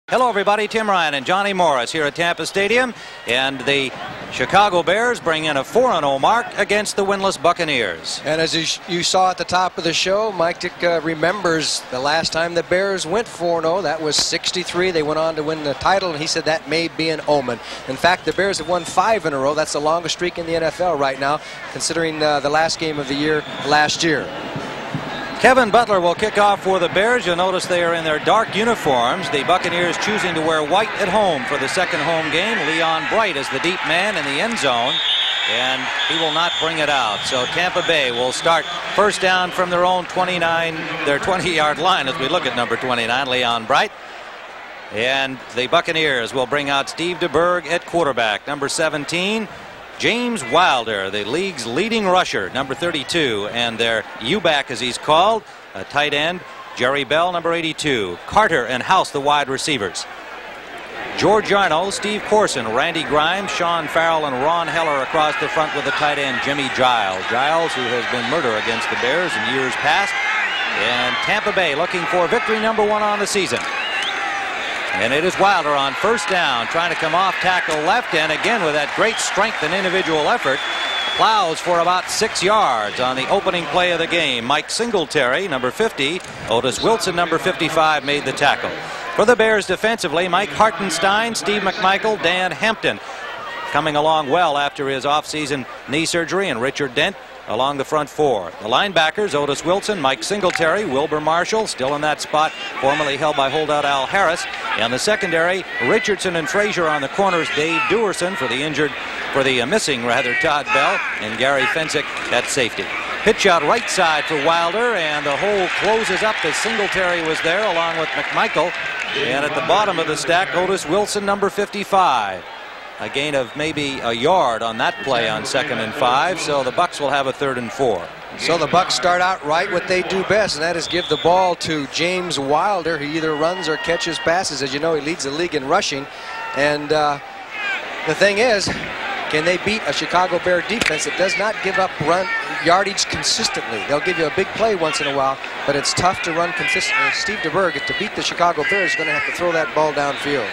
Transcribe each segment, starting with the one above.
Hello everybody, Tim Ryan and Johnny Morris here at Tampa Stadium, and the Chicago Bears bring in a 4-0 mark against the winless Buccaneers. And as you saw at the top of the show, Mike Dick remembers the last time the Bears went 4-0. That was '63. They went on to win the title, and he said that may be an omen. In fact, the Bears have won 5 in a row. That's the longest streak in the NFL right now, considering the last game of the year last year. Kevin Butler will kick off for the Bears. You'll notice they are in their dark uniforms. The Buccaneers choosing to wear white at home for the second home game. Leon Bright is the deep man in the end zone, and he will not bring it out. So Tampa Bay will start first down from their own 20-yard line as we look at number 29, Leon Bright. And the Buccaneers will bring out Steve DeBerg at quarterback. Number 17, James Wilder, the league's leading rusher, number 32, and their U-back, as he's called, a tight end, Jerry Bell, number 82. Carter and House, the wide receivers. George Yarno, Steve Corson, Randy Grimes, Sean Farrell, and Ron Heller across the front with the tight end, Jimmy Giles. Giles, who has been murder against the Bears in years past. And Tampa Bay looking for victory number 1 on the season. And it is Wilder on first down, trying to come off tackle left, and again with that great strength and individual effort, plows for about 6 yards on the opening play of the game. Mike Singletary, number 50, Otis Wilson, number 55, made the tackle. For the Bears defensively, Mike Hartenstein, Steve McMichael, Dan Hampton, coming along well after his offseason knee surgery, and Richard Dent along the front four. The linebackers, Otis Wilson, Mike Singletary, Wilbur Marshall, still in that spot, formerly held by holdout Al Harris. And the secondary, Richardson and Frazier on the corners, Dave Dewerson for the missing Todd Bell, and Gary Fensick at safety. Pitch out right side for Wilder, and the hole closes up as Singletary was there along with McMichael. And at the bottom of the stack, Otis Wilson, number 55. A gain of maybe a yard on that play on 2nd and 5, so the Bucs will have a 3rd and 4. So the Bucs start out right what they do best, and that is give the ball to James Wilder, who either runs or catches passes. As you know, he leads the league in rushing. And the thing is, can they beat a Chicago Bear defense that does not give up run yardage consistently? They'll give you a big play once in a while, but it's tough to run consistently. Steve DeBerg, to beat the Chicago Bears, is going to have to throw that ball downfield.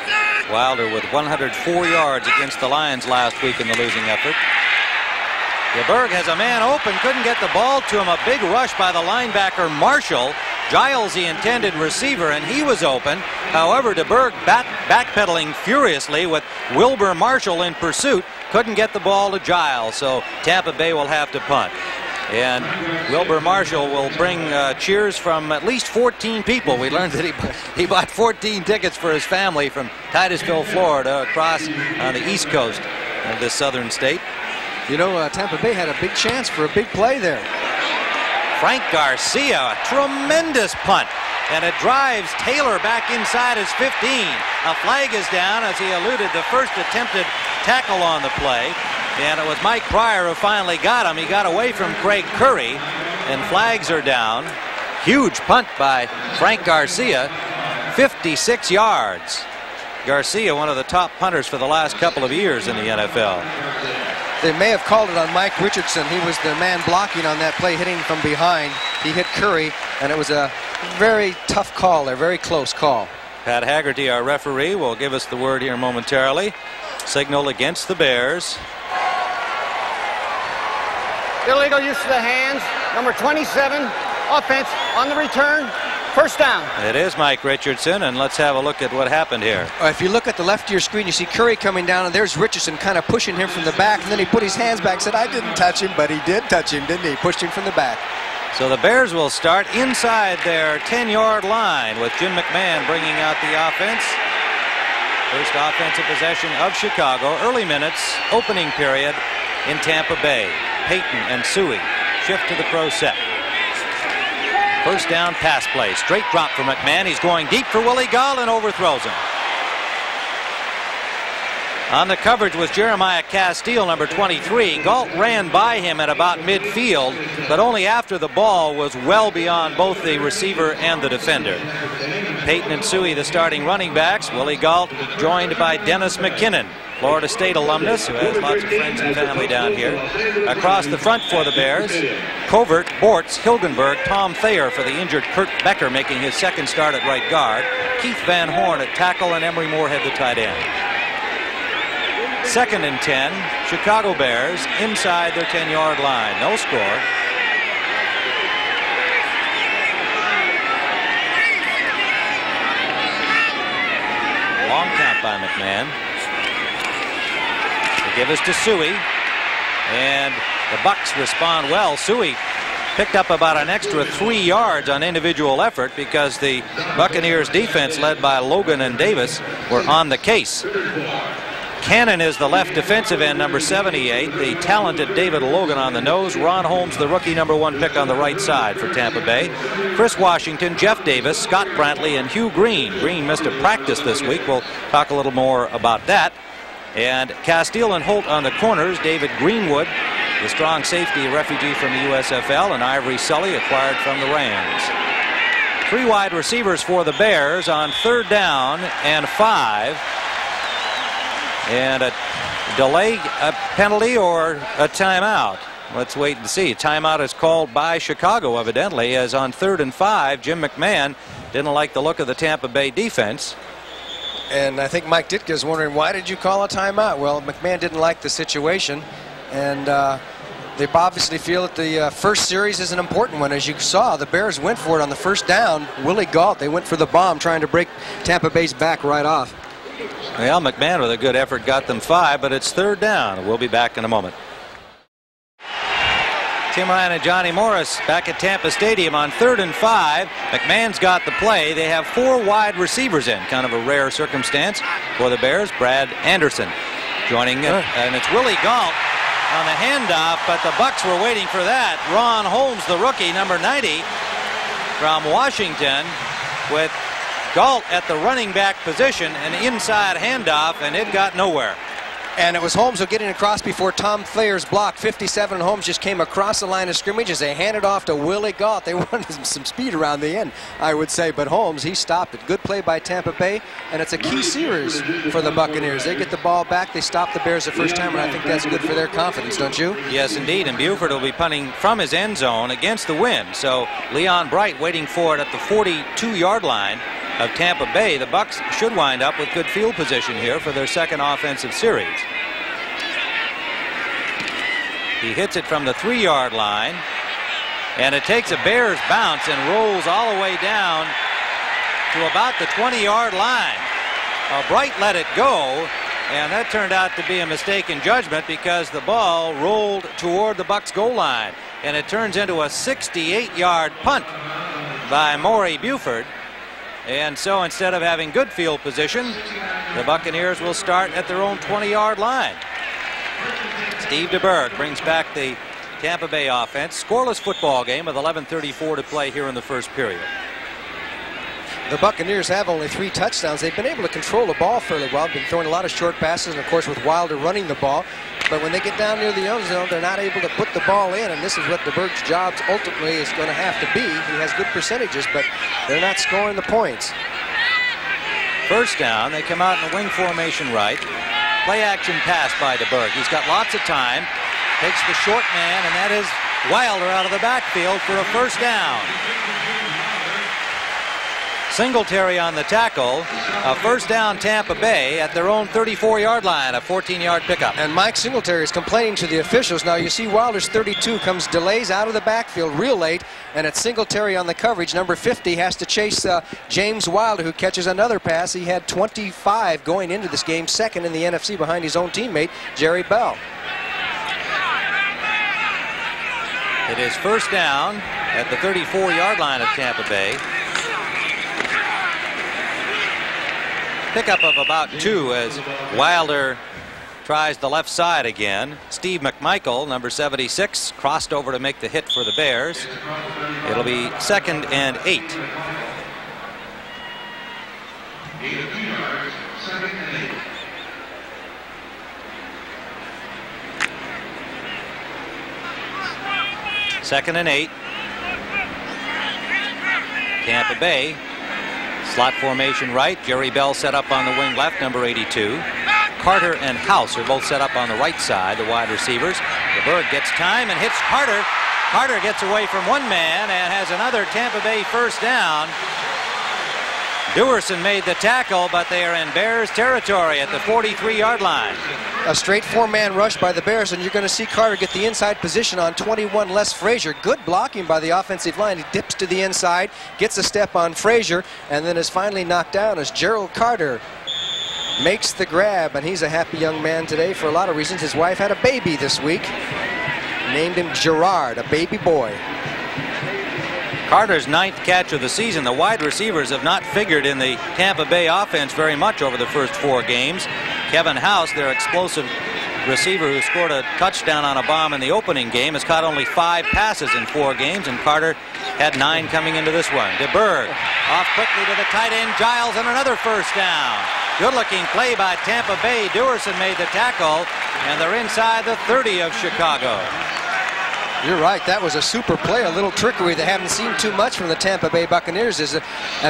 Wilder with 104 yards against the Lions last week in the losing effort. DeBerg has a man open, couldn't get the ball to him. A big rush by the linebacker Marshall. Giles, the intended receiver, and he was open. However, DeBerg backpedaling furiously with Wilbur Marshall in pursuit. Couldn't get the ball to Giles, so Tampa Bay will have to punt. And Wilbur Marshall will bring cheers from at least 14 people. We learned that he bought 14 tickets for his family from Titusville, Florida, across on the east coast of this southern state. You know, Tampa Bay had a big chance for a big play there. Frank Garcia, a tremendous punt, and it drives Taylor back inside his 15. A flag is down as he eluded the first attempted tackle on the play. And it was Mike Pryor who finally got him. He got away from Craig Curry, and flags are down. Huge punt by Frank Garcia, 56 yards. Garcia, one of the top punters for the last couple of years in the NFL. They may have called it on Mike Richardson. He was the man blocking on that play, hitting from behind. He hit Curry, and it was a very tough call there, very close call. Pat Haggerty, our referee, will give us the word here momentarily. Signal against the Bears. Illegal use of the hands. Number 27, offense on the return. First down. It is Mike Richardson, and let's have a look at what happened here. If you look at the left of your screen, you see Curry coming down, and there's Richardson kind of pushing him from the back, and then he put his hands back, said, I didn't touch him, but he did touch him, didn't he? Pushed him from the back. So the Bears will start inside their 10-yard line with Jim McMahon bringing out the offense. First offensive possession of Chicago. Early minutes, opening period in Tampa Bay. Peyton and Suey shift to the pro set. First down pass play. Straight drop for McMahon. He's going deep for Willie Gall and overthrows him. On the coverage was Jeremiah Castile, number 23. Galt ran by him at about midfield, but only after the ball was well beyond both the receiver and the defender. Peyton and Suey, the starting running backs. Willie Galt joined by Dennis McKinnon. Florida State alumnus who has lots of friends and family down here. Across the front for the Bears, Covert, Bortz, Hilgenberg, Tom Thayer for the injured Kurt Becker making his second start at right guard, Keith Van Horn at tackle, and Emery Moorhead the tight end. 2nd and 10, Chicago Bears inside their 10-yard line. No score. Long count by McMahon. They give us to Suey, and the Bucs respond well. Suey picked up about an extra 3 yards on individual effort because the Buccaneers defense led by Logan and Davis were on the case. Cannon is the left defensive end, number 78. The talented David Logan on the nose. Ron Holmes, the rookie number 1 pick on the right side for Tampa Bay. Chris Washington, Jeff Davis, Scott Brantley, and Hugh Green. Green missed a practice this week. We'll talk a little more about that. And Castile and Holt on the corners. David Greenwood, the strong safety refugee from the USFL, and Ivory Sully, acquired from the Rams. 3 wide receivers for the Bears on 3rd down and 5. And a delay, a penalty, or a timeout. Let's wait and see. Timeout is called by Chicago, evidently, as on 3rd and 5, Jim McMahon didn't like the look of the Tampa Bay defense. And I think Mike Ditka is wondering, why did you call a timeout? Well, McMahon didn't like the situation, and they obviously feel that the first series is an important one. As you saw, the Bears went for it on the 1st down. Willie Gault, they went for the bomb, trying to break Tampa Bay's back right off. Well, McMahon with a good effort got them 5, but it's 3rd down. We'll be back in a moment. Tim Ryan and Johnny Morris back at Tampa Stadium on 3rd and 5. McMahon's got the play. They have 4 wide receivers in, kind of a rare circumstance for the Bears. Brad Anderson joining it, and it's Willie Gault on the handoff, but the Bucs were waiting for that. Ron Holmes, the rookie, number 90 from Washington, with Gault at the running back position, an inside handoff, and it got nowhere. And it was Holmes who getting across before Tom Thayer's block. 57, and Holmes just came across the line of scrimmage as they handed off to Willie Gault. They wanted some speed around the end, I would say, but Holmes, he stopped it. Good play by Tampa Bay, and it's a key series for the Buccaneers. They get the ball back, they stop the Bears the first time, and I think that's good for their confidence, don't you? Yes, indeed, and Buford will be punting from his end zone against the wind. So Leon Bright waiting for it at the 42-yard line of Tampa Bay. The Bucs should wind up with good field position here for their second offensive series. He hits it from the 3-yard line, and it takes a Bears bounce and rolls all the way down to about the 20-yard line. Bright let it go, and that turned out to be a mistaken judgment because the ball rolled toward the Bucs goal line, and it turns into a 68-yard punt by Maury Buford. And so instead of having good field position, the Buccaneers will start at their own 20-yard line. Steve DeBerg brings back the Tampa Bay offense. Scoreless football game with 11:34 to play here in the first period. The Buccaneers have only 3 touchdowns. They've been able to control the ball fairly well. Been throwing a lot of short passes, and of course with Wilder running the ball. But when they get down near the end zone, they're not able to put the ball in, and this is what DeBerg's job ultimately is going to have to be. He has good percentages, but they're not scoring the points. First down, they come out in the wing formation right. Play action pass by DeBerg. He's got lots of time. Takes the short man, and that is Wilder out of the backfield for a first down. Singletary on the tackle. A first down Tampa Bay at their own 34-yard line, a 14-yard pickup. And Mike Singletary is complaining to the officials. Now you see Wilder's 32 comes delays out of the backfield real late, and it's Singletary on the coverage. Number 50 has to chase James Wilder, who catches another pass. He had 25 going into this game, second in the NFC behind his own teammate, Jerry Bell. It is first down at the 34-yard line of Tampa Bay. Pickup of about 2 as Wilder tries the left side again. Steve McMichael, number 76, crossed over to make the hit for the Bears. It'll be 2nd and 8. Second and 8. Tampa Bay Slot formation right. Jerry Bell set up on the wing left, number 82. Carter and House are both set up on the right side, the wide receivers. DeBerg gets time and hits Carter. Carter gets away from one man and has another Tampa Bay first down. Dewerson made the tackle, but they are in Bears territory at the 43-yard line. A straight four-man rush by the Bears, and you're going to see Carter get the inside position on 21 Les Frazier. Good blocking by the offensive line. He dips to the inside, gets a step on Frazier, and then is finally knocked down as Gerald Carter makes the grab. And he's a happy young man today for a lot of reasons. His wife had a baby this week. Named him Gerard, a baby boy. Carter's 9th catch of the season. The wide receivers have not figured in the Tampa Bay offense very much over the first 4 games. Kevin House, their explosive receiver who scored a touchdown on a bomb in the opening game, has caught only 5 passes in 4 games, and Carter had 9 coming into this one. DeBerg off quickly to the tight end, Giles, and another first down. Good-looking play by Tampa Bay. Dewerson made the tackle, and they're inside the 30 of Chicago. You're right. That was a super play, a little trickery that haven't seen too much from the Tampa Bay Buccaneers as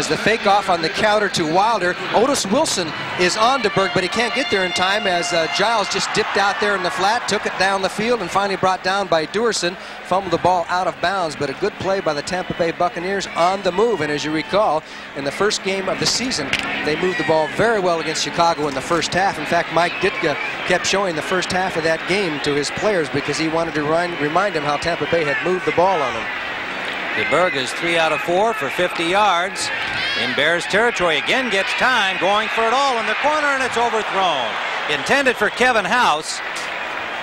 the fake off on the counter to Wilder. Otis Wilson is on DeBerg, but he can't get there in time as Giles just dipped out there in the flat, took it down the field, and finally brought down by Dewerson. Fumbled the ball out of bounds, but a good play by the Tampa Bay Buccaneers on the move. And as you recall, in the first game of the season, they moved the ball very well against Chicago in the first half. In fact, Mike Ditka kept showing the first half of that game to his players because he wanted to remind them how Tampa Bay had moved the ball on him. DeBerg is 3 out of 4 for 50 yards. In Bears territory, again gets time, going for it all in the corner, and it's overthrown. Intended for Kevin House,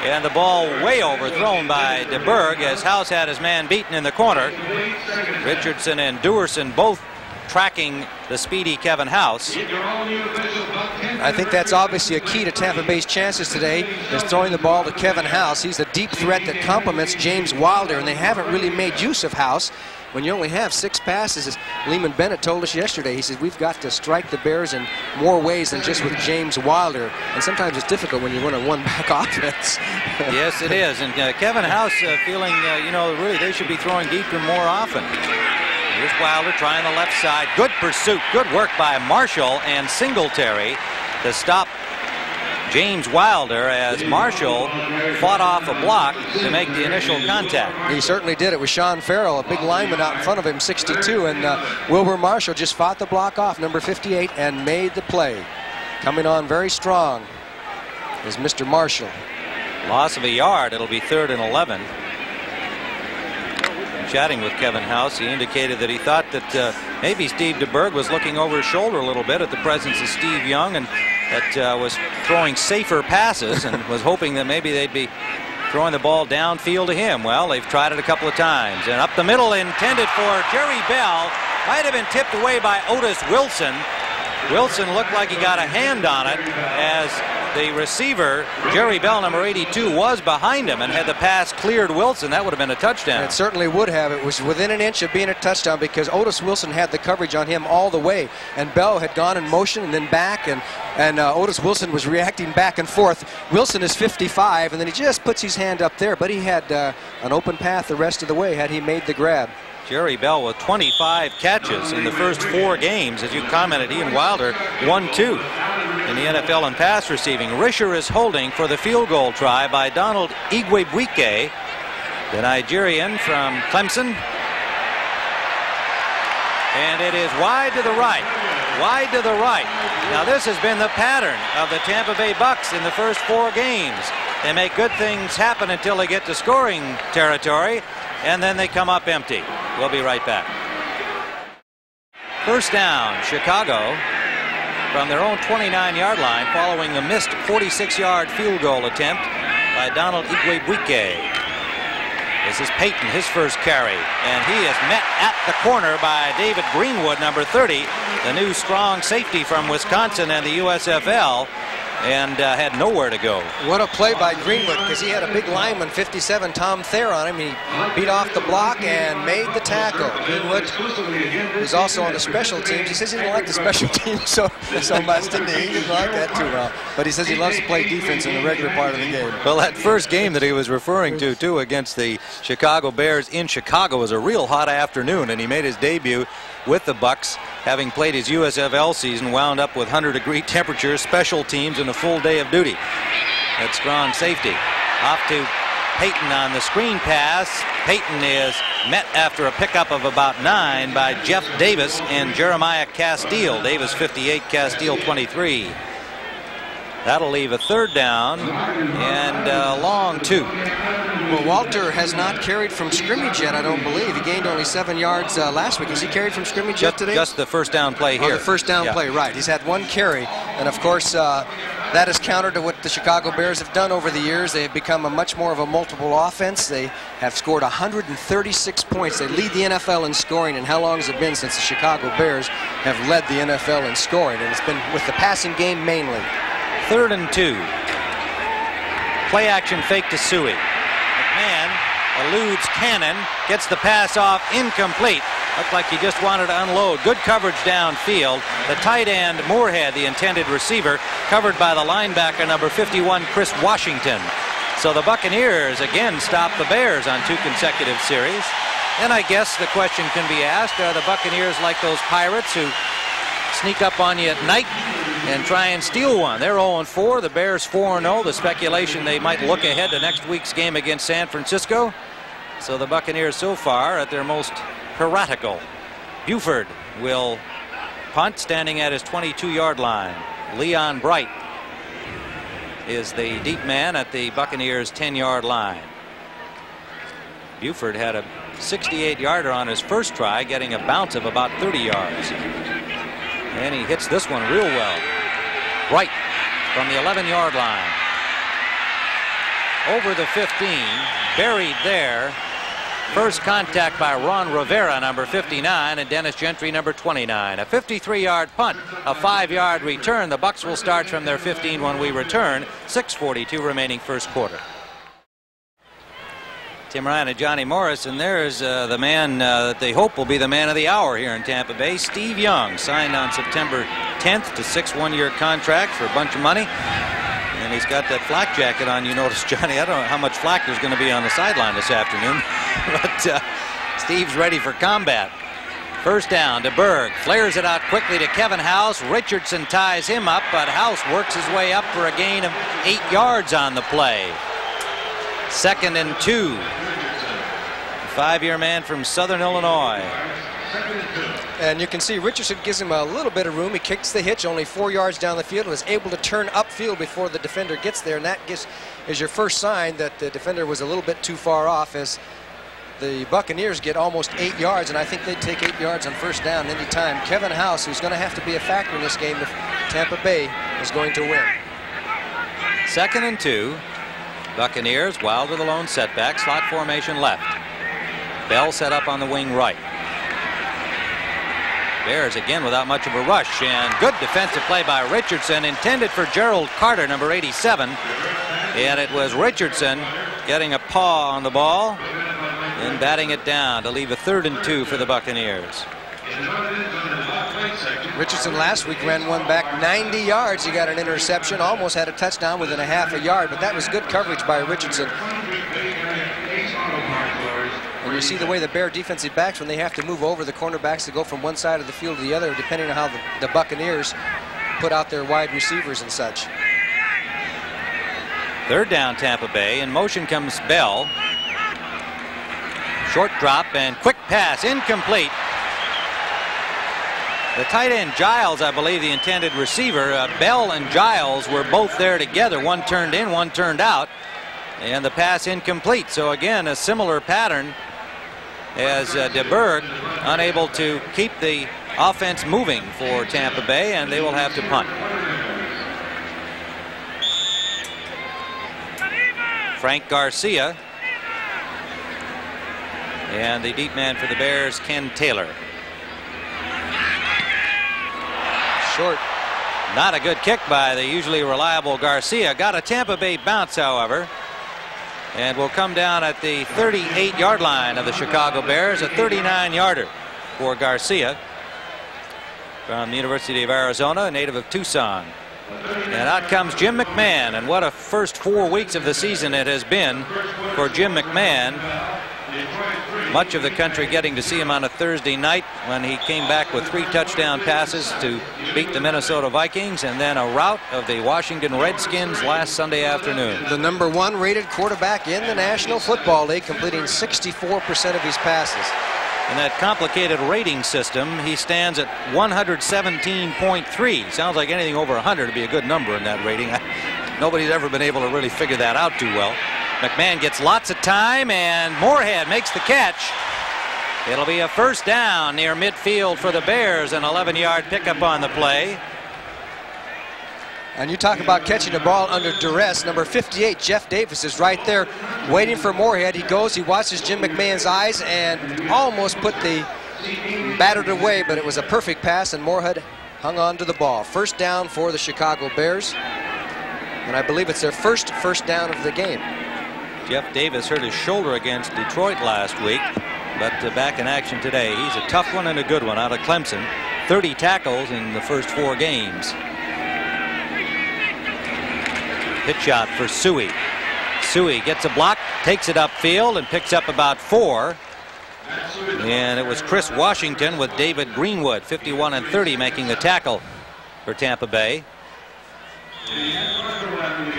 and the ball way overthrown by DeBerg as House had his man beaten in the corner. Richardson and Dewerson both tracking the speedy Kevin House. I think that's obviously a key to Tampa Bay's chances today, is throwing the ball to Kevin House. He's a deep threat that complements James Wilder, and they haven't really made use of House. When you only have 6 passes, as Lehman Bennett told us yesterday, he said, we've got to strike the Bears in more ways than just with James Wilder. And sometimes it's difficult when you run a one-back offense. Yes, it is. And Kevin House feeling, you know, really they should be throwing deeper more often. Here's Wilder trying the left side. Good pursuit. Good work by Marshall and Singletary to stop James Wilder as Marshall fought off a block to make the initial contact. He certainly did. It was Sean Farrell, a big lineman out in front of him, 62, and Wilbur Marshall just fought the block off, number 58, and made the play. Coming on very strong is Mr. Marshall. Loss of a yard. It'll be 3rd and 11. Chatting with Kevin House, he indicated that he thought that maybe Steve DeBerg was looking over his shoulder a little bit at the presence of Steve Young, and that was throwing safer passes, and was hoping that maybe they'd be throwing the ball downfield to him. Well, they've tried it a couple of times, and up the middle, intended for Jerry Bell, might have been tipped away by Otis Wilson. Wilson looked like he got a hand on it as the receiver, Jerry Bell, number 82, was behind him, and had the pass cleared Wilson, that would have been a touchdown. It certainly would have. It was within an inch of being a touchdown because Otis Wilson had the coverage on him all the way, and Bell had gone in motion and then back, and Otis Wilson was reacting back and forth. Wilson is 55, and then he just puts his hand up there, but he had an open path the rest of the way had he made the grab. Jerry Bell with 25 catches in the first 4 games. As you commented, he and Wilder 1-2 in the NFL in pass receiving. Risher is holding for the field goal try by Donald Igwebuike, the Nigerian from Clemson. And it is wide to the right. Wide to the right. Now this has been the pattern of the Tampa Bay Bucs in the first 4 games. They make good things happen until they get to scoring territory, and then they come up empty. We'll be right back. First down, Chicago from their own 29-yard line following the missed 46-yard field goal attempt by Donald Igwebuike. This is Payton, his first carry, and he is met at the corner by David Greenwood, number 30, the new strong safety from Wisconsin and the USFL, and had nowhere to go. What a play by Greenwood, because he had a big lineman, 57, Tom Thayer, on him. He beat off the block and made the tackle. Greenwood was also on the special teams. He says he didn't like the special teams so much, didn't he? He didn't like that too well. But he says he loves to play defense in the regular part of the game. Well, that first game that he was referring to, too, against the Chicago Bears in Chicago was a real hot afternoon, and he made his debut with the Bucs, having played his USFL season, wound up with 100-degree temperatures, special teams, and a full day of duty at strong safety. Off to Payton on the screen pass. Payton is met after a pickup of about 9 by Jeff Davis and Jeremiah Castile. Davis 58, Castile 23. That'll leave a third down and a long 2. Well, Walter has not carried from scrimmage yet, I don't believe. He gained only 7 yards last week. Has he carried from scrimmage yet today? Just the first down play here. Oh, the first down play, right. He's had 1 carry. And, of course, that is counter to what the Chicago Bears have done over the years. They have become a much more of a multiple offense. They have scored 136 points. They lead the NFL in scoring. And how long has it been since the Chicago Bears have led the NFL in scoring? And it's been with the passing game mainly. 3rd and 2. Play action fake to Suey. McMahon eludes Cannon, gets the pass off, incomplete. Looked like he just wanted to unload. Good coverage downfield. The tight end, Moorhead, the intended receiver, covered by the linebacker number 51, Chris Washington. So the Buccaneers again stop the Bears on 2 consecutive series. And I guess the question can be asked, are the Buccaneers like those Pirates who sneak up on you at night and try and steal one? They're 0-4. The Bears 4-0. The speculation they might look ahead to next week's game against San Francisco. So the Buccaneers so far at their most piratical. Buford will punt, standing at his 22-yard line. Leon Bright is the deep man at the Buccaneers 10-yard line. Buford had a 68-yarder on his first try, getting a bounce of about 30 yards. And he hits this one real well. Right from the 11-yard line. Over the 15. Buried there. First contact by Ron Rivera, number 59, and Dennis Gentry, number 29. A 53-yard punt, a 5-yard return. The Bucs will start from their 15 when we return. 6:42 remaining first quarter. Tim Ryan and Johnny Morris, and there's the man that they hope will be the man of the hour here in Tampa Bay, Steve Young, signed on September 10th to 6 one-year contract for a bunch of money. And he's got that flak jacket on. You notice, Johnny, I don't know how much flak there's going to be on the sideline this afternoon, but Steve's ready for combat. First down to Berg, flares it out quickly to Kevin House. Richardson ties him up, but House works his way up for a gain of 8 yards on the play. 2nd and 2. 5-year man from Southern Illinois. And you can see Richardson gives him a little bit of room. He kicks the hitch only 4 yards down the field and was able to turn upfield before the defender gets there. And that is your first sign that the defender was a little bit too far off, as the Buccaneers get almost 8 yards. And I think they'd take 8 yards on first down any time. Kevin House, who's going to have to be a factor in this game if Tampa Bay is going to win. 2nd and 2. Buccaneers, Wild with a lone setback, slot formation left. Bell set up on the wing right. Bears again without much of a rush, and good defensive play by Richardson, intended for Gerald Carter, number 87. And it was Richardson getting a paw on the ball and batting it down to leave a 3rd and 2 for the Buccaneers. Richardson last week ran one back 90 yards. He got an interception, almost had a touchdown within a half a yard, but that was good coverage by Richardson. And you see the way the Bear defensive backs, when they have to move over the cornerbacks to go from one side of the field to the other, depending on how the Buccaneers put out their wide receivers and such. 3rd down, Tampa Bay. In motion comes Bell. Short drop and quick pass, incomplete. The tight end Giles, I believe, the intended receiver. Bell and Giles were both there together. One turned in, one turned out. And the pass incomplete. So again, a similar pattern as DeBerg unable to keep the offense moving for Tampa Bay, and they will have to punt. Frank Garcia. And the deep man for the Bears, Ken Taylor. Short. Not a good kick by the usually reliable Garcia. Got a Tampa Bay bounce, however, and will come down at the 38-yard line of the Chicago Bears. A 39-yarder for Garcia from the University of Arizona, a native of Tucson. And out comes Jim McMahon, and what a first 4 weeks of the season it has been for Jim McMahon. Much of the country getting to see him on a Thursday night when he came back with 3 touchdown passes to beat the Minnesota Vikings, and then a rout of the Washington Redskins last Sunday afternoon. The #1 rated quarterback in the National Football League, completing 64% of his passes. In that complicated rating system, he stands at 117.3. Sounds like anything over 100 would be a good number in that rating. Nobody's ever been able to really figure that out too well. McMahon gets lots of time, and Moorhead makes the catch. It'll be a first down near midfield for the Bears, an 11-yard pickup on the play. And you talk about catching the ball under duress. Number 58, Jeff Davis, is right there waiting for Moorhead. He goes, he watches Jim McMahon's eyes, and almost put the battered away, but it was a perfect pass, and Moorhead hung on to the ball. First down for the Chicago Bears, and I believe it's their first down of the game. Jeff Davis hurt his shoulder against Detroit last week, but back in action today. He's a tough one and a good one out of Clemson. 30 tackles in the first 4 games. Pitch shot for Suey. Suey gets a block, takes it upfield, and picks up about 4. And it was Chris Washington with David Greenwood, 51 and 30, making the tackle for Tampa Bay.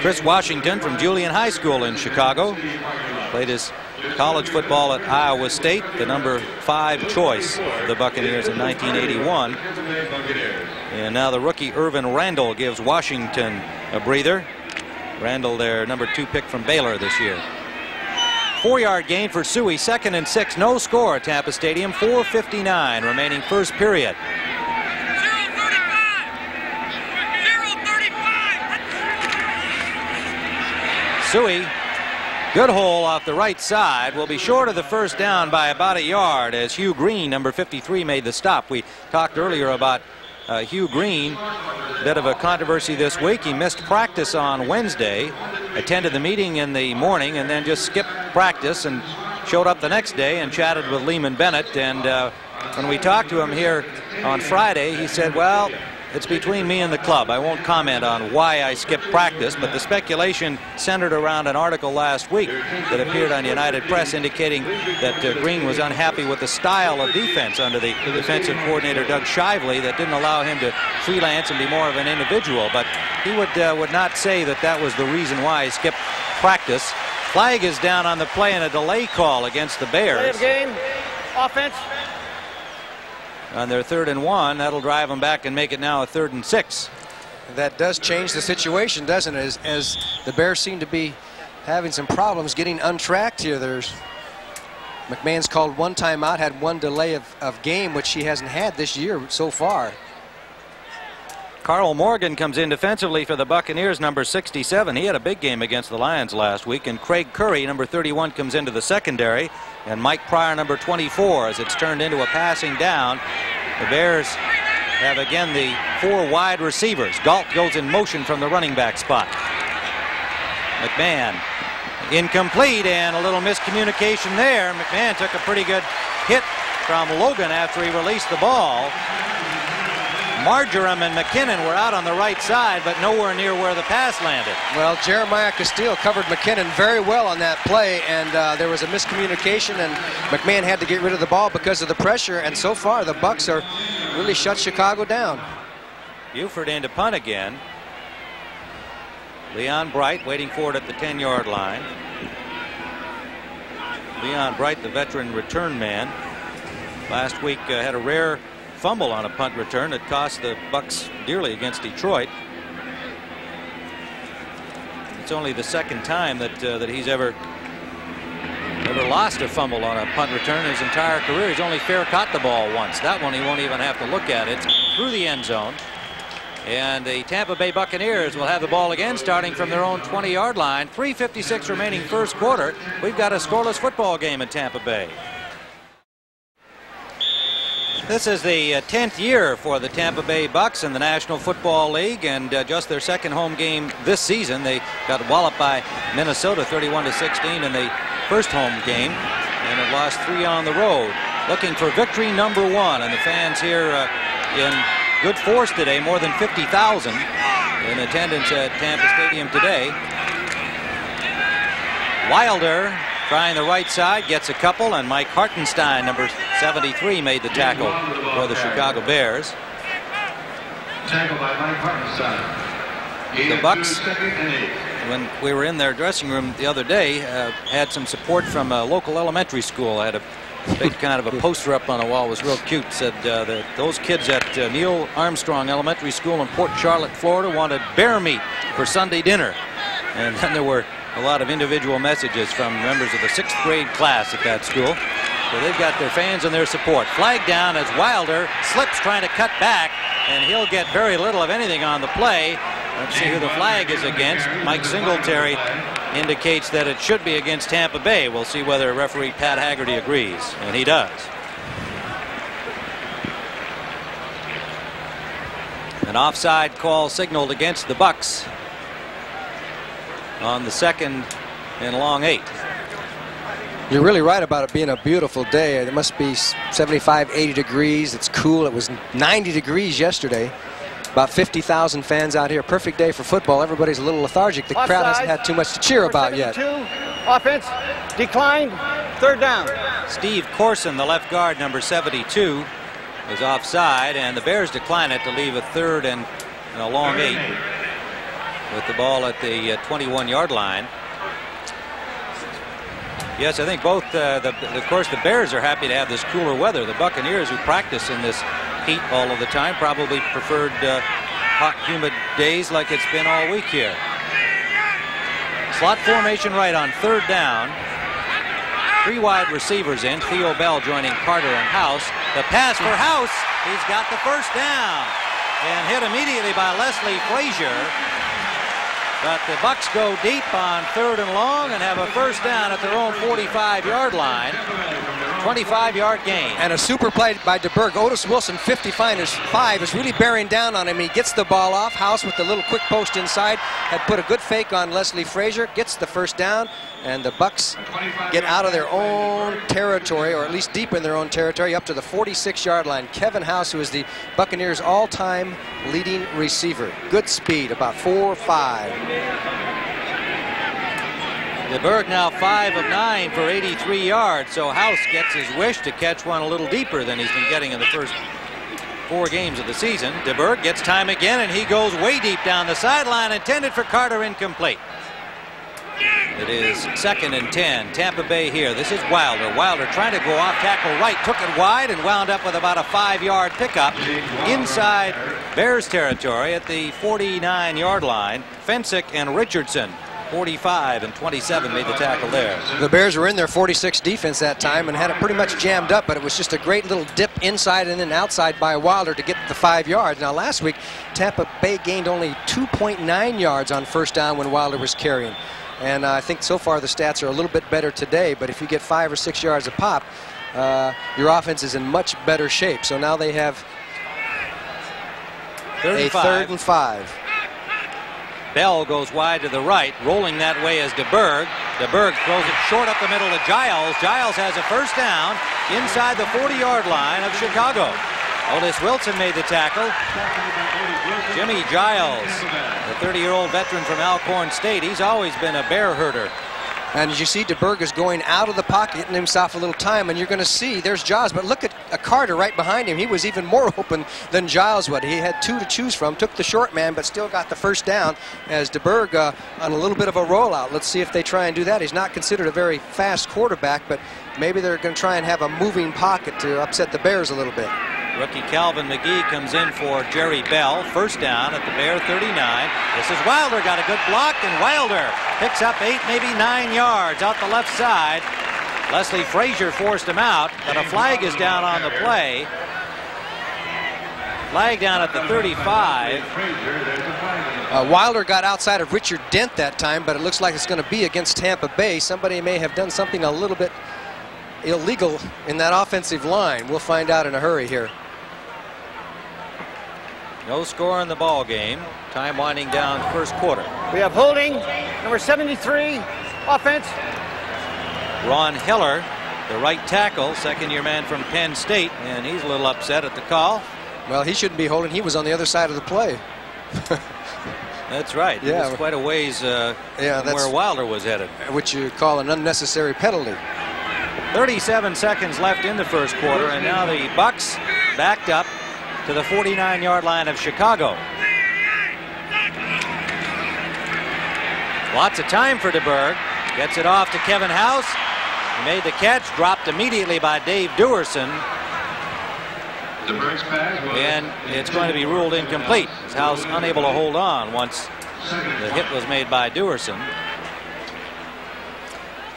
Chris Washington from Julian High School in Chicago. Played his college football at Iowa State, the #5 choice of the Buccaneers in 1981. And now the rookie Irvin Randall gives Washington a breather. Randall, their #2 pick from Baylor this year. 4-yard gain for Suey, 2nd and 6. No score at Tampa Stadium. 4:59 remaining first period. Suey, good hole off the right side, will be short of the first down by about a yard as Hugh Green, number 53, made the stop. We talked earlier about Hugh Green, bit of a controversy this week. He missed practice on Wednesday, attended the meeting in the morning, and then just skipped practice and showed up the next day and chatted with Lehman Bennett. And when we talked to him here on Friday, he said, well, it's between me and the club. I won't comment on why I skipped practice, but the speculation centered around an article last week that appeared on United Press indicating that Green was unhappy with the style of defense under the defensive coordinator Doug Shively that didn't allow him to freelance and be more of an individual. But he would not say that that was the reason why he skipped practice. Flag is down on the play and a delay call against the Bears. Play of game, offense. On their 3rd and 1, that'll drive them back and make it now a 3rd and 6. That does change the situation, doesn't it? As the Bears seem to be having some problems getting untracked here. McMahon's called 1 timeout, had 1 delay of game, which he hasn't had this year so far. Carl Morgan comes in defensively for the Buccaneers, number 67. He had a big game against the Lions last week. And Craig Curry, number 31, comes into the secondary. And Mike Pryor, number 24, as it's turned into a passing down. The Bears have again the 4 wide receivers. Galt goes in motion from the running back spot. McMahon incomplete, and a little miscommunication there. McMahon took a pretty good hit from Logan after he released the ball. Marjoram and McKinnon were out on the right side, but nowhere near where the pass landed. Well, Jeremiah Castile covered McKinnon very well on that play, and there was a miscommunication, and McMahon had to get rid of the ball because of the pressure, and so far the Bucs are really shut Chicago down. Buford in to punt again. Leon Bright waiting for it at the 10-yard line. Leon Bright, the veteran return man, last week had a rare fumble on a punt return that cost the Bucs dearly against Detroit. It's only the 2nd time that he's ever lost a fumble on a punt return in his entire career. He's only fair caught the ball once. That one he won't even have to look at. It's through the end zone. And the Tampa Bay Buccaneers will have the ball again starting from their own 20-yard line. 3:56 remaining first quarter. We've got a scoreless football game in Tampa Bay. This is the 10th year for the Tampa Bay Bucs in the National Football League, and just their 2nd home game this season. They got walloped by Minnesota 31-16 in the first home game, and have lost 3 on the road. Looking for victory #1, and the fans here in good force today, more than 50,000 in attendance at Tampa Stadium today. Wilder Trying the right side, gets a couple, and Mike Hartenstein, number 73, made the tackle for the Chicago Bears. Tackle by Mike Hartenstein. The Bucks, when we were in their dressing room the other day, had some support from a local elementary school. I had a big kind of a poster up on the wall. It was real cute. Said that those kids at Neil Armstrong Elementary School in Port Charlotte, Florida, wanted bear meat for Sunday dinner. And then there were a lot of individual messages from members of the 6th grade class at that school. So they've got their fans and their support. Flag down as Wilder slips trying to cut back, and he'll get very little of anything on the play. Let's see who the flag is against. Mike Singletary indicates that it should be against Tampa Bay. We'll see whether referee Pat Haggerty agrees, and he does. An offside call signaled against the Bucks on the 2nd and long 8. You're really right about it being a beautiful day. It must be 75, 80 degrees. It's cool. It was 90 degrees yesterday. About 50,000 fans out here. Perfect day for football. Everybody's a little lethargic. The crowd hasn't had too much to cheer about yet. Offense declined. 3rd down. Steve Corson, the left guard, number 72, is offside, and the Bears decline it to leave a 3rd and a long 8 with the ball at the 21-yard line. Yes, I think both, of course, the Bears are happy to have this cooler weather. The Buccaneers, who practice in this heat all of the time, probably preferred hot, humid days like it's been all week here. Slot formation right on 3rd down. 3 wide receivers in. Theo Bell joining Carter and House. The pass for House. He's got the 1st down. And hit immediately by Leslie Frazier. But the Bucks go deep on 3rd and long and have a 1st down at their own 45-yard line. 25-yard gain. And a super play by DeBerg. Otis Wilson, 55, is really bearing down on him. He gets the ball off. House with the little quick post inside had put a good fake on Leslie Frazier. Gets the 1st down. And the Bucks get out of their own territory, or at least deep in their own territory, up to the 46-yard line. Kevin House, who is the Buccaneers' all-time leading receiver. Good speed, about 4.5. DeBerg now 5 of 9 for 83 yards. So House gets his wish to catch one a little deeper than he's been getting in the first 4 games of the season. DeBerg gets time again, and he goes way deep down the sideline, intended for Carter, incomplete. It is 2nd and 10. Tampa Bay here. This is Wilder. Wilder trying to go off tackle right. Took it wide and wound up with about a 5-yard pickup inside Bears territory at the 49-yard line. Fensick and Richardson, 45 and 27, made the tackle there. The Bears were in their 46 defense that time and had it pretty much jammed up, but it was just a great little dip inside and then outside by Wilder to get the 5 yards. Now last week, Tampa Bay gained only 2.9 yards on 1st down when Wilder was carrying. And I think so far the stats are a little bit better today, but if you get 5 or 6 yards a pop, your offense is in much better shape. So now they have 35. A 3rd and 5. Bell goes wide to the right, rolling that way as DeBerg. DeBerg throws it short up the middle to Giles. Giles has a 1st down inside the 40-yard line of Chicago. Otis Wilson made the tackle. Jimmy Giles, the 30-year-old veteran from Alcorn State. He's always been a bear herder. And as you see, DeBerg is going out of the pocket, getting himself a little time, and you're going to see there's Giles. But look at Carter right behind him. He was even more open than Giles would. He had 2 to choose from, took the short man, but still got the 1st down as DeBerg on a little bit of a rollout. Let's see if they try and do that. He's not considered a very fast quarterback, but maybe they're going to try and have a moving pocket to upset the Bears a little bit. Rookie Calvin McGee comes in for Jerry Bell. 1st down at the Bear 39. This is Wilder, got a good block, and Wilder picks up 8, maybe 9 yards out the left side. Leslie Frazier forced him out, but a flag is down on the play. Flag down at the 35. Wilder got outside of Richard Dent that time, but it looks like it's going to be against Tampa Bay. Somebody may have done something a little bit illegal in that offensive line. We'll find out in a hurry here. No score in the ball game. Time winding down 1st quarter. We have holding, number 73, offense. Ron Hiller, the right tackle, 2nd-year man from Penn State, and he's a little upset at the call. Well, he shouldn't be holding. He was on the other side of the play. That's right. Yeah. It was quite a ways from where Wilder was headed. Which you call an unnecessary penalty. 37 seconds left in the first quarter, and now the Bucs backed up to the 49-yard line of Chicago. Lots of time for DeBerg. Gets it off to Kevin House. He made the catch, dropped immediately by Dave Duerson. And it's going to be ruled incomplete. House unable to hold on once the hit was made by Duerson.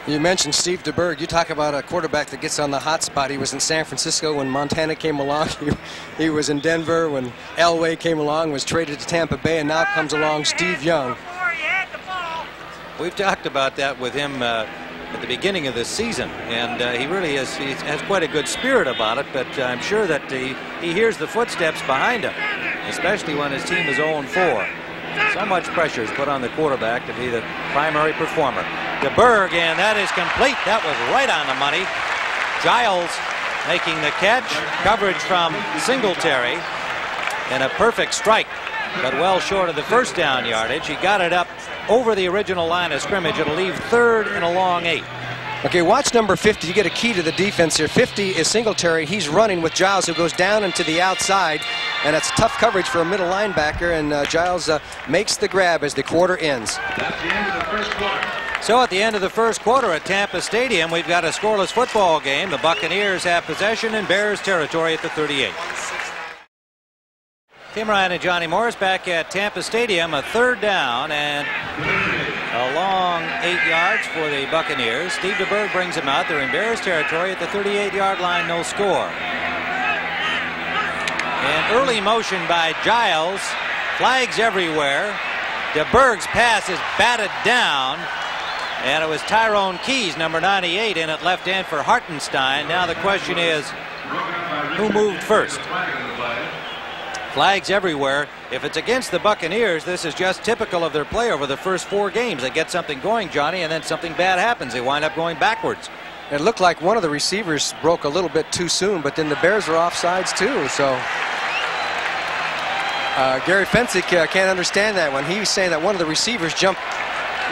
You mentioned Steve DeBerg. You talk about a quarterback that gets on the hot spot. He was in San Francisco when Montana came along. He was in Denver when Elway came along, was traded to Tampa Bay, and now comes along Steve Young. We've talked about that with him at the beginning of this season, and he really he has quite a good spirit about it, but I'm sure that he hears the footsteps behind him, especially when his team is 0-4. So much pressure is put on the quarterback to be the primary performer. DeBerg, and that is complete. That was right on the money. Giles making the catch. Coverage from Singletary, and a perfect strike, but well short of the first down yardage. He got it up over the original line of scrimmage. It'll leave third and a long 8. Okay, watch number 50. You get a key to the defense here. 50 is Singletary. He's running with Giles, who goes down into the outside, and it's tough coverage for a middle linebacker, and Giles makes the grab as the quarter ends. That's the end of the first quarter. So at the end of the first quarter at Tampa Stadium, we've got a scoreless football game. The Buccaneers have possession in Bears territory at the 38. Tim Ryan and Johnny Morris back at Tampa Stadium. A third down and a long 8 yards for the Buccaneers. Steve DeBerg brings them out. They're in Bears territory at the 38-yard line, no score. And early motion by Giles. Flags everywhere. DeBerg's pass is batted down. And it was Tyrone Keys, number 98, in at left end for Hartenstein. Now the question is, who moved first? Flags everywhere. If it's against the Buccaneers, this is just typical of their play over the first 4 games. They get something going, Johnny, and then something bad happens. They wind up going backwards. It looked like one of the receivers broke a little bit too soon, but then the Bears were offsides too. So Gary Fensick can't understand that when he was saying that one of the receivers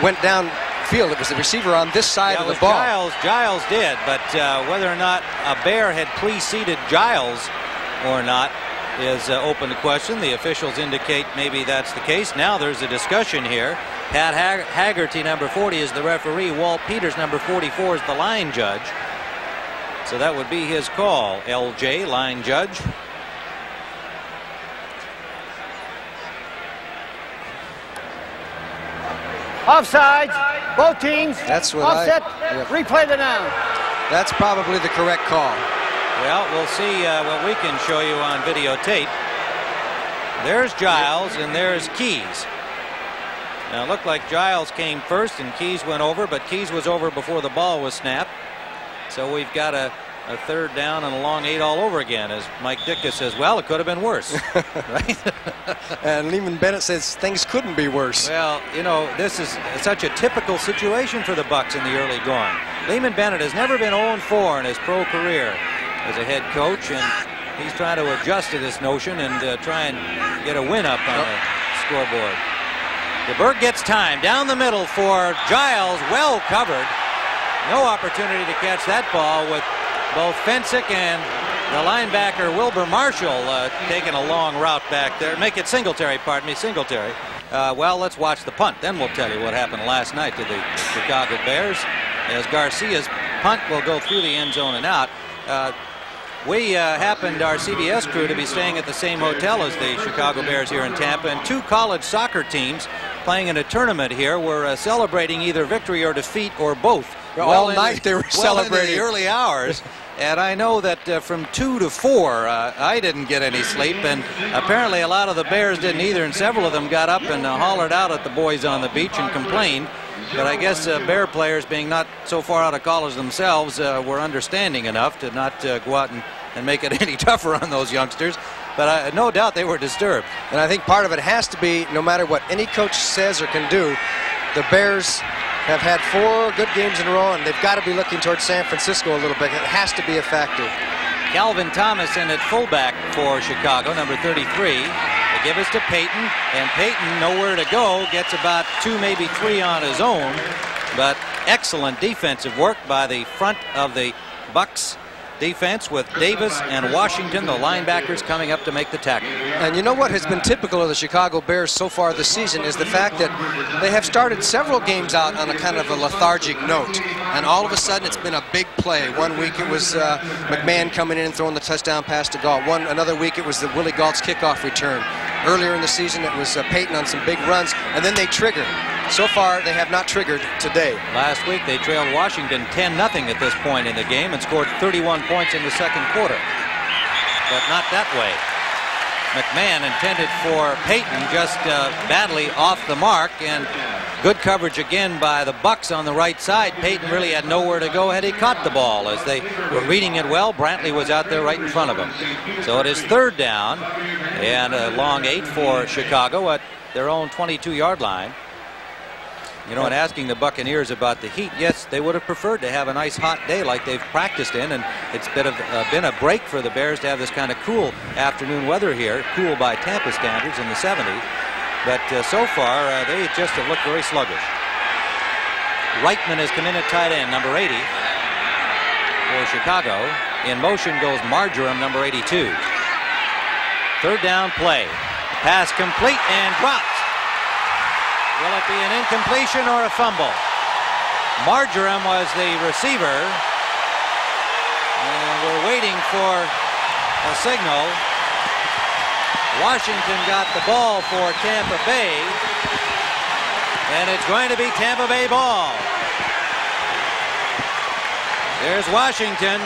went downfield. It was the receiver on this side of the ball. Giles did, but whether or not a Bear had preceded Giles or not is open to question. The officials indicate maybe that's the case. Now there's a discussion here. Pat Haggerty, number 40, is the referee. Walt Peters, number 44, is the line judge. So that would be his call. LJ, line judge. Offsides, both teams. That's what offset. Replay the down. That's probably the correct call. Well, we'll see what we can show you on videotape. There's Giles and there's Keys. Now it looked like Giles came first and Keys went over, but Keys was over before the ball was snapped. So we've got a third down and a long 8 all over again, as Mike Ditka says, well, it could have been worse. Right? And Lehman Bennett says things couldn't be worse. Well, you know, this is such a typical situation for the Bucs in the early going. Lehman Bennett has never been 0-4 in his pro career as a head coach, and he's trying to adjust to this notion and try and get a win up on the scoreboard. DeBerg gets time down the middle for Giles, well covered. No opportunity to catch that ball with both Fensick and the linebacker Wilbur Marshall taking a long route back there. Make it Singletary, pardon me, Singletary. Well, let's watch the punt, then we'll tell you what happened last night to the Chicago Bears, as Garcia's punt will go through the end zone and out. We happened, our CBS crew, to be staying at the same hotel as the Chicago Bears here in Tampa, and 2 college soccer teams playing in a tournament here were celebrating either victory or defeat or both. All night they were celebrating. In the early hours. And I know that from 2 to 4, I didn't get any sleep, and apparently a lot of the Bears didn't either, and several of them got up and hollered out at the boys on the beach and complained. But I guess Bear players, being not so far out of college themselves, were understanding enough to not go out and make it any tougher on those youngsters. But no doubt they were disturbed. And I think part of it has to be, no matter what any coach says or can do, the Bears have had 4 good games in a row, and they've got to be looking towards San Francisco a little bit. It has to be a factor. Calvin Thomas in at fullback for Chicago, number 33. The give us to Payton, and Payton, nowhere to go, gets about 2, maybe 3 on his own. But excellent defensive work by the front of the Bucs defense with Davis and Washington, the linebackers, coming up to make the tackle. And you know what has been typical of the Chicago Bears so far this season is the fact that they have started several games out on a kind of a lethargic note. And all of a sudden it's been a big play. One week it was McMahon coming in and throwing the touchdown pass to Galt. Another week it was the Willie Galt's kickoff return. Earlier in the season it was Payton on some big runs, and then they trigger. So far, they have not triggered today. Last week, they trailed Washington 10-0 at this point in the game and scored 31 points in the second quarter. But not that way. McMahon intended for Payton, just badly off the mark, and good coverage again by the Bucs on the right side. Payton really had nowhere to go had he caught the ball. As they were reading it well, Brantley was out there right in front of him. So it is 3rd down and a long 8 for Chicago at their own 22-yard line. You know, and asking the Buccaneers about the heat, yes, they would have preferred to have a nice hot day like they've practiced in, and it's been a break for the Bears to have this kind of cool afternoon weather here, cool by Tampa standards in the 70s. But so far, they just have looked very sluggish. Reitman has come in at tight end, number 80 for Chicago. In motion goes Marjoram, number 82. 3rd down play. Pass complete and dropped. Will it be an incompletion or a fumble? Marjoram was the receiver, and we're waiting for a signal. Washington got the ball for Tampa Bay, and it's going to be Tampa Bay ball. There's Washington.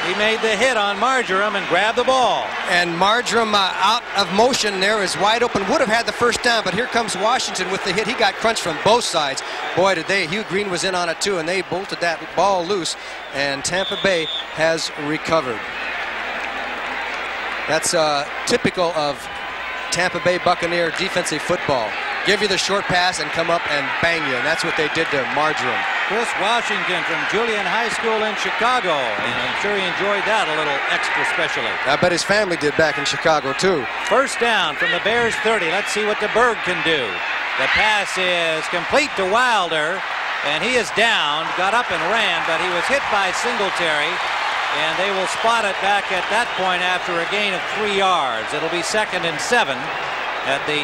He made the hit on Marjoram and grabbed the ball. And Marjoram out of motion there is wide open. Would have had the 1st down, but here comes Washington with the hit. He got crunched from both sides. Boy, did they. Hugh Green was in on it too, and they bolted that ball loose, and Tampa Bay has recovered. That's typical of Tampa Bay Buccaneer defensive football. Give you the short pass and come up and bang you, and that's what they did to Marjoram. Chris Washington from Julian High School in Chicago, and I'm sure he enjoyed that a little extra specially. I bet his family did back in Chicago too. 1st down from the Bears 30. Let's see what DeBerg can do. The pass is complete to Wilder, and he is down, got up and ran, but he was hit by Singletary, and they will spot it back at that point after a gain of 3 yards. It'll be 2nd and 7 at the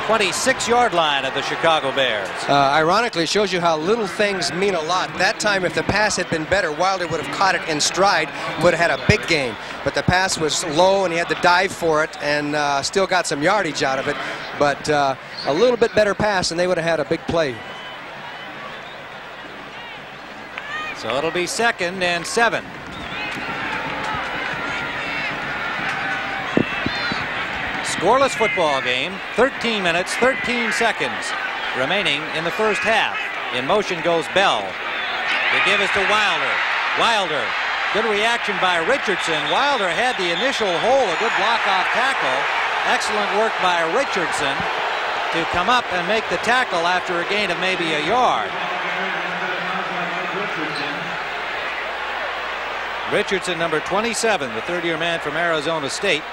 26-yard line of the Chicago Bears. Ironically, it shows you how little things mean a lot. That time, if the pass had been better, Wilder would have caught it in stride, would have had a big gain. But the pass was low, and he had to dive for it, and still got some yardage out of it. But a little bit better pass, and they would have had a big play. So it'll be 2nd and 7. Scoreless football game, 13 minutes, 13 seconds remaining in the 1st half. In motion goes Bell. They give us to Wilder. Wilder, good reaction by Richardson. Wilder had the initial hole, a good block-off tackle. Excellent work by Richardson to come up and make the tackle after a gain of maybe a yard. Richardson, number 27, the 3rd-year man from Arizona State.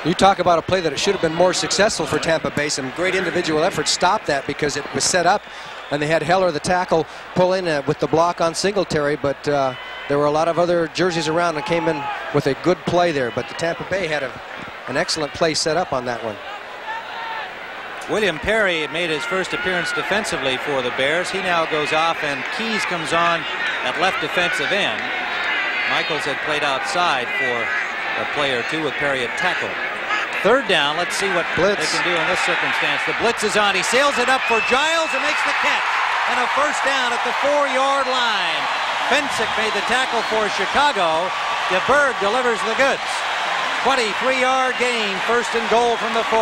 You talk about a play that it should have been more successful for Tampa Bay. Some great individual effort stopped that because it was set up, and they had Heller, the tackle, pull in with the block on Singletary, but there were a lot of other jerseys around that came in with a good play there. But the Tampa Bay had an excellent play set up on that one. William Perry had made his first appearance defensively for the Bears. He now goes off, and Keys comes on at left defensive end. Michaels had played outside for a play or two with Perry at tackle. 3rd down, let's see what blitz they can do in this circumstance. The blitz is on. He sails it up for Giles and makes the catch. And a 1st down at the 4-yard line. Fensick made the tackle for Chicago. DeBerg delivers the goods. 23-yard gain, 1st and goal from the 4.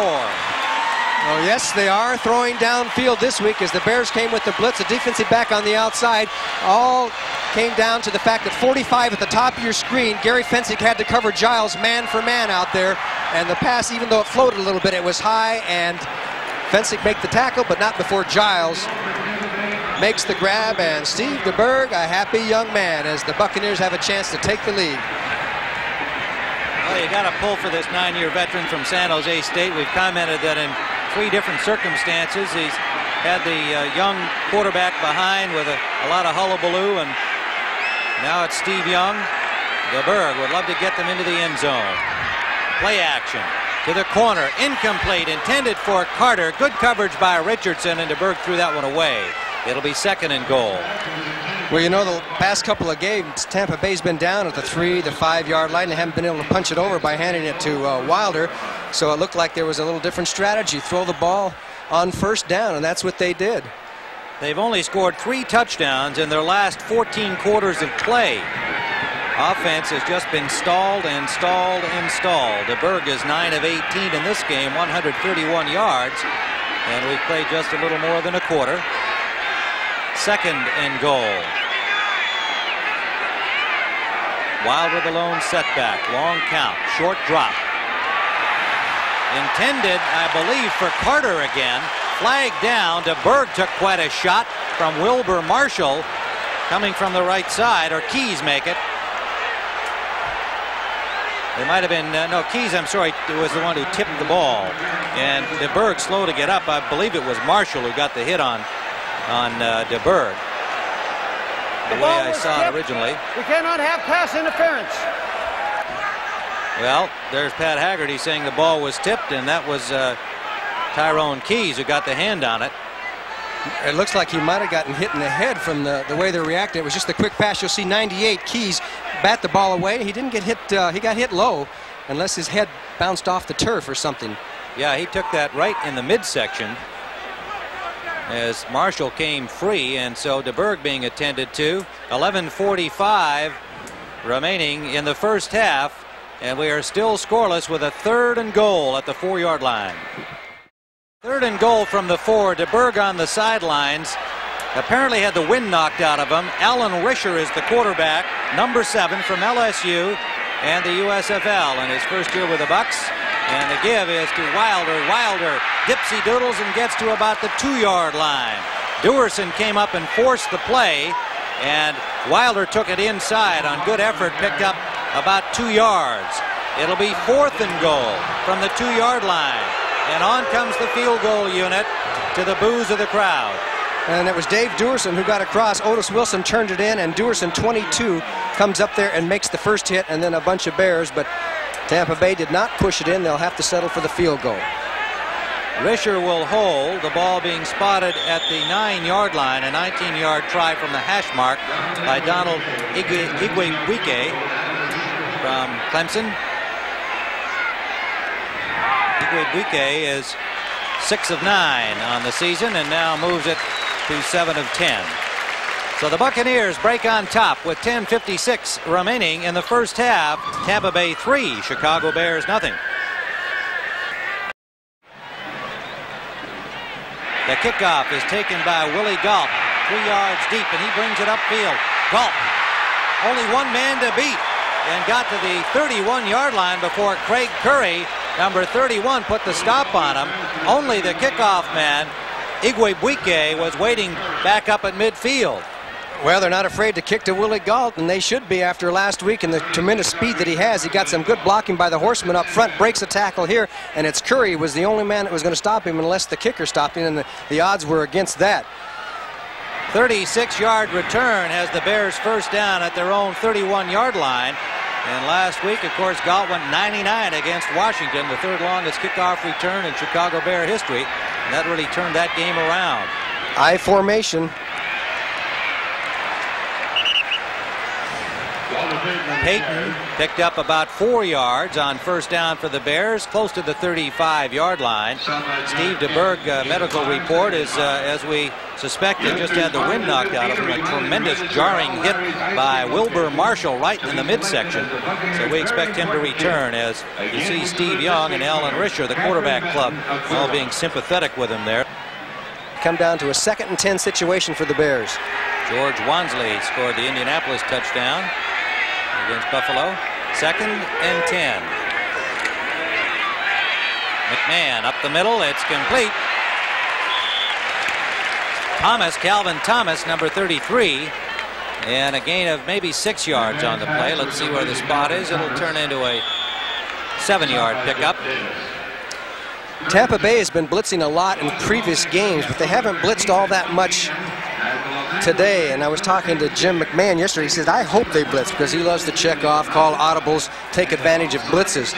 Oh, yes, they are throwing downfield this week as the Bears came with the blitz, a defensive back on the outside. All came down to the fact that 45 at the top of your screen, Gary Fensick had to cover Giles man for man out there. And the pass, even though it floated a little bit, it was high, and Fensick make the tackle, but not before Giles makes the grab. And Steve DeBerg, a happy young man, as the Buccaneers have a chance to take the lead. Well, you got to pull for this 9-year veteran from San Jose State. We've commented that in 3 different circumstances he's had the young quarterback behind with a lot of hullabaloo, and now it's Steve Young. DeBerg would love to get them into the end zone. Play action to the corner, incomplete, intended for Carter. Good coverage by Richardson, and DeBerg threw that one away. It'll be 2nd and goal. Well, you know, the past couple of games, Tampa Bay's been down at the 3, the 5-yard line. They haven't been able to punch it over by handing it to Wilder. So it looked like there was a little different strategy. Throw the ball on 1st down, and that's what they did. They've only scored 3 touchdowns in their last 14 quarters of play. Offense has just been stalled and stalled and stalled. DeBerg is 9 of 18 in this game, 131 yards. And we've played just a little more than a quarter. 2nd and goal. Wilder the lone setback. Long count. Short drop. Intended, I believe, for Carter again. Flag down. DeBerg took quite a shot from Wilbur Marshall coming from the right side, or Keys make it. It might have been, no, Keys, I'm sorry, was the one who tipped the ball. And DeBerg slow to get up. I believe it was Marshall who got the hit on DeBerg. The way I saw it originally. We cannot have pass interference. Well, there's Pat Haggerty saying the ball was tipped, and that was Tyrone Keys who got the hand on it. It looks like he might have gotten hit in the head from the way they're reacting. It was just a quick pass. You'll see 98 Keys bat the ball away. He didn't get hit. He got hit low, unless his head bounced off the turf or something. Yeah, he took that right in the midsection as Marshall came free, and so DeBerg being attended to. 11:45 remaining in the first half, and we are still scoreless with a 3rd and goal at the 4-yard line. 3rd and goal from the 4. DeBerg on the sidelines. Apparently had the wind knocked out of him. Alan Risher is the quarterback, number 7 from LSU and the USFL in his first year with the Bucks. And the give is to Wilder. Wilder dipsy doodles and gets to about the 2-yard line. Dewerson came up and forced the play, and Wilder took it inside on good effort, picked up about 2 yards. It'll be 4th and goal from the 2-yard line. And on comes the field goal unit to the boos of the crowd. And it was Dave Dewerson who got across. Otis Wilson turned it in, and Dewerson, 22, comes up there and makes the first hit, and then a bunch of Bears. But Tampa Bay did not push it in. They'll have to settle for the field goal. Risher will hold, the ball being spotted at the 9-yard line. A 19-yard try from the hash mark by Donald Igwebuike from Clemson. Igwebuike is 6 of 9 on the season and now moves it to 7 of 10. So the Buccaneers break on top with 10:56 remaining in the first half. Tampa Bay 3, Chicago Bears nothing. The kickoff is taken by Willie Galt, 3 yards deep, and he brings it upfield. Galt, only one man to beat, and got to the 31-yard line before Craig Curry, number 31, put the stop on him. Only the kickoff man, Igwebuike, was waiting back up at midfield. Well, they're not afraid to kick to Willie Galt, and they should be after last week and the tremendous speed that he has. He got some good blocking by the horseman up front, breaks a tackle here, and it's Curry was the only man that was going to stop him unless the kicker stopped him, and the odds were against that. 36-yard return has the Bears first down at their own 31-yard line. And last week, of course, Galt went 99 against Washington, the 3rd longest kickoff return in Chicago Bear history. And that really turned that game around. I formation. Payton picked up about 4 yards on first down for the Bears, close to the 35-yard line. Steve DeBerg medical report is, as we suspected, just had the wind knocked out of him. A tremendous jarring hit by Wilbur Marshall right in the midsection. So we expect him to return, as you see Steve Young and Alan Risher, the quarterback club, all being sympathetic with him there. Come down to a 2nd and 10 situation for the Bears. George Wansley scored the Indianapolis touchdown against Buffalo. 2nd and 10. McMahon up the middle. It's complete. Thomas, Calvin Thomas, number 33. And a gain of maybe 6 yards on the play. Let's see where the spot is. It'll turn into a 7-yard pickup. Tampa Bay has been blitzing a lot in previous games, but they haven't blitzed all that much today. And I was talking to Jim McMahon yesterday. He said, I hope they blitz, because he loves to check off, call audibles, take advantage of blitzes.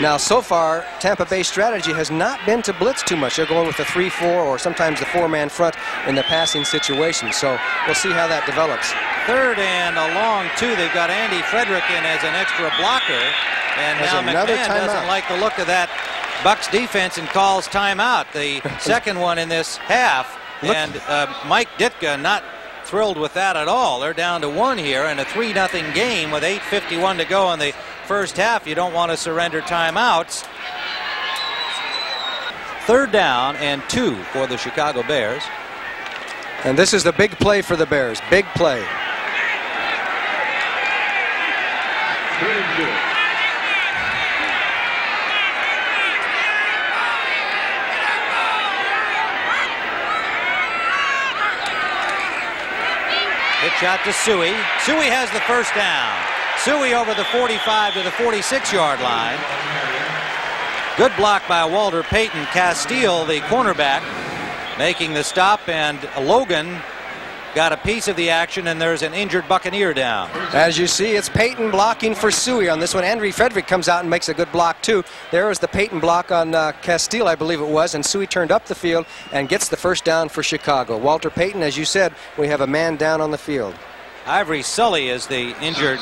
Now, so far, Tampa Bay's strategy has not been to blitz too much. They're going with a 3-4 or sometimes the 4-man front in the passing situation. So we'll see how that develops. 3rd and a long 2. They've got Andy Frederick in as an extra blocker. And now McMahon doesn't like the look of that Bucks defense and calls timeout. The second one in this half. And Mike Ditka not thrilled with that at all. They're down to 1 here in a 3-0 game with 8:51 to go in the first half. You don't want to surrender timeouts. 3rd down and 2 for the Chicago Bears. And this is the big play for the Bears. Big play. Pitch out to Suey. Suey has the first down. Suey over the 45 to the 46-yard line. Good block by Walter Payton. Castile, the cornerback, making the stop, and Logan got a piece of the action, and there's an injured Buccaneer down. As you see, it's Payton blocking for Suey on this one. Andy Frederick comes out and makes a good block too. There was the Payton block on Castile, I believe it was, and Suey turned up the field and gets the first down for Chicago. Walter Payton, as you said, we have a man down on the field. Ivory Sully is the injured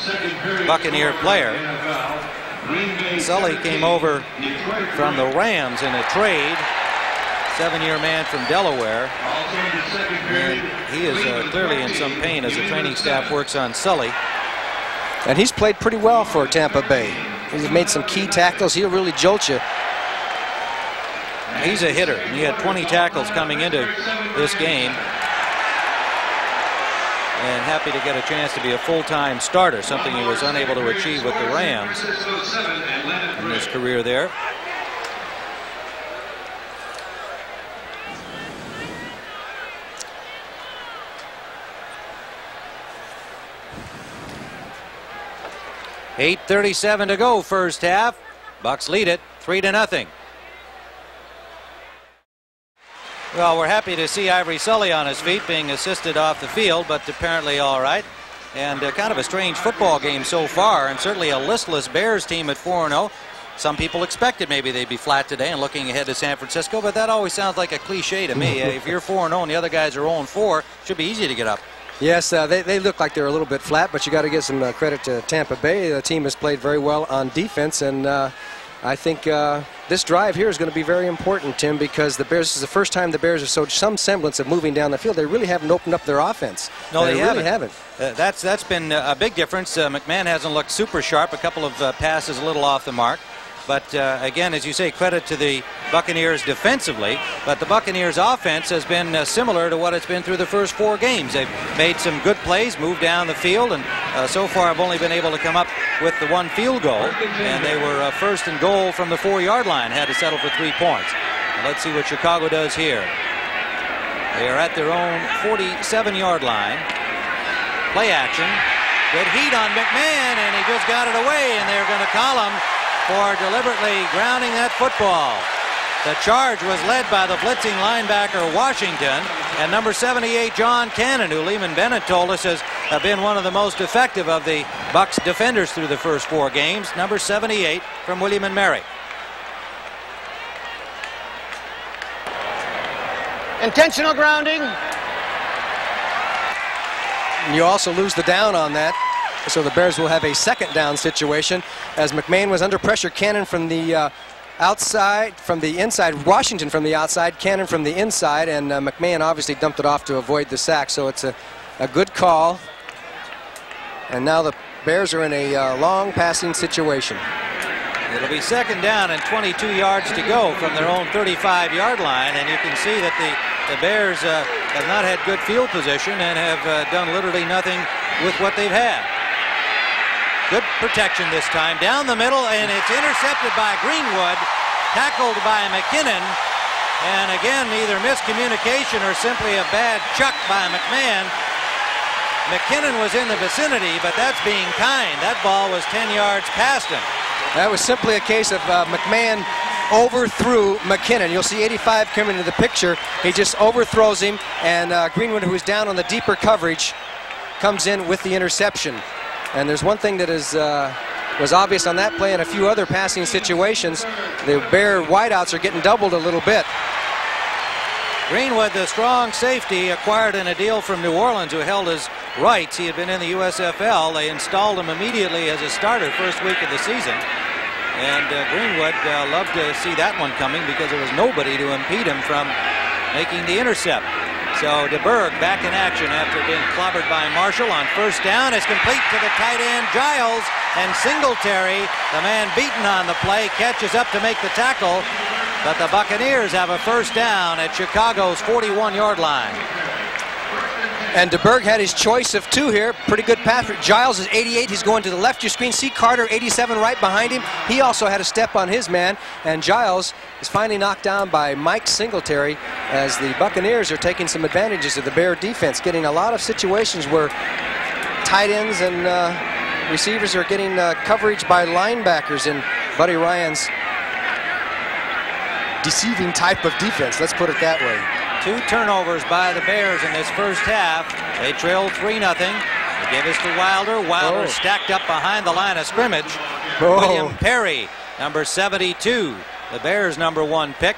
Buccaneer player. Sully came over from the Rams in a trade. 7-year man from Delaware. And he is clearly in some pain as the training staff works on Sully. And he's played pretty well for Tampa Bay. He's made some key tackles. He'll really jolt you. He's a hitter. He had 20 tackles coming into this game. And happy to get a chance to be a full-time starter, something he was unable to achieve with the Rams in his career there. .8:37 to go first half. Bucks lead it 3-0. Well, we're happy to see Ivory Sully on his feet, being assisted off the field, but apparently all right. And kind of a strange football game so far, and certainly a listless Bears team at 4-0. Some people expected maybe they'd be flat today and looking ahead to San Francisco, but that always sounds like a cliche to me. If you're 4-0 and the other guys are 0-4, it should be easy to get up. Yes, they look like they're a little bit flat, but you got to give some credit to Tampa Bay. The team has played very well on defense, and I think this drive here is going to be very important, Tim, because the Bears, this is the first time the Bears have showed some semblance of moving down the field. They really haven't opened up their offense. No, they really haven't. That's been a big difference. McMahon hasn't looked super sharp. A couple of passes a little off the mark. But again, as you say, credit to the Buccaneers defensively. But the Buccaneers offense has been similar to what it's been through the first 4 games. They've made some good plays, moved down the field, and so far have only been able to come up with the 1 field goal. And they were first and goal from the 4-yard line, had to settle for 3 points. And let's see what Chicago does here. They are at their own 47-yard line. Play action. Good heat on McMahon, and he just got it away, and they're going to call him for deliberately grounding that football. The charge was led by the blitzing linebacker Washington, and number 78 John Cannon, who Lehman Bennett told us has been one of the most effective of the Bucks defenders through the first 4 games. Number 78 from William & Mary. Intentional grounding. You also lose the down on that. So the Bears will have a second down situation as McMahon was under pressure. Cannon from the outside, from the inside. Washington from the outside, Cannon from the inside, and McMahon obviously dumped it off to avoid the sack. So it's a good call. And now the Bears are in a long passing situation. It'll be second down and 22 yards to go from their own 35-yard line, and you can see that the Bears have not had good field position and have done literally nothing with what they've had. Good protection this time. Down the middle, and it's intercepted by Greenwood, tackled by McKinnon, and again, either miscommunication or simply a bad chuck by McMahon. McKinnon was in the vicinity, but that's being kind. That ball was 10 yards past him. That was simply a case of McMahon overthrew McKinnon. You'll see 85 coming into the picture. He just overthrows him, and Greenwood, who is down on the deeper coverage, comes in with the interception. And there's one thing that was obvious on that play and a few other passing situations. The Bear wideouts are getting doubled a little bit. Greenwood, the strong safety, acquired in a deal from New Orleans, who held his rights. He had been in the USFL. They installed him immediately as a starter first week of the season. And Greenwood loved to see that one coming because there was nobody to impede him from making the intercept. So DeBerg back in action after being clobbered by Marshall on first down. It's complete to the tight end Giles, and Singletary, the man beaten on the play, catches up to make the tackle. But the Buccaneers have a first down at Chicago's 41-yard line. And DeBerg had his choice of two here. Pretty good pass. Giles is 88. He's going to the left. You screen see Carter, 87, right behind him. He also had a step on his man. And Giles is finally knocked down by Mike Singletary as the Buccaneers are taking some advantages of the Bear defense, getting a lot of situations where tight ends and receivers are getting coverage by linebackers in Buddy Ryan's deceiving type of defense. Let's put it that way. 2 turnovers by the Bears in this first half. They trailed 3-0. They give us to Wilder. Wilder stacked up behind the line of scrimmage. William Perry, number 72, the Bears' #1 pick.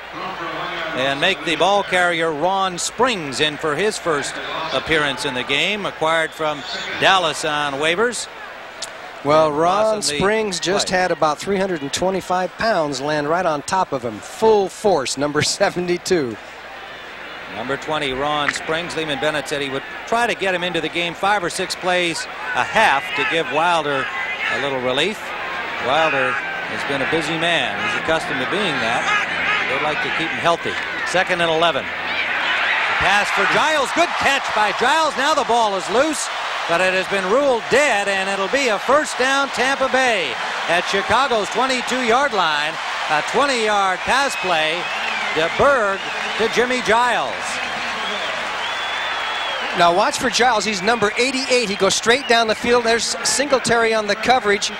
And make the ball carrier Ron Springs in for his first appearance in the game, acquired from Dallas on waivers. Well, Ron Springs just had about 325 pounds land right on top of him. Full force, number 72. Number 20, Ron Springs. Lehman Bennett said he would try to get him into the game 5 or 6 plays a half to give Wilder a little relief. Wilder has been a busy man. He's accustomed to being that. They'd like to keep him healthy. 2nd and 11. The pass for Giles. Good catch by Giles. Now the ball is loose, but it has been ruled dead, and it'll be a first down Tampa Bay at Chicago's 22-yard line. A 20-yard pass play. DeBerg to Jimmy Giles. Now watch for Giles. He's number 88. He goes straight down the field. There's Singletary on the coverage.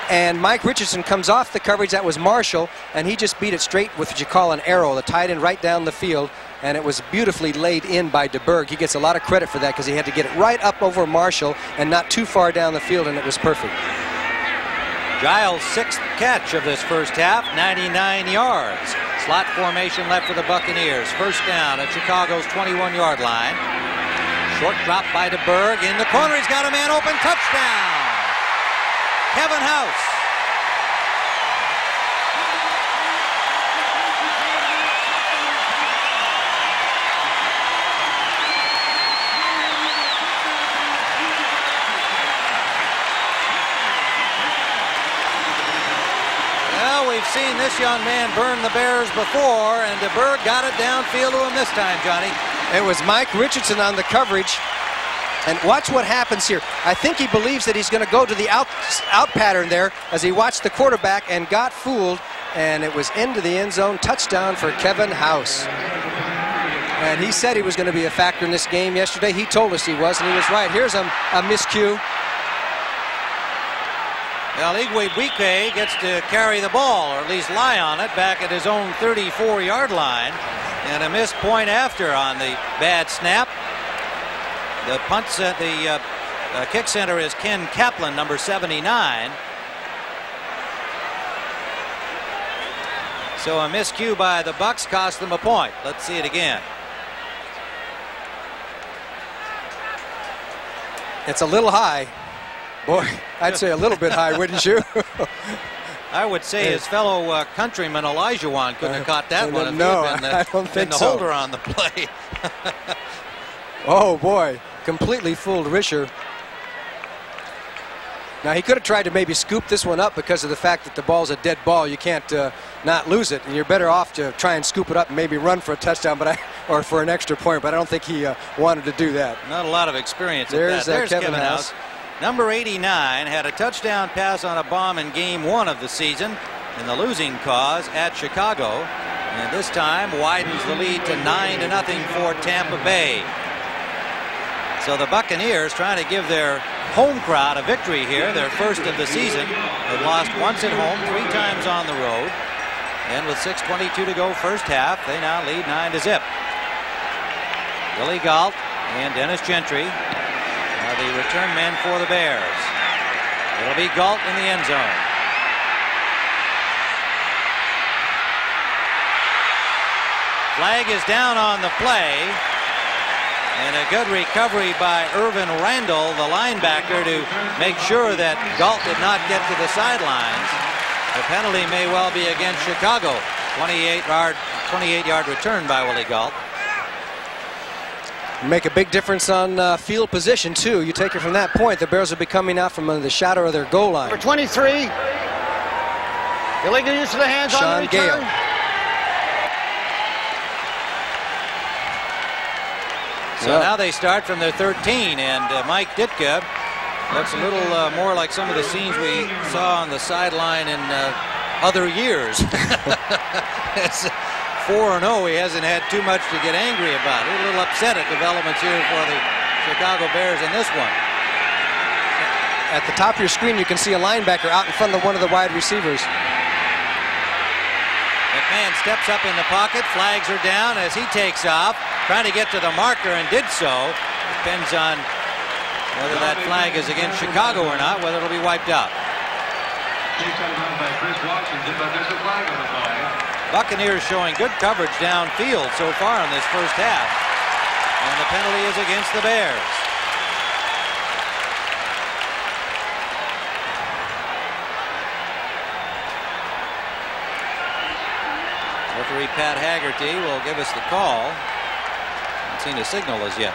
And Mike Richardson comes off the coverage. That was Marshall. And he just beat it straight with what you call an arrow, the tight end right down the field. And it was beautifully laid in by DeBerg. He gets a lot of credit for that because he had to get it right up over Marshall and not too far down the field, and it was perfect. Giles' 6th catch of this first half, 99 yards. Slot formation left for the Buccaneers. First down at Chicago's 21-yard line. Short drop by DeBerg. In the corner, he's got a man open. Touchdown! Kevin House. We've seen this young man burn the Bears before, and DeBerg got it downfield to him this time, Johnny. It was Mike Richardson on the coverage. And watch what happens here. I think he believes that he's going to go to the out pattern there as he watched the quarterback and got fooled, and it was into the end zone. Touchdown for Kevin House. And he said he was going to be a factor in this game yesterday. He told us he was, and he was right. Here's a miscue. Well, Igwe gets to carry the ball, or at least lie on it, back at his own 34-yard line. And a missed point after on the bad snap. The punts at the kick center is Ken Kaplan, number 79. So a miscue by the Bucks cost them a point. Let's see it again. It's a little high. Boy, I'd say a little bit high, wouldn't you? I would say his fellow countryman Elijah Wan couldn't have caught that one if no, he had been I don't think the so. holder on the play. Oh, boy. Completely fooled Risher. Now, he could have tried to maybe scoop this one up because of the fact that the ball's a dead ball. You can't not lose it, and you're better off to try and scoop it up and maybe run for a touchdown, or for an extra point, but I don't think he wanted to do that. Not a lot of experience There's at that. There's Kevin House. Number 89 had a touchdown pass on a bomb in game 1 of the season in the losing cause at Chicago. And this time widens the lead to 9-0 for Tampa Bay. So the Buccaneers trying to give their home crowd a victory here, their first of the season. They've lost once at home, 3 times on the road. And with 6:22 to go first half, they now lead 9-0. Willie Galt and Dennis Gentry are the return men for the Bears. It'll be Galt in the end zone. Flag is down on the play. And a good recovery by Irvin Randall, the linebacker, to make sure that Galt did not get to the sidelines. The penalty may well be against Chicago. 28-yard return by Willie Galt. Make a big difference on field position, too. You take it from that point, the Bears will be coming out from the shadow of their goal line. Number 23. Illegal use of the hands on the return. Gale. So now they start from their 13, and Mike Ditka looks a little more like some of the scenes we saw on the sideline in other years. It's 4-0. He hasn't had too much to get angry about. A little upset at developments here for the Chicago Bears in this one. At the top of your screen, you can see a linebacker out in front of one of the wide receivers. McMahon steps up in the pocket. Flags are down as he takes off, trying to get to the marker, and did so. Depends on whether that flag is against Chicago or not, whether it'll be wiped out. Buccaneers showing good coverage downfield so far in this first half, and the penalty is against the Bears. Referee Pat Haggerty will give us the call. Haven't seen a signal as yet.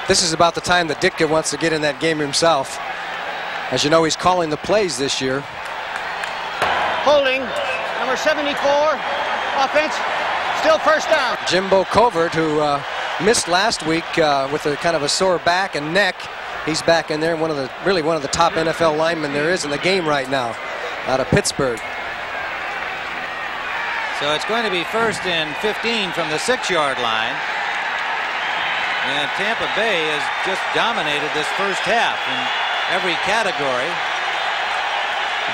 This is about the time that Ditka wants to get in that game himself. As you know, he's calling the plays this year. Holding, number 74, offense, still first down. Jimbo Covert, who missed last week with a kind of a sore back and neck. He's back in there, really one of the top NFL linemen there is in the game right now, out of Pittsburgh. So it's going to be 1st and 15 from the 6-yard line. And Tampa Bay has just dominated this first half in every category.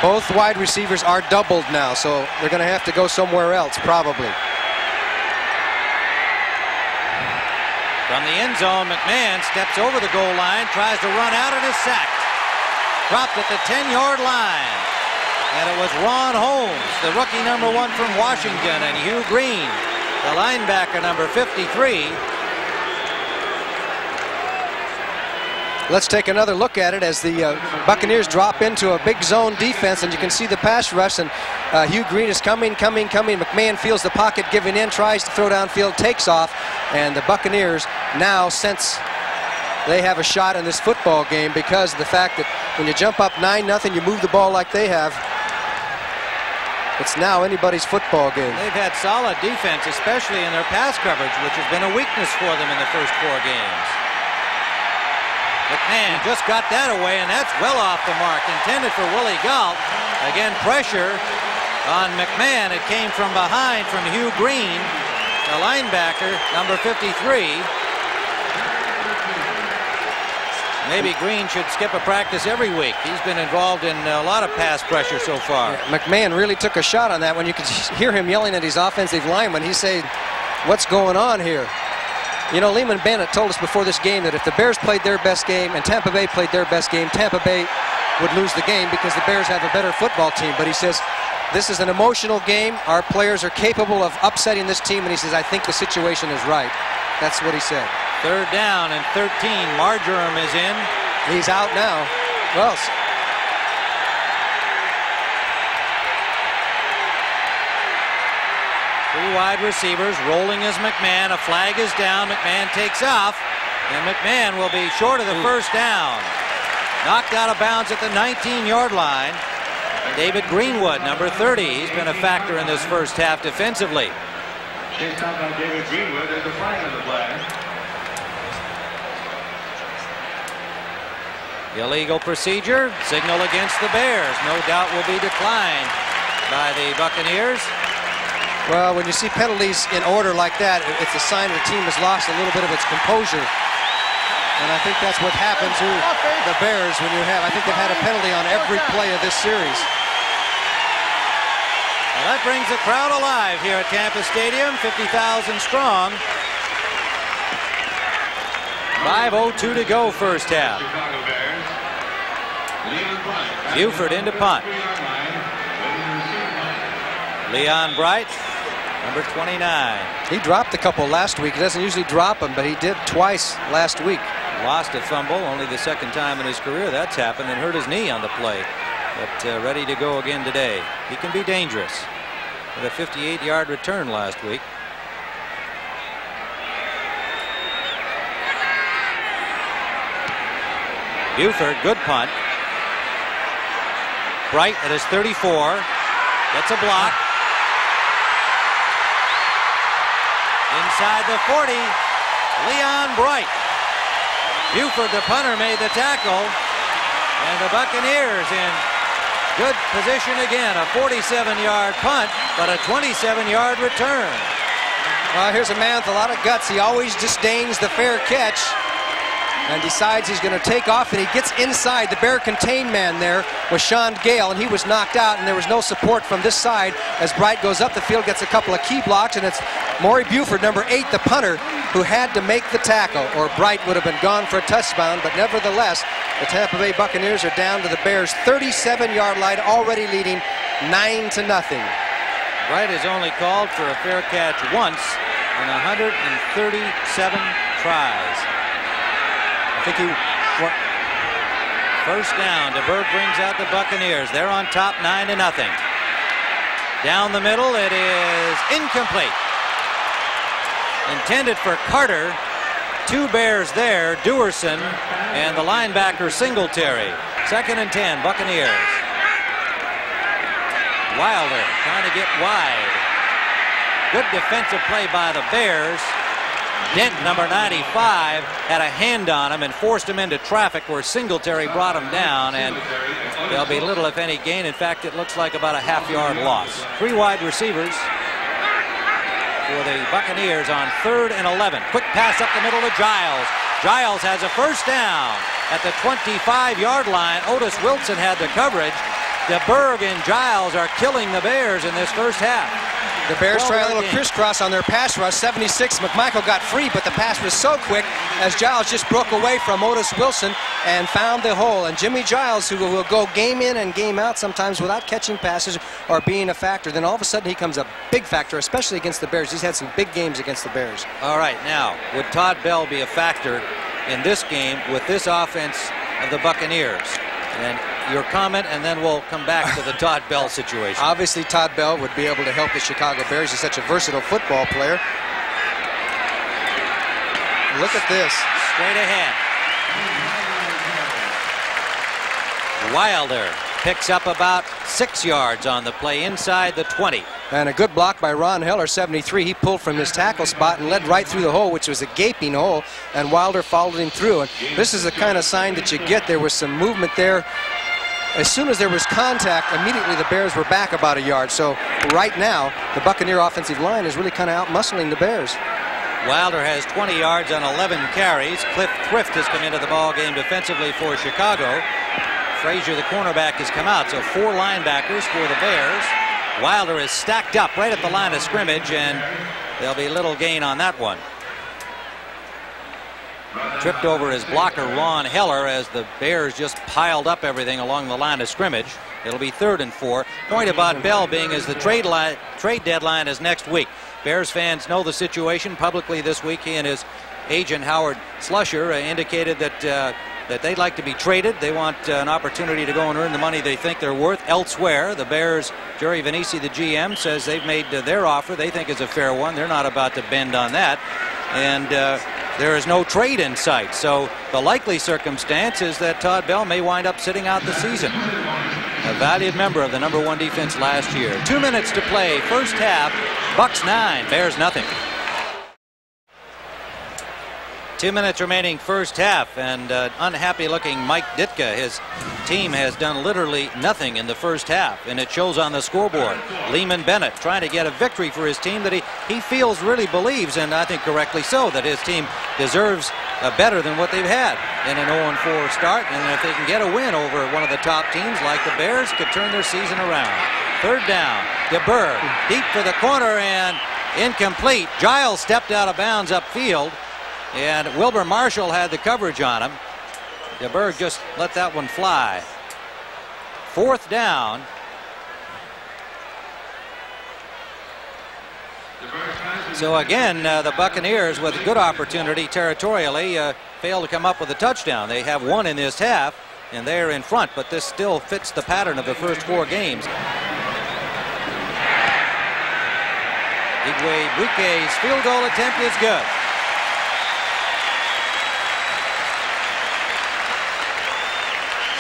Both wide receivers are doubled now, so they're going to have to go somewhere else, probably. From the end zone, McMahon steps over the goal line, tries to run out, and is sacked. Dropped at the 10-yard line. And it was Ron Holmes, the rookie number 1 from Washington, and Hugh Green, the linebacker number 53. Let's take another look at it as the Buccaneers drop into a big zone defense, and you can see the pass rush, and Hugh Green is coming. McMahon feels the pocket giving in, tries to throw downfield, takes off, and the Buccaneers now sense they have a shot in this football game because of the fact that when you jump up 9-0, you move the ball like they have. It's now anybody's football game. They've had solid defense, especially in their pass coverage, which has been a weakness for them in the first 4 games. McMahon just got that away, and that's well off the mark. Intended for Willie Galt. Again, pressure on McMahon. It came from behind from Hugh Green, the linebacker, number 53. Maybe Green should skip a practice every week. He's been involved in a lot of pass pressure so far. McMahon really took a shot on that one. You could hear him yelling at his offensive lineman. He said, "What's going on here?" You know, Lehman Bennett told us before this game that if the Bears played their best game and Tampa Bay played their best game, Tampa Bay would lose the game because the Bears have a better football team. But he says, this is an emotional game. Our players are capable of upsetting this team. And he says, I think the situation is right. That's what he said. 3rd down and 13. Marjoram is in. He's out now. Well, 3 wide receivers. Rolling is McMahon. A flag is down. McMahon takes off. And McMahon will be short of the first down. Knocked out of bounds at the 19-yard line. David Greenwood, number 30. He's been a factor in this first half defensively. Chased out by David Greenwood. There's a flag on the play. Illegal procedure. Signal against the Bears. No doubt will be declined by the Buccaneers. Well, when you see penalties in order like that, it's a sign the team has lost a little bit of its composure. And I think that's what happened to the Bears when you have, I think they've had a penalty on every play of this series. Well, that brings the crowd alive here at Tampa Stadium, 50,000 strong. 5:02 to go first half. Buford into punt. Leon Bright, number 29. He dropped a couple last week. He doesn't usually drop them, but he did twice last week. Lost a fumble, only the second time in his career that's happened, and hurt his knee on the play. But ready to go again today. He can be dangerous. With a 58-yard return last week. Buford, good punt. Bright at his 34. Gets a block. Inside the 40, Leon Bright. Buford, the punter, made the tackle. And the Buccaneers in good position again. A 47-yard punt, but a 27-yard return. Here's a man with a lot of guts. He always disdains the fair catch and decides he's going to take off, and he gets inside. The Bear contained man there was Sean Gale, and he was knocked out, and there was no support from this side as Bright goes up the field, gets a couple of key blocks, and it's Maury Buford, number 8, the punter, who had to make the tackle, or Bright would have been gone for a touchdown. But nevertheless, the Tampa Bay Buccaneers are down to the Bears' 37-yard line, already leading 9-0. Bright has only called for a fair catch once in 137 tries. I think first down. DeBerg brings out the Buccaneers. They're on top 9-0. Down the middle, it is incomplete. Intended for Carter. 2 Bears there, Dewerson and the linebacker Singletary. 2nd and 10, Buccaneers. Wilder trying to get wide. Good defensive play by the Bears. Dent, number 95, had a hand on him and forced him into traffic where Singletary brought him down, and there'll be little if any gain. In fact, it looks like about a half-yard loss. 3 wide receivers for the Buccaneers on 3rd and 11. Quick pass up the middle to Giles. Giles has a first down at the 25-yard line. Otis Wilson had the coverage. DeBerg and Giles are killing the Bears in this first half. The Bears try a little crisscross on their pass rush. 76, McMichael got free, but the pass was so quick as Giles just broke away from Otis Wilson and found the hole. And Jimmy Giles, who will go game in and game out sometimes without catching passes or being a factor, then all of a sudden he becomes a big factor, especially against the Bears. He's had some big games against the Bears. All right, now, would Todd Bell be a factor in this game with this offense of the Buccaneers? And your comment, and then we'll come back to the Todd Bell situation. Obviously, Todd Bell would be able to help the Chicago Bears. He's such a versatile football player. Look at this. Straight ahead. Wilder picks up about 6 yards on the play inside the 20. And a good block by Ron Heller, 73. He pulled from his tackle spot and led right through the hole, which was a gaping hole, and Wilder followed him through. And this is the kind of sign that you get. There was some movement there. As soon as there was contact, immediately the Bears were back about a yard. So right now, the Buccaneer offensive line is really kind of out-muscling the Bears. Wilder has 20 yards on 11 carries. Cliff Thrift has come into the ball game defensively for Chicago. Frazier, the cornerback, has come out. So 4 linebackers for the Bears. Wilder is stacked up right at the line of scrimmage, and there'll be little gain on that one. Tripped over his blocker, Ron Heller, as the Bears just piled up everything along the line of scrimmage. It'll be 3rd and 4. Point about Bell being as the trade deadline is next week. Bears fans know the situation. Publicly this week, he and his agent, Howard Slusher, indicated that they'd like to be traded. They want an opportunity to go and earn the money they think they're worth elsewhere. The Bears, Jerry Venisi, the GM, says they've made their offer they think is a fair one. They're not about to bend on that. And there is no trade in sight. So the likely circumstance is that Todd Bell may wind up sitting out the season. A valued member of the #1 defense last year. 2 minutes to play. First half, Bucks 9, Bears nothing. 2 minutes remaining first half, and unhappy looking Mike Ditka. His team has done literally nothing in the first half, and it shows on the scoreboard. Lehman Bennett trying to get a victory for his team that he feels, really believes, and I think correctly so, that his team deserves better than what they've had in an 0-4 start, and if they can get a win over one of the top teams like the Bears, could turn their season around. Third down, DeBerg deep for the corner and incomplete. Giles stepped out of bounds upfield, and Wilbur Marshall had the coverage on him. DeBerg just let that one fly. Fourth down. So again, the Buccaneers with a good opportunity territorially failed to come up with a touchdown. They have one in this half, and they're in front, but this still fits the pattern of the first 4 games. Igwebuike's field goal attempt is good.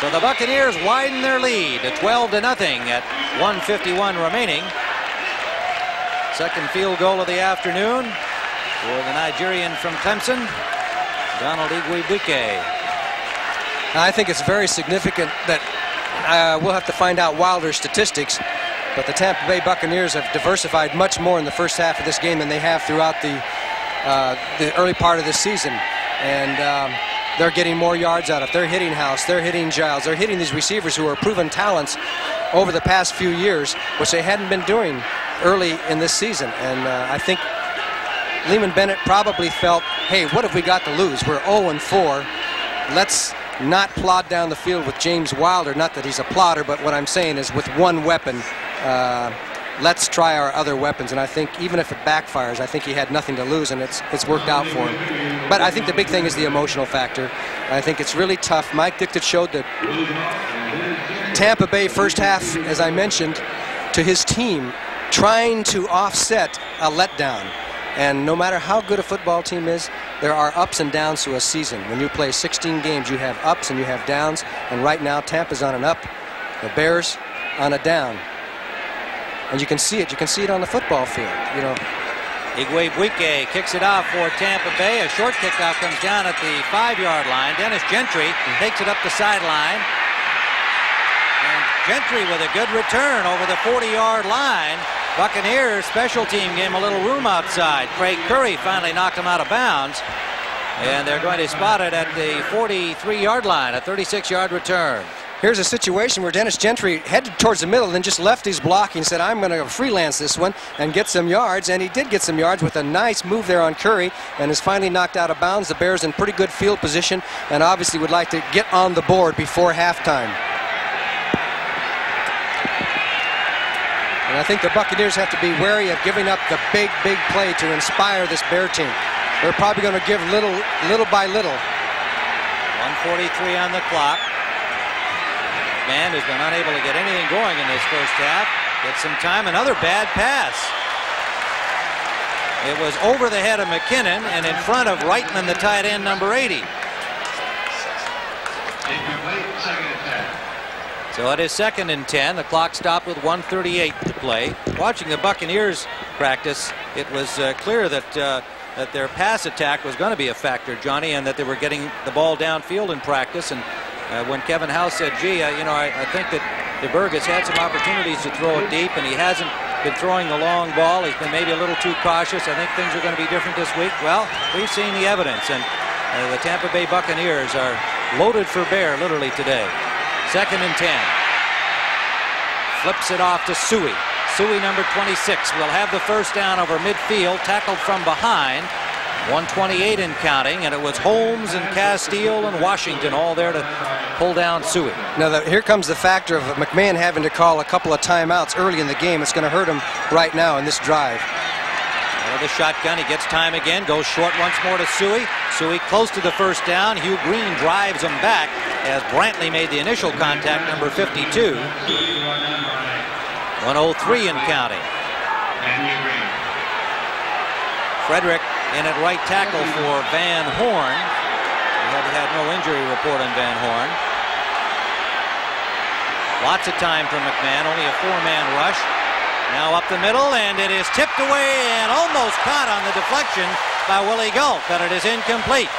So the Buccaneers widen their lead to 12-0 at 1:51 remaining. Second field goal of the afternoon for the Nigerian from Clemson, Donald Igwebuike. I think it's very significant that we'll have to find out Wilder's statistics, but the Tampa Bay Buccaneers have diversified much more in the first half of this game than they have throughout the early part of this season. And they're getting more yards out of it. They're hitting House, they're hitting Giles, they're hitting these receivers who are proven talents over the past few years, which they hadn't been doing early in this season. And I think Lehman Bennett probably felt, hey, what have we got to lose? We're 0-4. Let's not plod down the field with James Wilder. Not that he's a plodder, but what I'm saying is with one weapon, let's try our other weapons. And I think even if it backfires, I think he had nothing to lose, and it's worked out for him. But I think the big thing is the emotional factor. I think it's really tough. Mike Ditka showed that Tampa Bay first half, as I mentioned, to his team, trying to offset a letdown. And no matter how good a football team is, there are ups and downs to a season. When you play 16 games, you have ups and you have downs. And right now, Tampa's on an up, the Bears on a down. And you can see it. You can see it on the football field. You know. Igwebuike kicks it off for Tampa Bay. A short kickoff comes down at the 5-yard line. Dennis Gentry takes it up the sideline. And Gentry with a good return over the 40-yard line. Buccaneers special team gave him a little room outside. Craig Curry finally knocked him out of bounds. And they're going to spot it at the 43-yard line, a 36-yard return. Here's a situation where Dennis Gentry headed towards the middle and then just left his blocking, said, I'm going to freelance this one and get some yards. And he did get some yards with a nice move there on Curry, and is finally knocked out of bounds. The Bears in pretty good field position and obviously would like to get on the board before halftime. And I think the Buccaneers have to be wary of giving up the big play to inspire this Bear team. They're probably going to give little by little. 1:43 on the clock. Man has been unable to get anything going in this first half. Get some time. Another bad pass. It was over the head of McKinnon and in front of Reitman, the tight end, number 80. So it is 2nd and 10. The clock stopped with 1:38 to play. Watching the Buccaneers practice, it was clear that that their pass attack was going to be a factor, Johnny, and that they were getting the ball downfield in practice. And when Kevin House said, gee, I think that DeBerg has had some opportunities to throw it deep, and he hasn't been throwing the long ball. He's been maybe a little too cautious. I think things are going to be different this week. Well, we've seen the evidence, and the Tampa Bay Buccaneers are loaded for bear literally today. 2nd and 10. Flips it off to Suey. Suey, number 26, will have the first down over midfield, tackled from behind. 1:28 in counting, and it was Holmes and Castile and Washington all there to pull down Suey. Now here comes the factor of McMahon having to call a couple of timeouts early in the game. It's going to hurt him right now in this drive. Out of the shotgun, he gets time again, goes short once more to Suey. Suey close to the first down. Hugh Green drives him back as Brantley made the initial contact, number 52. 1:03 in counting. Frederick in at right tackle for Van Horn. We had no injury report on Van Horn. Lots of time for McMahon, only a 4-man rush. Now up the middle, and it is tipped away and almost caught on the deflection by Willie Galt, but it is incomplete.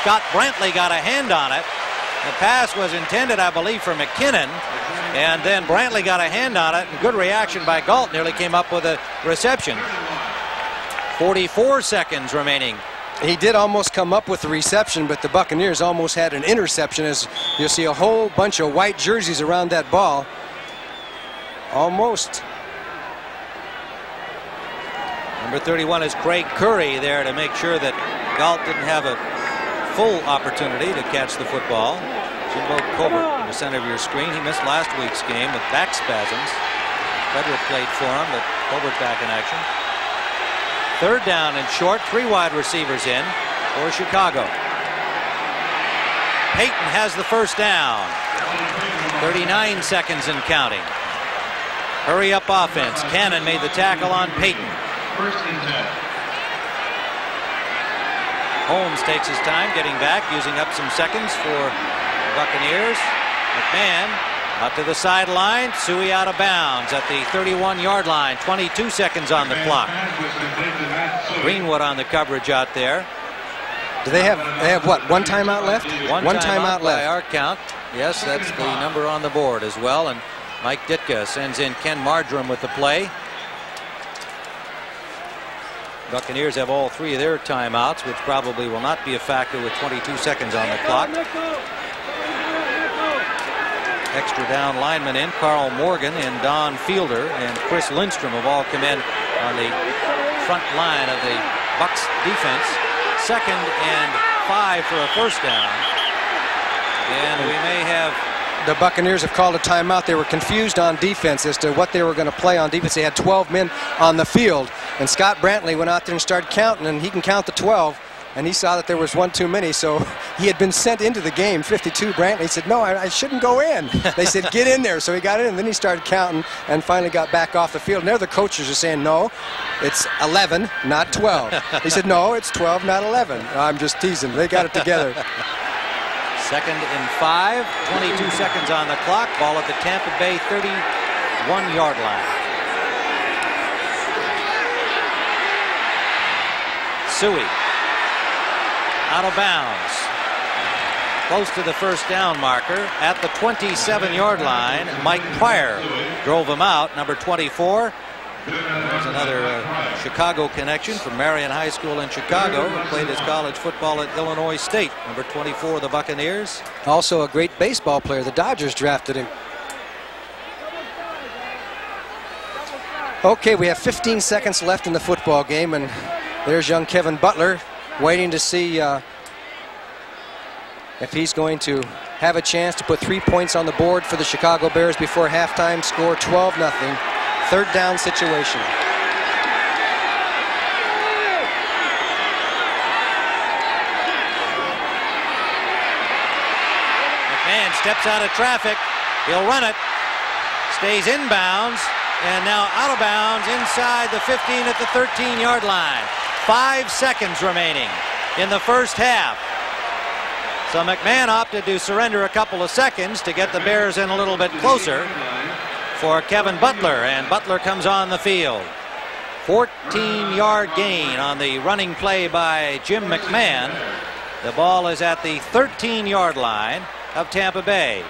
Scott Brantley got a hand on it. The pass was intended, I believe, for McKinnon. And then Brantley got a hand on it. And good reaction by Galt. Nearly came up with a reception. 44 seconds remaining. He did almost come up with the reception, but the Buccaneers almost had an interception, as you'll see a whole bunch of white jerseys around that ball. Almost. Number 31 is Craig Curry there to make sure that Galt didn't have a full opportunity to catch the football. Jimbo Colbert in the center of your screen. He missed last week's game with back spasms. Frederick played for him, but Colbert back in action. Third down and short, 3 wide receivers in for Chicago. Payton has the first down. 39 seconds and counting. Hurry up offense. Cannon made the tackle on Payton. First and 10. Holmes takes his time getting back, using up some seconds for the Buccaneers. McMahon out to the sideline. Suey out of bounds at the 31-yard line. 22 seconds on the clock. Greenwood on the coverage out there. Do they have what, one timeout left? One timeout left by our count. Yes, that's the number on the board as well. And Mike Ditka sends in Ken Marjoram with the play. Buccaneers have all 3 of their timeouts, which probably will not be a factor with 22 seconds on the clock. Extra down linemen in. Carl Morgan and Don Fielder and Chris Lindstrom have all come in on the front line of the Bucs defense. 2nd and 5 for a first down. And we may have... The Buccaneers have called a timeout. They were confused on defense as to what they were going to play on defense. They had 12 men on the field, and Scott Brantley went out there and started counting, and he can count to 12, and he saw that there was one too many, so he had been sent into the game. 52 Brantley. He said, no, I shouldn't go in. They said, get in there. So he got in, and then he started counting and finally got back off the field. And there the coaches are saying, no, it's 11, not 12. He said, no, it's 12, not 11. I'm just teasing. They got it together. 2nd and 5, 22 seconds on the clock. Ball at the Tampa Bay 31-yard line. Suey out of bounds. Close to the first down marker at the 27-yard line. Mike Pryor drove him out. Number 24. There's another Chicago connection from Marion High School in Chicago. Played his college football at Illinois State. Number 24 of the Buccaneers. Also a great baseball player. The Dodgers drafted him. Okay, we have 15 seconds left in the football game, and there's young Kevin Butler waiting to see if he's going to have a chance to put 3 points on the board for the Chicago Bears before halftime. Score 12-0. 3rd down situation. McMahon steps out of traffic. He'll run it. Stays inbounds. And now out of bounds inside the 15 at the 13-yard line. 5 seconds remaining in the first half. So McMahon opted to surrender a couple of seconds to get the Bears in a little bit closer for Kevin Butler, and Butler comes on the field. 14-yard gain on the running play by Jim McMahon. The ball is at the 13-yard line of Tampa Bay.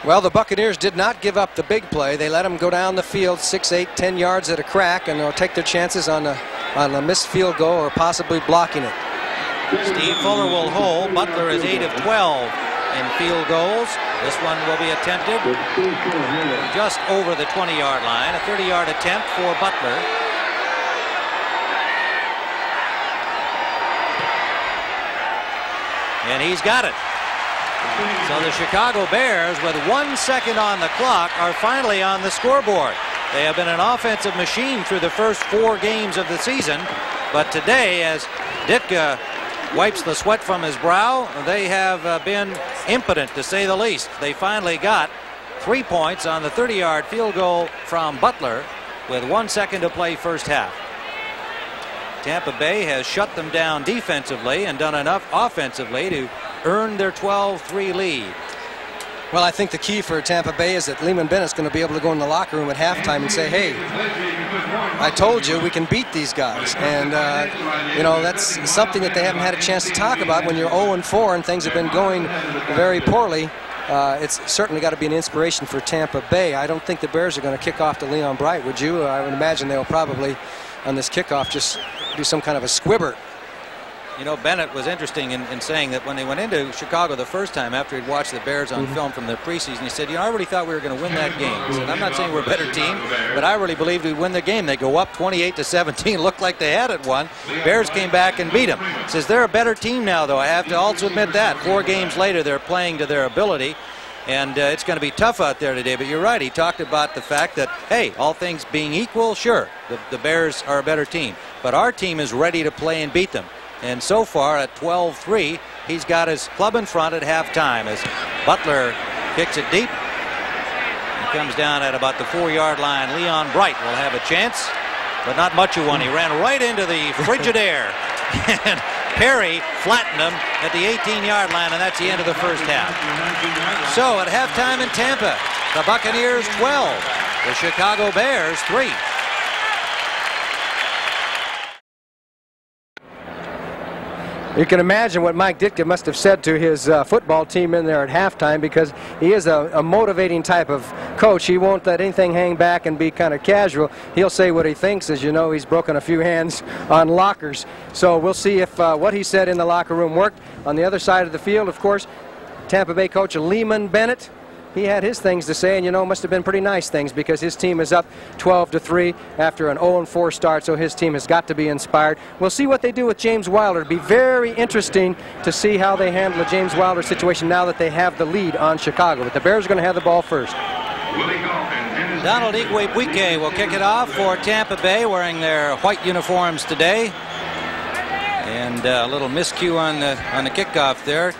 Well, the Buccaneers did not give up the big play. They let them go down the field 6, 8, 10 yards at a crack, and they'll take their chances on a missed field goal or possibly blocking it. Steve Fuller will hold. Butler is 8 of 12 in field goals. This one will be attempted just over the 20-yard line. A 30-yard attempt for Butler. And he's got it. So the Chicago Bears, with 1 second on the clock, are finally on the scoreboard. They have been an offensive machine through the first 4 games of the season, but today, as Ditka wipes the sweat from his brow, they have been impotent, to say the least. They finally got 3 points on the 30-yard field goal from Butler with 1 second to play first half. Tampa Bay has shut them down defensively and done enough offensively to earn their 12-3 lead. Well, I think the key for Tampa Bay is that Lehman Bennett's going to be able to go in the locker room at halftime and say, hey, I told you we can beat these guys. And, you know, that's something that they haven't had a chance to talk about when you're 0-4 and things have been going very poorly. It's certainly got to be an inspiration for Tampa Bay. I don't think the Bears are going to kick off to Leon Bright, would you? I would imagine they'll probably, on this kickoff, just do some kind of a squibber. You know, Bennett was interesting in saying that when they went into Chicago the first time after he'd watched the Bears on film from the preseason, he said, you know, I really thought we were going to win that game. He said, I'm not saying we're a better team, but I really believed we'd win the game. They go up 28-17, looked like they had it won. Bears came back and beat them. He says, they're a better team now, though. I have to also admit that. 4 games later, they're playing to their ability. And it's going to be tough out there today. But you're right. He talked about the fact that, hey, all things being equal, sure, the Bears are a better team. But our team is ready to play and beat them. And so far at 12-3, he's got his club in front at halftime as Butler kicks it deep. He comes down at about the 4-yard line. Leon Bright will have a chance, but not much of one. He ran right into the frigid air. And Perry flattened him at the 18-yard line, and that's the end of the first half. So at halftime in Tampa, the Buccaneers 12, the Chicago Bears 3. You can imagine what Mike Ditka must have said to his football team in there at halftime, because he is a motivating type of coach. He won't let anything hang back and be kind of casual. He'll say what he thinks. As you know, he's broken a few hands on lockers. So we'll see if what he said in the locker room worked. On the other side of the field, of course, Tampa Bay coach Lehman Bennett, he had his things to say, and you know, must have been pretty nice things, because his team is up 12-3 after an 0-4 start, so his team has got to be inspired. We'll see what they do with James Wilder. It'll be very interesting to see how they handle the James Wilder situation now that they have the lead on Chicago. But the Bears are going to have the ball first. Donald Igwebuike will kick it off for Tampa Bay, wearing their white uniforms today. And a little miscue on the kickoff there.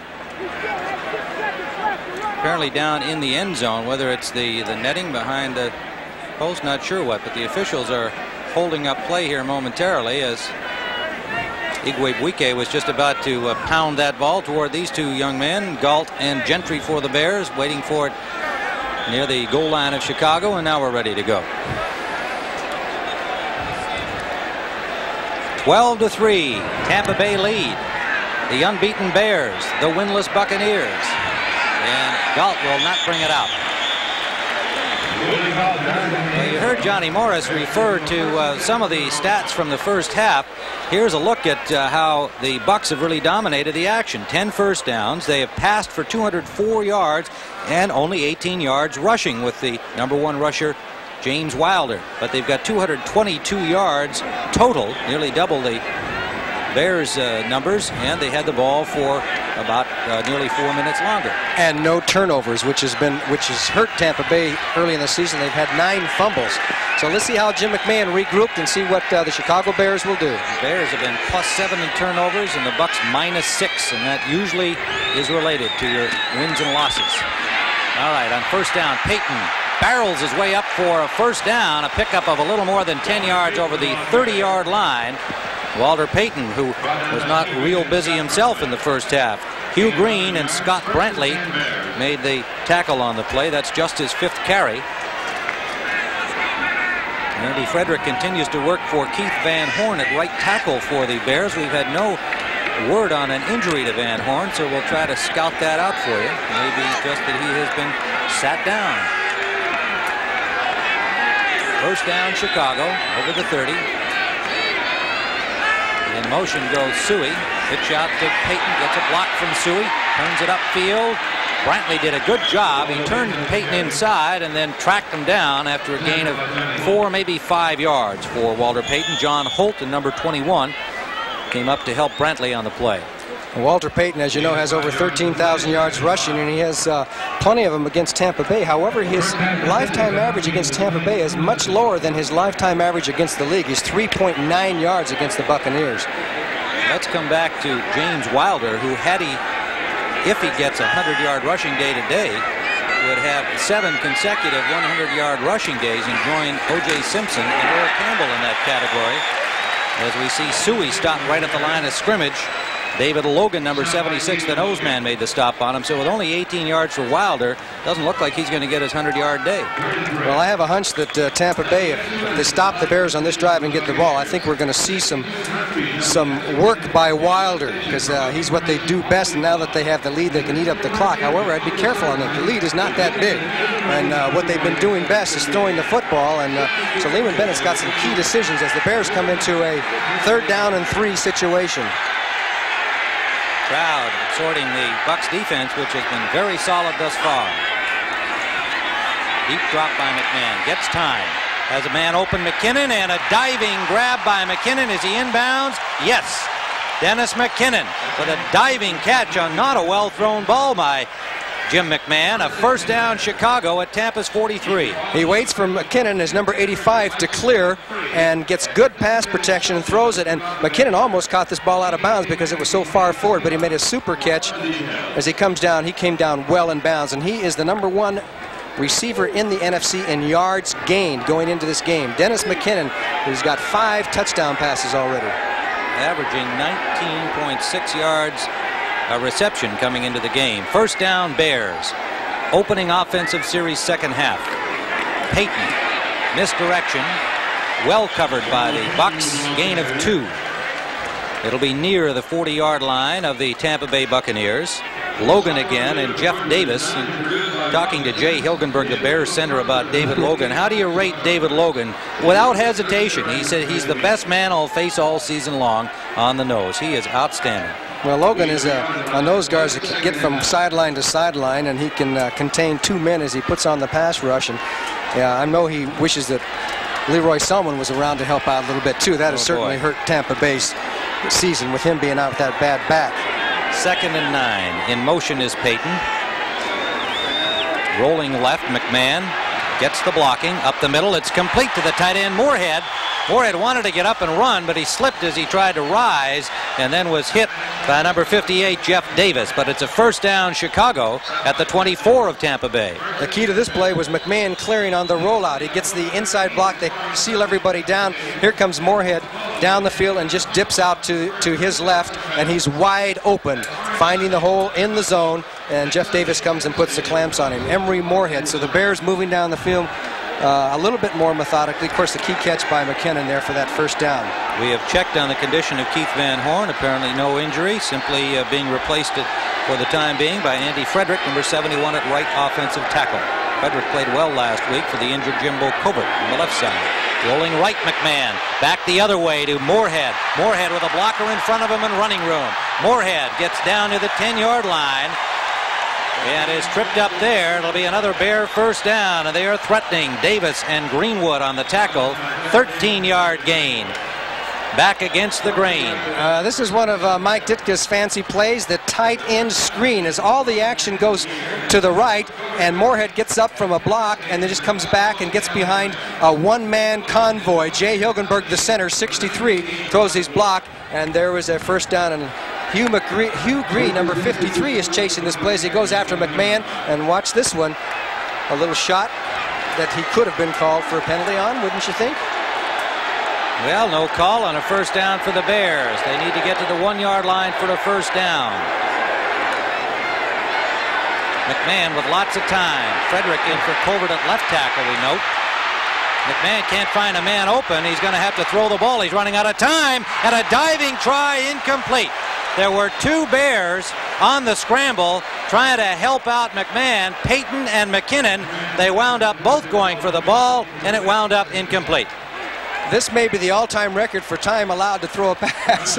Apparently down in the end zone, whether it's the netting behind the post, not sure what, but the officials are holding up play here momentarily as Igwebuike was just about to pound that ball toward these two young men, Galt and Gentry, for the Bears, waiting for it near the goal line of Chicago, and now we're ready to go. 12-3, Tampa Bay lead. The unbeaten Bears, the winless Buccaneers. And Galt will not bring it out. Well, you heard Johnny Morris refer to some of the stats from the first half. Here's a look at how the Bucs have really dominated the action. 10 first downs. They have passed for 204 yards and only 18 yards rushing with the #1 rusher, James Wilder. But they've got 222 yards total, nearly double the Bears numbers, and they had the ball for about nearly 4 minutes longer. And no turnovers, which has hurt Tampa Bay early in the season. They've had 9 fumbles. So let's see how Jim McMahon regrouped and see what the Chicago Bears will do. The Bears have been +7 in turnovers, and the Bucs -6, and that usually is related to your wins and losses. All right, on first down, Payton barrels his way up for a first down, a pickup of a little more than 10 yards over the 30-yard line. Walter Payton, who was not real busy himself in the first half. Hugh Green and Scott Brantley made the tackle on the play. That's just his 5th carry. Andy Frederick continues to work for Keith Van Horn at right tackle for the Bears. We've had no word on an injury to Van Horn, so we'll try to scout that out for you. Maybe just that he has been sat down. First down, Chicago, over the 30. In motion goes Suey. Pitch out to Payton. Gets a block from Suey. Turns it upfield. Brantley did a good job. He turned Payton inside and then tracked him down after a gain of 4, maybe 5 yards for Walter Payton. John Holt, the #21, came up to help Brantley on the play. Walter Payton, as you know, has over 13,000 yards rushing, and he has plenty of them against Tampa Bay. However, his lifetime average against Tampa Bay is much lower than his lifetime average against the league. He's 3.9 yards against the Buccaneers. Let's come back to James Wilder, who if he gets a 100-yard rushing day today, would have 7 consecutive 100-yard rushing days and join O.J. Simpson and Earl Campbell in that category. As we see Suey stop right at the line of scrimmage David Logan, number 76, the nose man, made the stop on him. So with only 18 yards for Wilder, doesn't look like he's going to get his 100-yard day. Well, I have a hunch that Tampa Bay, if they stop the Bears on this drive and get the ball, I think we're going to see some work by Wilder, because he's what they do best, and now that they have the lead, they can eat up the clock. However, I'd be careful on that. The lead is not that big, and what they've been doing best is throwing the football, and so Lehman Bennett's got some key decisions as the Bears come into a 3rd down and 3 situation. Crowd sorting the Bucs defense, which has been very solid thus far. Deep drop by McMahon. Gets time. Has a man open, McKinnon, and a diving grab by McKinnon. Is he inbounds? Yes. Dennis McKinnon with a diving catch on not a well-thrown ball by Jim McMahon. A 1st down Chicago at Tampa's 43. He waits for McKinnon, his number 85, to clear and gets good pass protection and throws it. And McKinnon almost caught this ball out of bounds because it was so far forward, but he made a super catch as he comes down. He came down well in bounds, and he is the number 1 receiver in the NFC in yards gained going into this game. Dennis McKinnon, who's got 5 touchdown passes already. Averaging 19.6 yards a reception coming into the game. 1st down Bears. Opening offensive series 2nd half. Payton, misdirection, well covered by the Bucs, gain of 2. It'll be near the 40-yard line of the Tampa Bay Buccaneers. Logan again and Jeff Davis. And talking to Jay Hilgenberg, the Bears center, about David Logan. How do you rate David Logan? Without hesitation, he said he's the best man I'll face all season long on the nose. He is outstanding. Well, Logan is a nose guard that can get from sideline to sideline, and he can contain 2 men as he puts on the pass rush. And I know he wishes that Leroy Selman was around to help out a little bit too. That has certainly hurt Tampa Bay's season with him being out with that bad back. 2nd and 9. In motion is Payton. Rolling left, McMahon gets the blocking up the middle. It's complete to the tight end Moorhead. Moorhead wanted to get up and run, but he slipped as he tried to rise and then was hit by number 58, Jeff Davis. But it's a 1st down Chicago at the 24 of Tampa Bay. The key to this play was McMahon clearing on the rollout. He gets the inside block. They seal everybody down. Here comes Moorhead down the field and just dips out to his left, and he's wide open, finding the hole in the zone, and Jeff Davis comes and puts the clamps on him. Emery Moorhead. So the Bears moving down the field a little bit more methodically. Of course, the key catch by McKinnon there for that 1st down. We have checked on the condition of Keith Van Horn. Apparently no injury, simply being replaced for the time being by Andy Frederick, number 71 at right offensive tackle. Frederick played well last week for the injured Jimbo Covert on the left side. Rolling right, McMahon. Back the other way to Moorhead. Moorhead with a blocker in front of him and running room. Moorhead gets down to the 10-yard line and is tripped up there. It'll be another Bear 1st down, and they are threatening Davis and Greenwood on the tackle. 13-yard gain. Back against the grain. This is one of Mike Ditka's fancy plays, the tight end screen, as all the action goes to the right, and Moorhead gets up from a block and then just comes back and gets behind a 1-man convoy. Jay Hilgenberg, the center, 63, throws his block, and there was a 1st down. And Hugh Green, number 53, is chasing this play as he goes after McMahon. And watch this one, a little shot that he could have been called for a penalty on, wouldn't you think? Well, no call on a 1st down for the Bears. They need to get to the 1-yard line for a 1st down. McMahon with lots of time. Frederick in for Covert at left tackle, we note. McMahon can't find a man open. He's going to have to throw the ball. He's running out of time, and a diving try incomplete. There were 2 Bears on the scramble trying to help out McMahon. Payton and McKinnon, they wound up both going for the ball, and it wound up incomplete. This may be the all-time record for time allowed to throw a pass.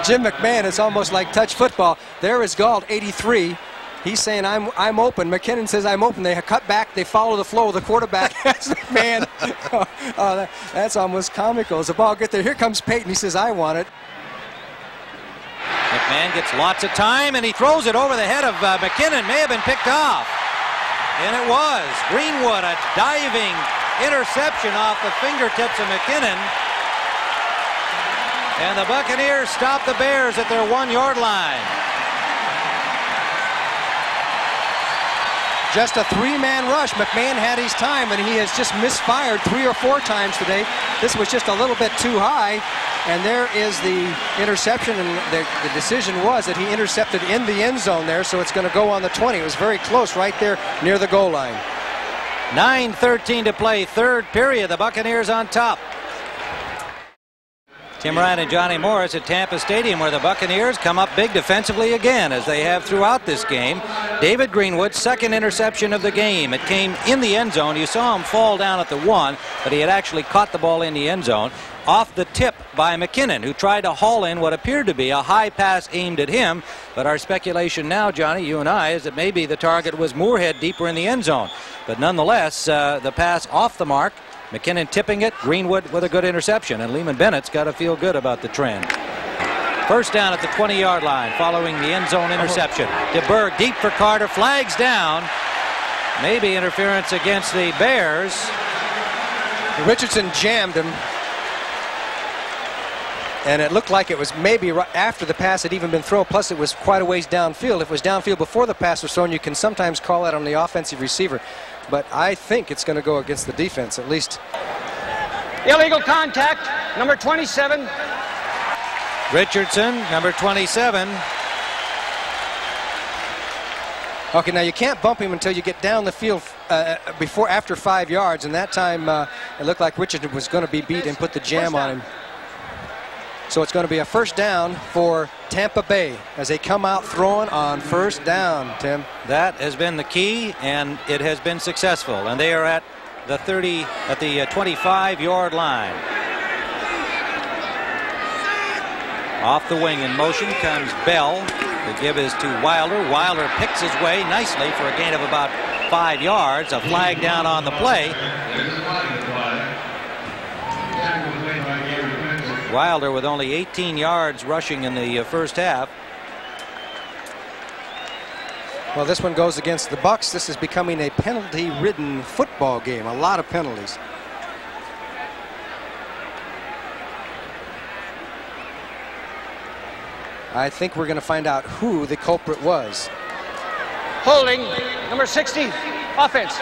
Jim McMahon, it's almost like touch football. There is Galt, 83. He's saying, I'm open. McKinnon says, I'm open. They cut back. They follow the flow of the quarterback. Man, that's almost comical. As the ball gets there, here comes Payton. He says, I want it. McMahon gets lots of time, and he throws it over the head of McKinnon. May have been picked off. And it was. Greenwood, a diving interception off the fingertips of McKinnon. And the Buccaneers stop the Bears at their 1-yard line. just a three-man rush. McMahon had his time, and he has just misfired 3 or 4 times today. This was just a little bit too high, and there is the interception, and the decision was that he intercepted in the end zone there, so it's going to go on the 20. It was very close right there near the goal line. 9:13 to play, third period. The Buccaneers on top. Tim Ryan and Johnny Morris at Tampa Stadium, where the Buccaneers come up big defensively again, as they have throughout this game. David Greenwood's second interception of the game. It came in the end zone. You saw him fall down at the 1, but he had actually caught the ball in the end zone off the tip by McKinnon, who tried to haul in what appeared to be a high pass aimed at him. But our speculation now, Johnny, you and I, is that maybe the target was Moorhead deeper in the end zone. But nonetheless, the pass off the mark. McKinnon tipping it, Greenwood with a good interception, and Lehman Bennett's got to feel good about the trend. First down at the 20-yard line following the end zone interception. DeBerg deep for Carter, flags down. Maybe interference against the Bears. Richardson jammed him, and it looked like it was maybe right after the pass had even been thrown, plus it was quite a ways downfield. If it was downfield before the pass was thrown, you can sometimes call that on the offensive receiver. But I think it's going to go against the defense, at least. Illegal contact, number 27. Richardson, number 27. Okay, now you can't bump him until you get down the field after 5 yards, and that time it looked like Richardson was going to be beat and put the jam on him. So it's going to be a first down for Tampa Bay as they come out throwing on first down, Tim. That has been the key, and it has been successful. And they are at the 25-yard line. Off the wing in motion comes Bell. The give is to Wilder. Wilder picks his way nicely for a gain of about 5 yards. A flag down on the play. Wilder with only 18 yards rushing in the first half. Well, this one goes against the Bucs. This is becoming a penalty-ridden football game. A lot of penalties. I think we're going to find out who the culprit was. Holding, number 60, offense.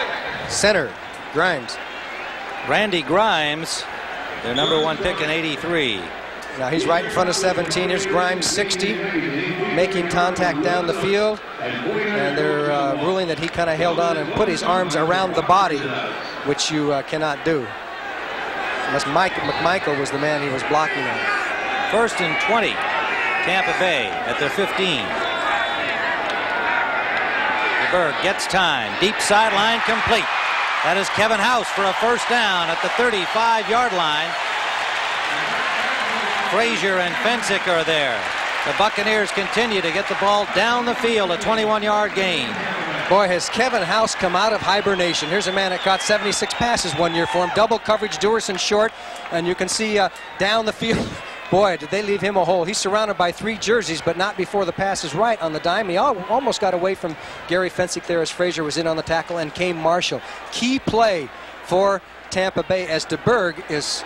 Center, Grimes. Randy Grimes, their number 1 pick in '83. Now he's right in front of 17. Here's Grimes, 60, making contact down the field. And they're ruling that he kind of held on and put his arms around the body, which you cannot do. Unless McMichael was the man he was blocking on. First and 20, Tampa Bay at their 15. DeBerg gets time, deep sideline complete. That is Kevin House for a first down at the 35-yard line. Frazier and Fensick are there. The Buccaneers continue to get the ball down the field, a 21-yard gain. Boy, has Kevin House come out of hibernation. Here's a man that caught 76 passes one year for him. Double coverage, Duerson short, and you can see down the field. Boy, did they leave him a hole. He's surrounded by 3 jerseys, but not before the pass is right on the dime. He almost got away from Gary Fensick there as Frazier was in on the tackle, and came Marshall. Key play for Tampa Bay as DeBerg is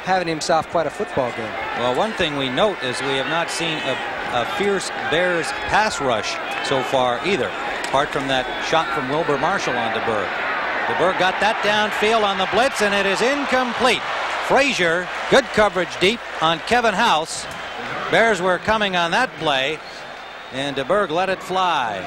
having himself quite a football game. Well, one thing we note is we have not seen a fierce Bears pass rush so far either, apart from that shot from Wilbur Marshall on DeBerg. DeBerg got that downfield on the blitz, and it is incomplete. Frazier, good coverage deep on Kevin House. Bears were coming on that play, and DeBerg let it fly.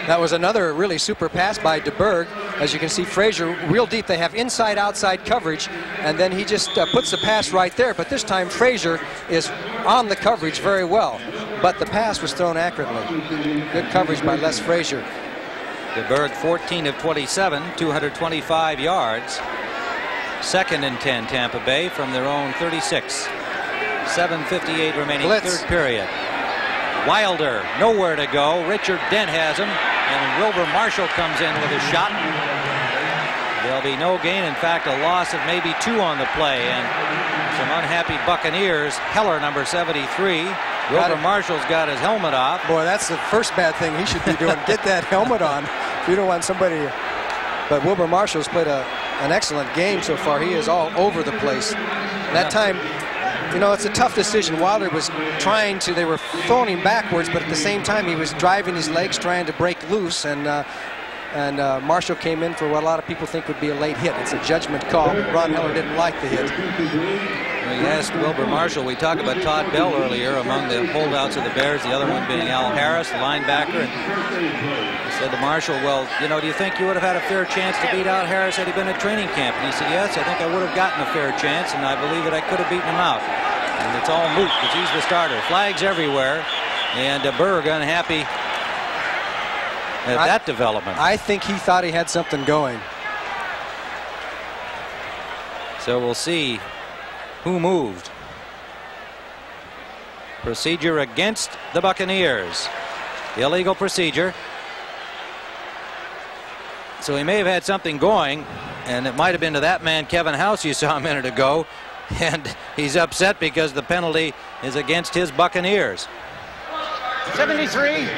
That was another really super pass by DeBerg. As you can see, Frazier real deep. They have inside-outside coverage, and then he just puts the pass right there. But this time, Frazier is on the coverage very well. But the pass was thrown accurately. Good coverage by Les Frazier. DeBerg 14 of 27, 225 yards. Second and 10, Tampa Bay from their own 36. 7:58 remaining, Blitz. third period. Wilder, nowhere to go. Richard Dent has him, and Wilbur Marshall comes in with a shot. There'll be no gain. In fact, a loss of maybe 2 on the play, and some unhappy Buccaneers. Heller, number 73. Wilbur Marshall's got his helmet off. Boy, that's the first bad thing he should be doing. Get that helmet on. You don't want somebody. But Wilbur Marshall's played an excellent game so far. He is all over the place. That time, you know, it's a tough decision. Wilder was trying to, they were throwing him backwards, but at the same time he was driving his legs, trying to break loose, and Marshall came in for what a lot of people think would be a late hit. It's a judgment call. Ron Heller didn't like the hit. We asked Wilbur Marshall. We talked about Todd Bell earlier, among the holdouts of the Bears, the other one being Al Harris, the linebacker. And he said to Marshall, well, you know, do you think you would have had a fair chance to beat Al Harris had he been at training camp? And he said, yes, I think I would have gotten a fair chance, and I believe that I could have beaten him out. And it's all moot because he's the starter. Flags everywhere, and Berg unhappy at that development. I think he thought he had something going. So we'll see who moved. Procedure against the Buccaneers. Illegal procedure. So he may have had something going, and it might have been to that man, Kevin House, you saw a minute ago, and he's upset because the penalty is against his Buccaneers. 73.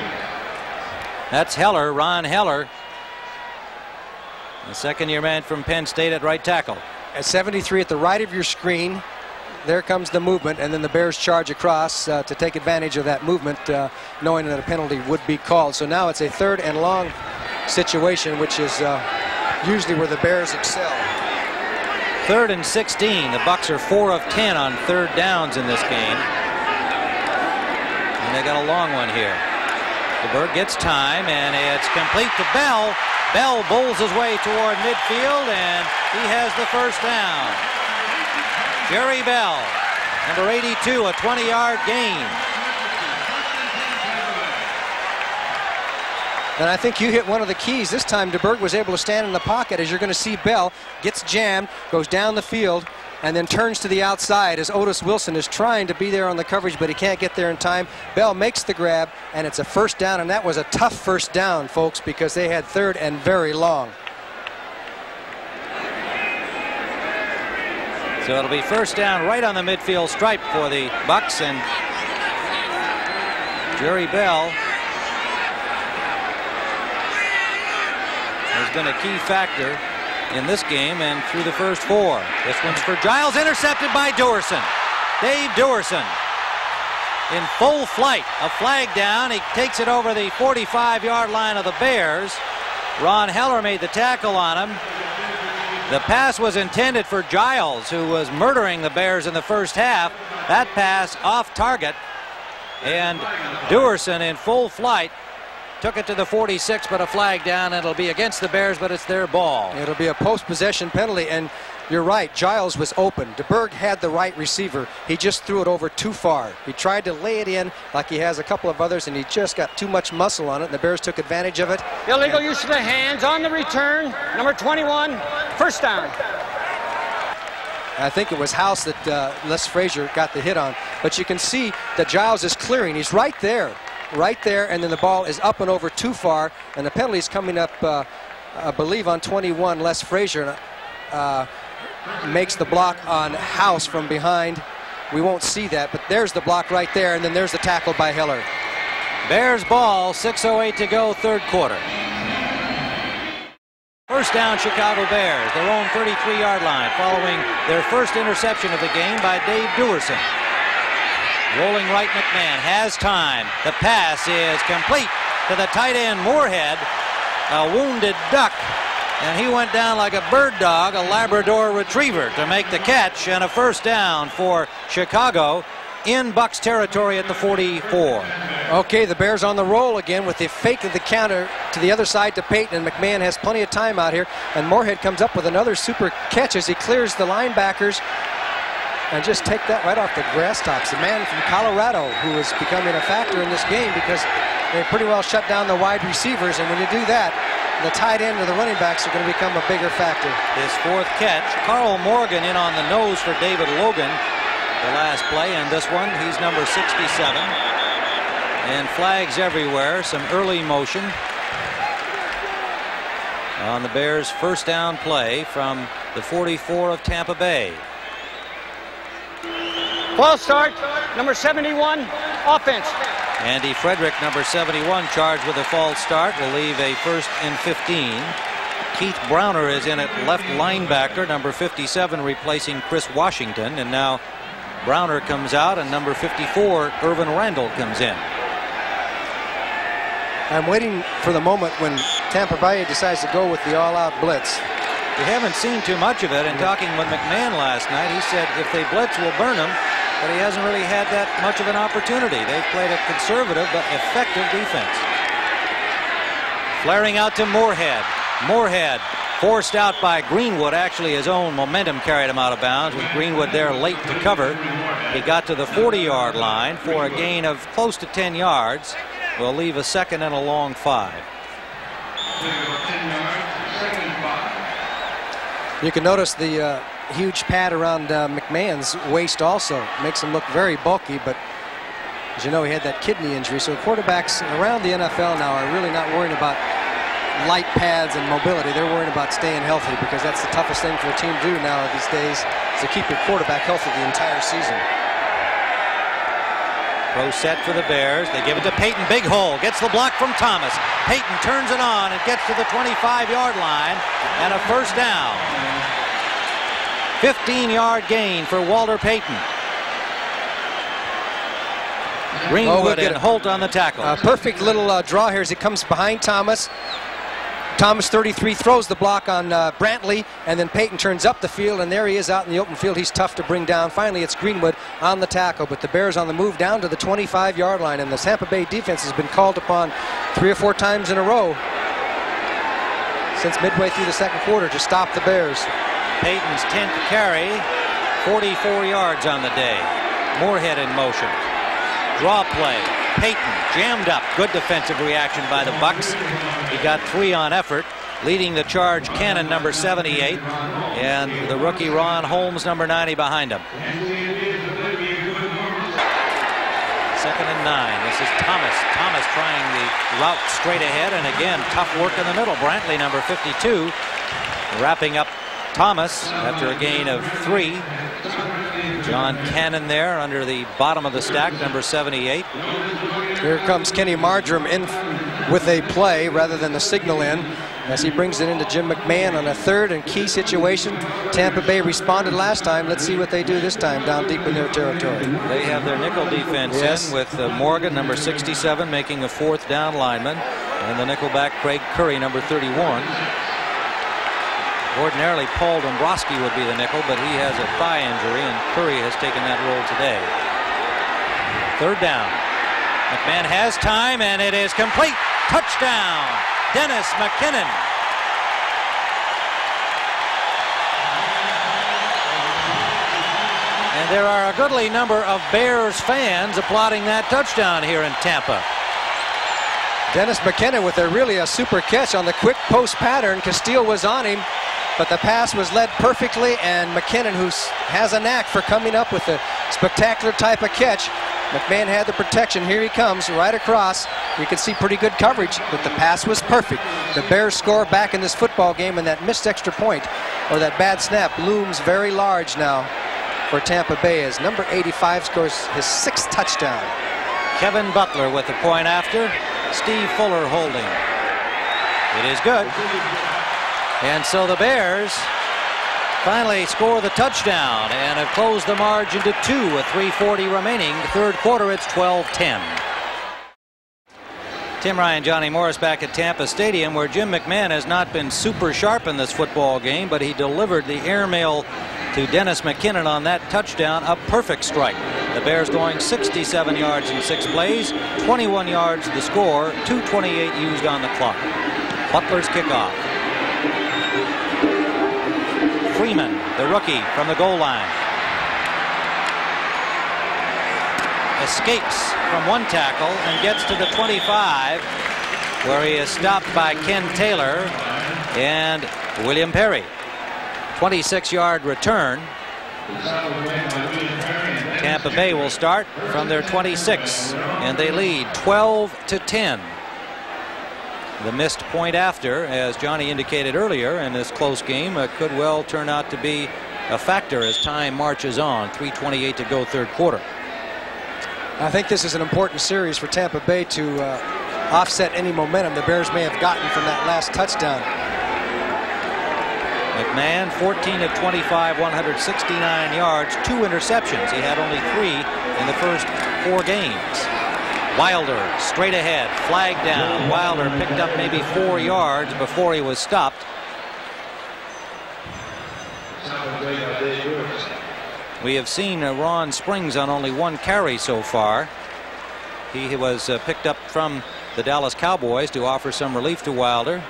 That's Heller, Ron Heller, the second-year man from Penn State at right tackle. At 73 at the right of your screen, there comes the movement, and then the Bears charge across to take advantage of that movement, knowing that a penalty would be called. So now it's a 3rd and long situation, which is usually where the Bears excel. 3rd and 16. The Bucs are 4 of 10 on 3rd downs in this game, and they got a long one here. DeBerg gets time, and it's complete to Bell. Bell bowls his way toward midfield, and he has the first down. Jerry Bell, number 82, a 20-yard gain. And I think you hit one of the keys. This time DeBerg was able to stand in the pocket, as you're going to see Bell gets jammed, goes down the field, and then turns to the outside as Otis Wilson is trying to be there on the coverage, but he can't get there in time. Bell makes the grab, and it's a first down, and that was a tough first down, folks, because they had 3rd and very long. So it'll be first down right on the midfield stripe for the Bucs, and Jerry Bell has been a key factor in this game and through the first 4. This one's for Giles, intercepted by Duerson. Dave Duerson in full flight. A flag down. He takes it over the 45-yard line of the Bears. Ron Heller made the tackle on him. The pass was intended for Giles, who was murdering the Bears in the first half. That pass off target, and Duerson in full flight took it to the 46, but a flag down, and it'll be against the Bears, but it's their ball. It'll be a post-possession penalty, and you're right, Giles was open. DeBerg had the right receiver. He just threw it over too far. He tried to lay it in like he has a couple of others, and he just got too much muscle on it, and the Bears took advantage of it. Illegal use of the hands on the return. Number 21, first down. I think it was House that Les Frazier got the hit on, but you can see that Giles is clearing. He's right there, and then the ball is up and over too far, and the penalty is coming up, I believe, on 21, Les Frazier. Makes the block on House from behind. We won't see that, but there's the block right there, and then there's the tackle by Heller. Bears ball, 6:08 to go, 3rd quarter. First down, Chicago Bears, their own 33-yard line, following their first interception of the game by Dave Duerson. Rolling right, McMahon has time. The pass is complete to the tight end, Moorhead, a wounded duck. And he went down like a bird dog, a Labrador retriever, to make the catch, and a first down for Chicago in Bucs territory at the 44. Okay, the Bears on the roll again with the fake of the counter to the other side to Payton, and McMahon has plenty of time out here, and Moorhead comes up with another super catch as he clears the linebackers and just take that right off the grass tops. The man from Colorado who is becoming a factor in this game because they pretty well shut down the wide receivers, and when you do that, the tight end or the running backs are going to become a bigger factor. His 4th catch. Carl Morgan in on the nose for David Logan the last play, and this one he's number 67. And flags everywhere. Some early motion on the Bears' first down play from the 44 of Tampa Bay. False start, number 71, offense. Andy Frederick, number 71, charged with a false start, will leave a 1st and 15. Keith Browner is in at left linebacker, number 57, replacing Chris Washington. And now Browner comes out, and number 54, Irvin Randall, comes in. I'm waiting for the moment when Tampa Bay decides to go with the all-out blitz. We haven't seen too much of it. In talking with McMahon last night, he said if they blitz, we'll burn them. But he hasn't really had that much of an opportunity. They've played a conservative but effective defense. Flaring out to Moorhead. Moorhead forced out by Greenwood. Actually, his own momentum carried him out of bounds with Greenwood there late to cover. He got to the 40-yard line for a gain of close to 10 yards. Will leave a second and a long 5. You can notice the huge pad around McMahon's waist also. Makes him look very bulky, but as you know, he had that kidney injury. So quarterbacks around the NFL now are really not worrying about light pads and mobility. They're worrying about staying healthy, because that's the toughest thing for a team to do now these days, is to keep your quarterback healthy the entire season. Pro set for the Bears. They give it to Payton. Big hole. Gets the block from Thomas. Payton turns it on and gets to the 25-yard line, and a first down. 15-yard gain for Walter Payton. Greenwood and Holt on the tackle. A perfect little draw here as he comes behind Thomas. Thomas, 33, throws the block on Brantley, and then Payton turns up the field, and there he is out in the open field. He's tough to bring down. Finally, it's Greenwood on the tackle, but the Bears on the move down to the 25-yard line, and the Tampa Bay defense has been called upon 3 or 4 times in a row since midway through the second quarter to stop the Bears. Payton's 10th carry, 44 yards on the day. Moorhead in motion. Draw play. Payton jammed up. Good defensive reaction by the Bucs. He got 3 on effort, leading the charge Cannon, number 78, and the rookie Ron Holmes, number 90, behind him. 2nd and 9. This is Thomas. Thomas trying the route straight ahead, and again, tough work in the middle. Brantley, number 52, wrapping up Thomas after a gain of 3. John Cannon there under the bottom of the stack, number 78. Here comes Kenny Marjoram in with a play rather than the signal in, as he brings it into Jim McMahon on a 3rd and key situation. Tampa Bay responded last time. Let's see what they do this time down deep in their territory. They have their nickel defense in with Morgan, number 67, making a 4th down lineman, and the nickelback Craig Curry, number 31. Ordinarily, Paul Dombrowski would be the nickel, but he has a thigh injury, and Curry has taken that role today. 3rd down. McMahon has time, and it is complete. Touchdown, Dennis McKinnon. And there are a goodly number of Bears fans applauding that touchdown here in Tampa. Dennis McKinnon with a super catch on the quick post pattern. Castile was on him, but the pass was led perfectly, and McKinnon, who has a knack for coming up with a spectacular type of catch. McMahon had the protection. Here he comes right across. You can see pretty good coverage, but the pass was perfect. The Bears score back in this football game, and that missed extra point, or that bad snap, looms very large now for Tampa Bay as number 85 scores his 6th touchdown. Kevin Butler with the point after. Steve Fuller holding. It is good. And so the Bears finally score the touchdown and have closed the margin to 2 with 3:40 remaining. 3rd quarter, it's 12-10. Tim Ryan, Johnny Morris back at Tampa Stadium, where Jim McMahon has not been super sharp in this football game, but he delivered the airmail to Dennis McKinnon on that touchdown, a perfect strike. The Bears going 67 yards in 6 plays, 21 yards the score, 2:28 used on the clock. Butler's kickoff. Freeman, the rookie, from the goal line. Escapes from one tackle and gets to the 25, where he is stopped by Ken Taylor and William Perry. 26-yard return. Tampa Bay will start from their 26, and they lead 12-10. The missed point after, as Johnny indicated earlier in this close game, could well turn out to be a factor as time marches on. 3:28 to go, 3rd quarter. I think this is an important series for Tampa Bay to offset any momentum the Bears may have gotten from that last touchdown. McMahon, 14 of 25, 169 yards, 2 interceptions. He had only 3 in the first 4 games. Wilder straight ahead, flag down. Wilder picked up maybe 4 yards before he was stopped. We have seen Ron Springs on only 1 carry so far. He was picked up from the Dallas Cowboys to offer some relief to Wilder.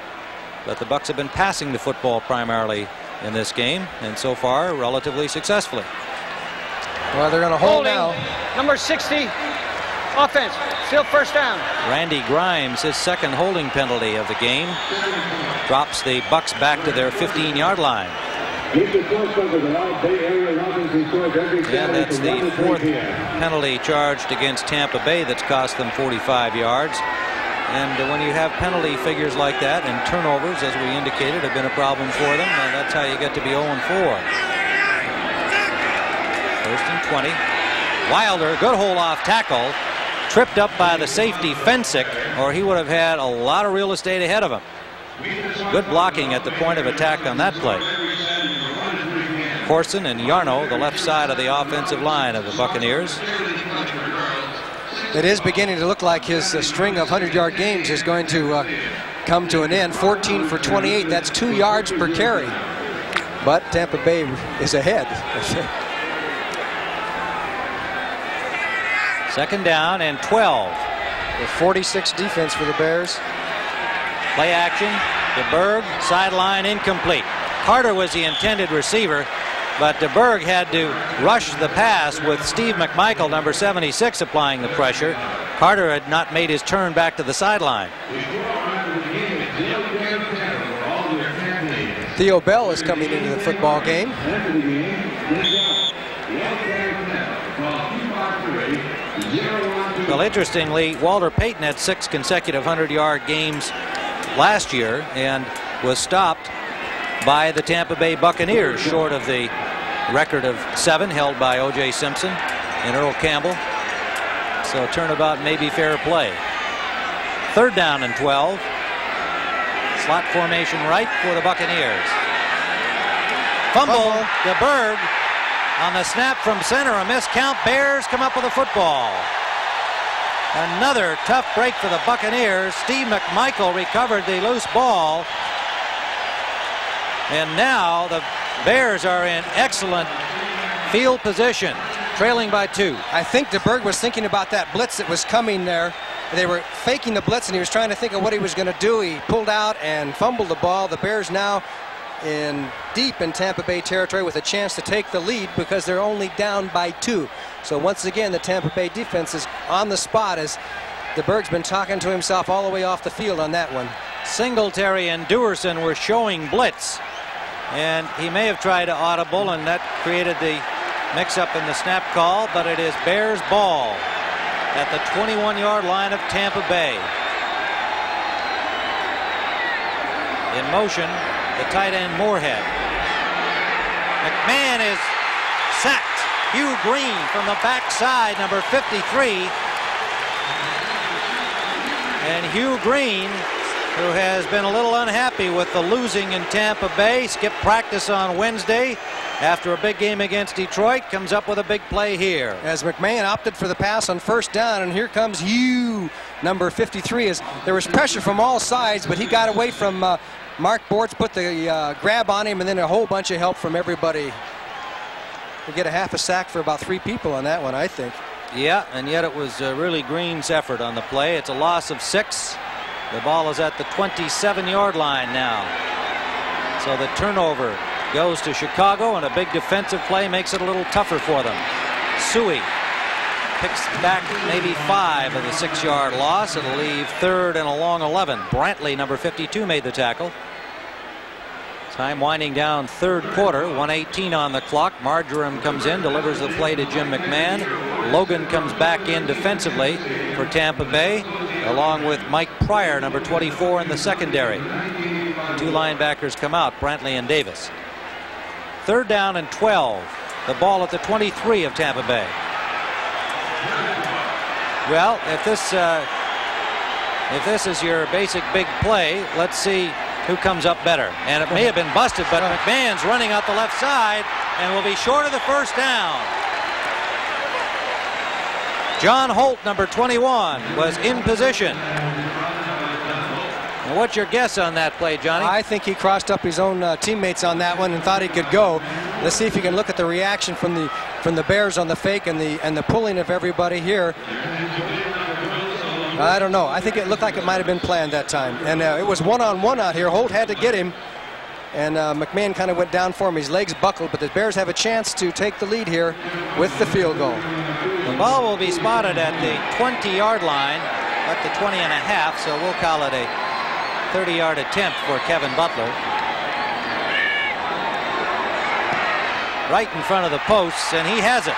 But the Bucs have been passing the football primarily in this game, and so far relatively successfully. Well, they're going to hold now. Number 60, offense, still first down. Randy Grimes, his second holding penalty of the game, drops the Bucs back to their 15-yard line. And that's the 4th penalty charged against Tampa Bay that's cost them 45 yards. And when you have penalty figures like that, and turnovers, as we indicated, have been a problem for them, and that's how you get to be 0-4. First and 20. Wilder, good hold off tackle, tripped up by the safety Fensick, or he would have had a lot of real estate ahead of him. Good blocking at the point of attack on that play. Corson and Yarno, the left side of the offensive line of the Buccaneers. It is beginning to look like his string of 100-yard games is going to come to an end. 14 for 28. That's 2 yards per carry. But Tampa Bay is ahead. Second down and 12. The 46 defense for the Bears. Play action. DeBerg, sideline, incomplete. Carter was the intended receiver, but DeBerg had to rush the pass with Steve McMichael, number 76, applying the pressure. Carter had not made his turn back to the sideline. Theo Bell is coming into the football game. Well, interestingly, Walter Payton had 6 consecutive 100-yard games last year and was stopped by the Tampa Bay Buccaneers, short of the record of 7 held by O.J. Simpson and Earl Campbell. So turnabout may be fair play. Third down and 12. Slot formation right for the Buccaneers. Fumble. DeBerg on the snap from center. A miscount. Bears come up with a football. Another tough break for the Buccaneers. Steve McMichael recovered the loose ball. And now the Bears are in excellent field position, trailing by 2. I think DeBerg was thinking about that blitz that was coming there. They were faking the blitz, and he was trying to think of what he was going to do. He pulled out and fumbled the ball. The Bears now deep in Tampa Bay territory with a chance to take the lead because they're only down by 2. So once again, the Tampa Bay defense is on the spot as DeBerg's been talking to himself all the way off the field on that one. Singletary and Dewerson were showing blitz, and he may have tried to audible, and that created the mix-up in the snap call, but it is Bears ball at the 21-yard line of Tampa Bay. In motion, the tight end Moorhead. McMahon is sacked. Hugh Green from the backside, number 53. And Hugh Green, who has been a little unhappy with the losing in Tampa Bay, skipped practice on Wednesday after a big game against Detroit, comes up with a big play here. As McMahon opted for the pass on first down, and here comes Hugh, number 53. As there was pressure from all sides, but he got away from Mark Bortz, put the grab on him, and then a whole bunch of help from everybody. We get a half a sack for about 3 people on that one, I think. Yeah, and yet it was really Green's effort on the play. It's a loss of 6. The ball is at the 27-yard line now. So the turnover goes to Chicago, and a big defensive play makes it a little tougher for them. Suey picks back maybe 5 of the 6-yard loss. It'll leave 3rd and a long 11. Brantley, number 52, made the tackle. Time winding down 3rd quarter, 1:18 on the clock. Marjoram comes in, delivers the play to Jim McMahon. Logan comes back in defensively for Tampa Bay, along with Mike Pryor, number 24, in the secondary. 2 linebackers come out, Brantley and Davis. 3rd down and 12. The ball at the 23 of Tampa Bay. Well, if this is your basic big play, let's see who comes up better. And it may have been busted, but McMahon's running out the left side and will be short of the first down. John Holt, number 21, was in position. And what's your guess on that play, Johnny? I think he crossed up his own teammates on that one and thought he could go. Let's see if you can look at the reaction from the Bears on the fake and the pulling of everybody here. I don't know. I think it looked like it might have been planned that time. And it was one-on-one out here. Holt had to get him. And McMahon kind of went down for him. His legs buckled, but the Bears have a chance to take the lead here with the field goal. The ball will be spotted at the 20-yard line, at the 20.5, so we'll call it a 30-yard attempt for Kevin Butler. Right in front of the posts, and he has it.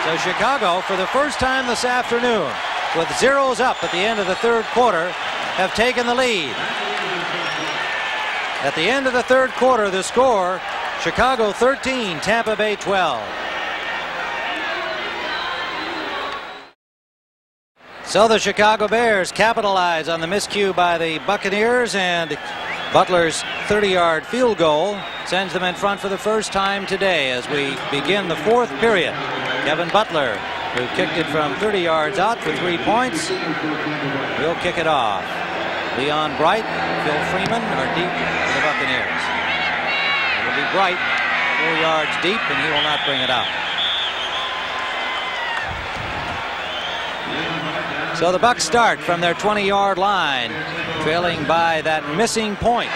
So Chicago, for the first time this afternoon, with zeros up at the end of the third quarter, have taken the lead. At the end of the third quarter, the score, Chicago 13, Tampa Bay 12. So the Chicago Bears capitalize on the miscue by the Buccaneers, and Butler's 30-yard field goal sends them in front for the first time today as we begin the fourth period. Kevin Butler, who kicked it from 30 yards out for 3 points, will kick it off. Leon Bright, Phil Freeman are deep for the Buccaneers. It will be Bright, 4 yards deep, and he will not bring it out. So the Bucs start from their 20-yard line, trailing by that missing point.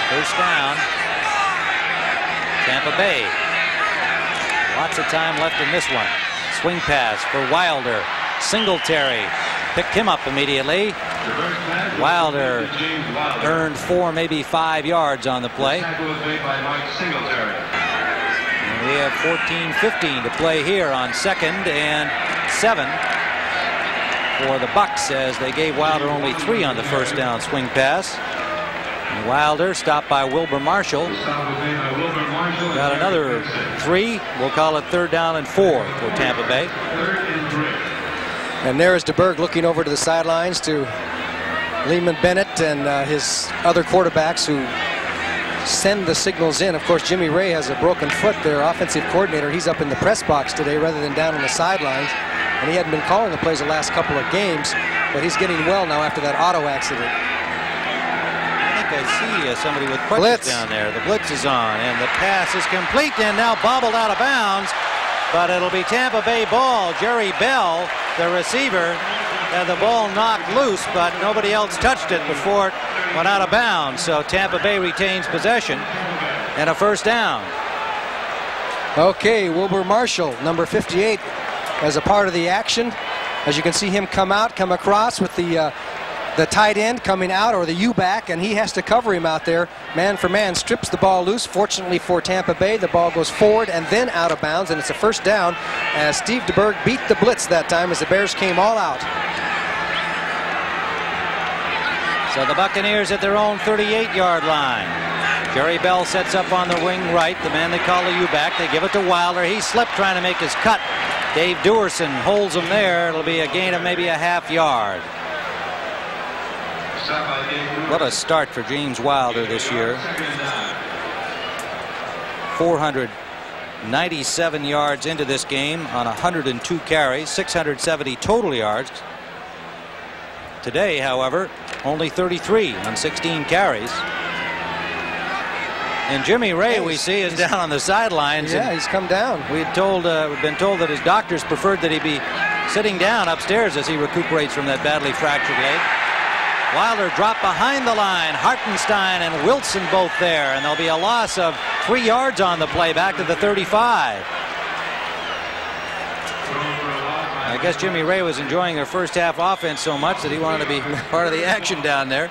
First down, Tampa Bay. Lots of time left in this one. Swing pass for Wilder. Singletary picked him up immediately. Wilder earned 4, maybe 5 yards on the play. And we have 14-15 to play here on 2nd and 7 for the Bucs, as they gave Wilder only 3 on the first down swing pass. And Wilder stopped by Wilbur Marshall. Got another 3. We'll call it 3rd down and 4 for Tampa Bay. And there is DeBerg looking over to the sidelines to Lehman Bennett and his other quarterbacks who send the signals in. Of course, Jimmy Ray has a broken foot, their offensive coordinator. He's up in the press box today rather than down on the sidelines. And he hadn't been calling the plays the last couple of games, but he's getting well now after that auto accident. I think I see somebody with crutches down there. The blitz is on, and the pass is complete and now bobbled out of bounds. But it'll be Tampa Bay ball. Jerry Bell, the receiver, had the ball knocked loose, but nobody else touched it before it went out of bounds. So Tampa Bay retains possession and a first down. Okay, Wilbur Marshall, number 58, as a part of the action. As you can see him come across with the tight end coming out, or the U-back, and he has to cover him out there. Man for man, strips the ball loose. Fortunately for Tampa Bay, the ball goes forward and then out of bounds, and it's a first down as Steve DeBerg beat the blitz that time as the Bears came all out. So the Buccaneers at their own 38-yard line. Jerry Bell sets up on the wing right, the man they call the U-back. They give it to Wilder. He slipped trying to make his cut. Dave Dewerson holds him there. It'll be a gain of maybe a half yard. What a start for James Wilder this year. 497 yards into this game on 102 carries, 670 total yards. Today, however, only 33 on 16 carries. And Jimmy Ray, we see, is down on the sidelines. Yeah, he's come down. We've been told that his doctors preferred that he be sitting down upstairs as he recuperates from that badly fractured leg. Wilder dropped behind the line. Hartenstein and Wilson both there, and there'll be a loss of 3 yards on the play back to the 35. I guess Jimmy Ray was enjoying their first half offense so much that he wanted to be part of the action down there.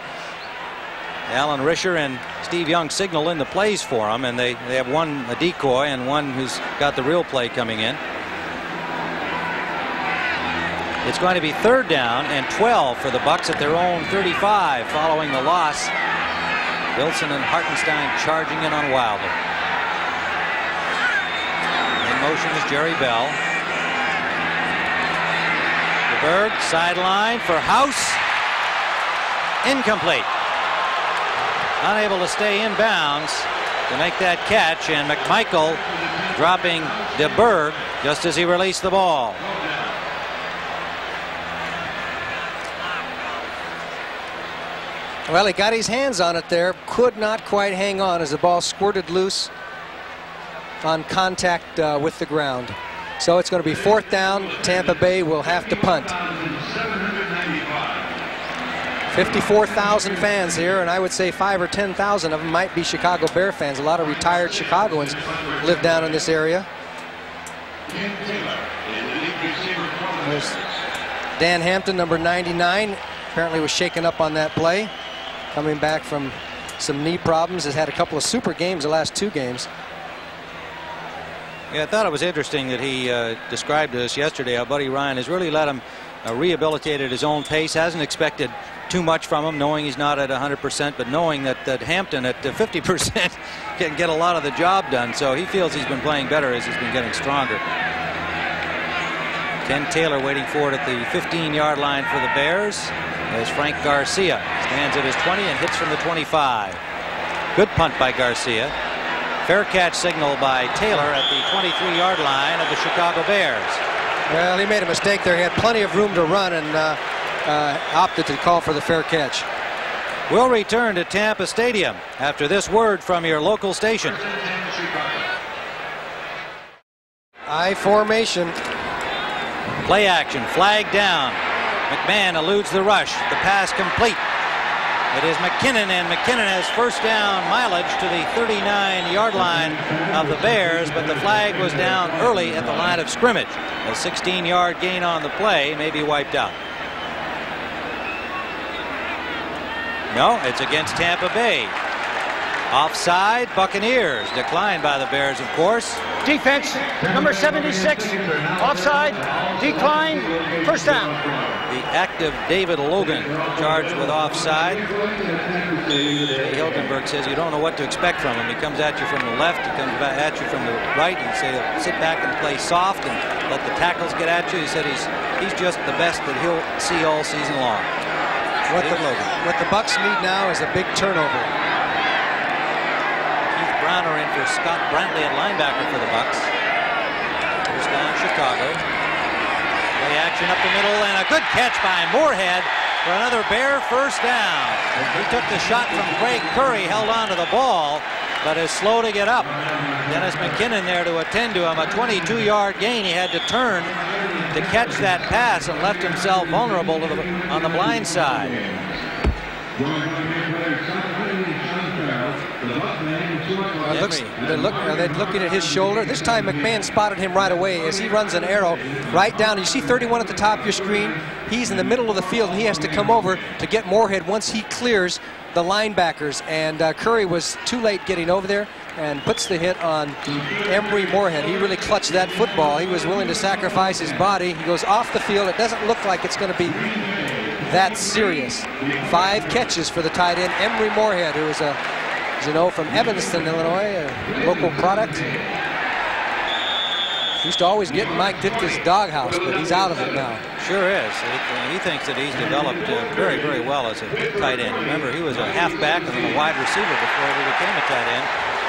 Alan Risher and Steve Young signal in the plays for him, and they have one a decoy and one who's got the real play coming in. It's going to be 3rd down and 12 for the Bucs at their own 35 following the loss. Wilson and Hartenstein charging in on Wilder. In motion is Jerry Bell. DeBerg sideline for House. Incomplete. unable to stay in bounds to make that catch, and McMichael dropping DeBerg just as he released the ball. Well, he got his hands on it there, could not quite hang on as the ball squirted loose on contact with the ground. So it's going to be 4th down. Tampa Bay will have to punt. 54,000 fans here, and I would say 5,000 or 10,000 of them might be Chicago Bear fans. A lot of retired Chicagoans live down in this area. There's Dan Hampton, number 99, apparently was shaken up on that play, coming back from some knee problems. Has had a couple of super games the last 2 games. Yeah, I thought it was interesting that he described to us yesterday how Buddy Ryan has really let him rehabilitate at his own pace. Hasn't expected too much from him, knowing he's not at 100%, but knowing that Hampton at 50% can get a lot of the job done. So he feels he's been playing better as he's been getting stronger. Ken Taylor waiting for it at the 15-yard line for the Bears as Frank Garcia stands at his 20 and hits from the 25. Good punt by Garcia. Fair catch signal by Taylor at the 23-yard line of the Chicago Bears. Well, he made a mistake there. He had plenty of room to run and opted to call for the fair catch. We'll return to Tampa Stadium after this word from your local station. I formation. Play action, flag down. McMahon eludes the rush. The pass complete. It is McKinnon, and McKinnon has first down mileage to the 39-yard line of the Bears, but the flag was down early at the line of scrimmage. A 16-yard gain on the play may be wiped out. No, it's against Tampa Bay. Offside, Buccaneers. Declined by the Bears, of course. Defense, number 76. Offside, decline, first down. The active David Logan charged with offside. Hilgenberg says you don't know what to expect from him. He comes at you from the left, he comes back at you from the right. He say sit back and play soft and let the tackles get at you. He said he's just the best that he'll see all season long. What the Bucs need now is a big turnover. Keith Browner in for Scott Brantley at linebacker for the Bucs. First down, Chicago. Play action up the middle, and a good catch by Moorhead for another Bear first down. He took the shot from Craig Curry, held on to the ball, but is slow to get up. Dennis McKinnon there to attend to him. A 22-yard gain. He had to turn to catch that pass and left himself vulnerable to on the blind side. They're looking at his shoulder. This time McMahon spotted him right away as he runs an arrow right down. You see 31 at the top of your screen. He's in the middle of the field, and he has to come over to get Moorhead once he clears the linebackers. And Curry was too late getting over there and puts the hit on Emory Moorhead. He really clutched that football. He was willing to sacrifice his body. He goes off the field. It doesn't look like it's going to be that serious. 5 catches for the tight end, Emory Moorhead, who is as you know, from Evanston, Illinois, a local product. Used to always get in Mike Ditka's doghouse, but he's out of it now. Sure is. He thinks that he's developed very, very well as a tight end. Remember, he was a halfback and then a wide receiver before he became a tight end.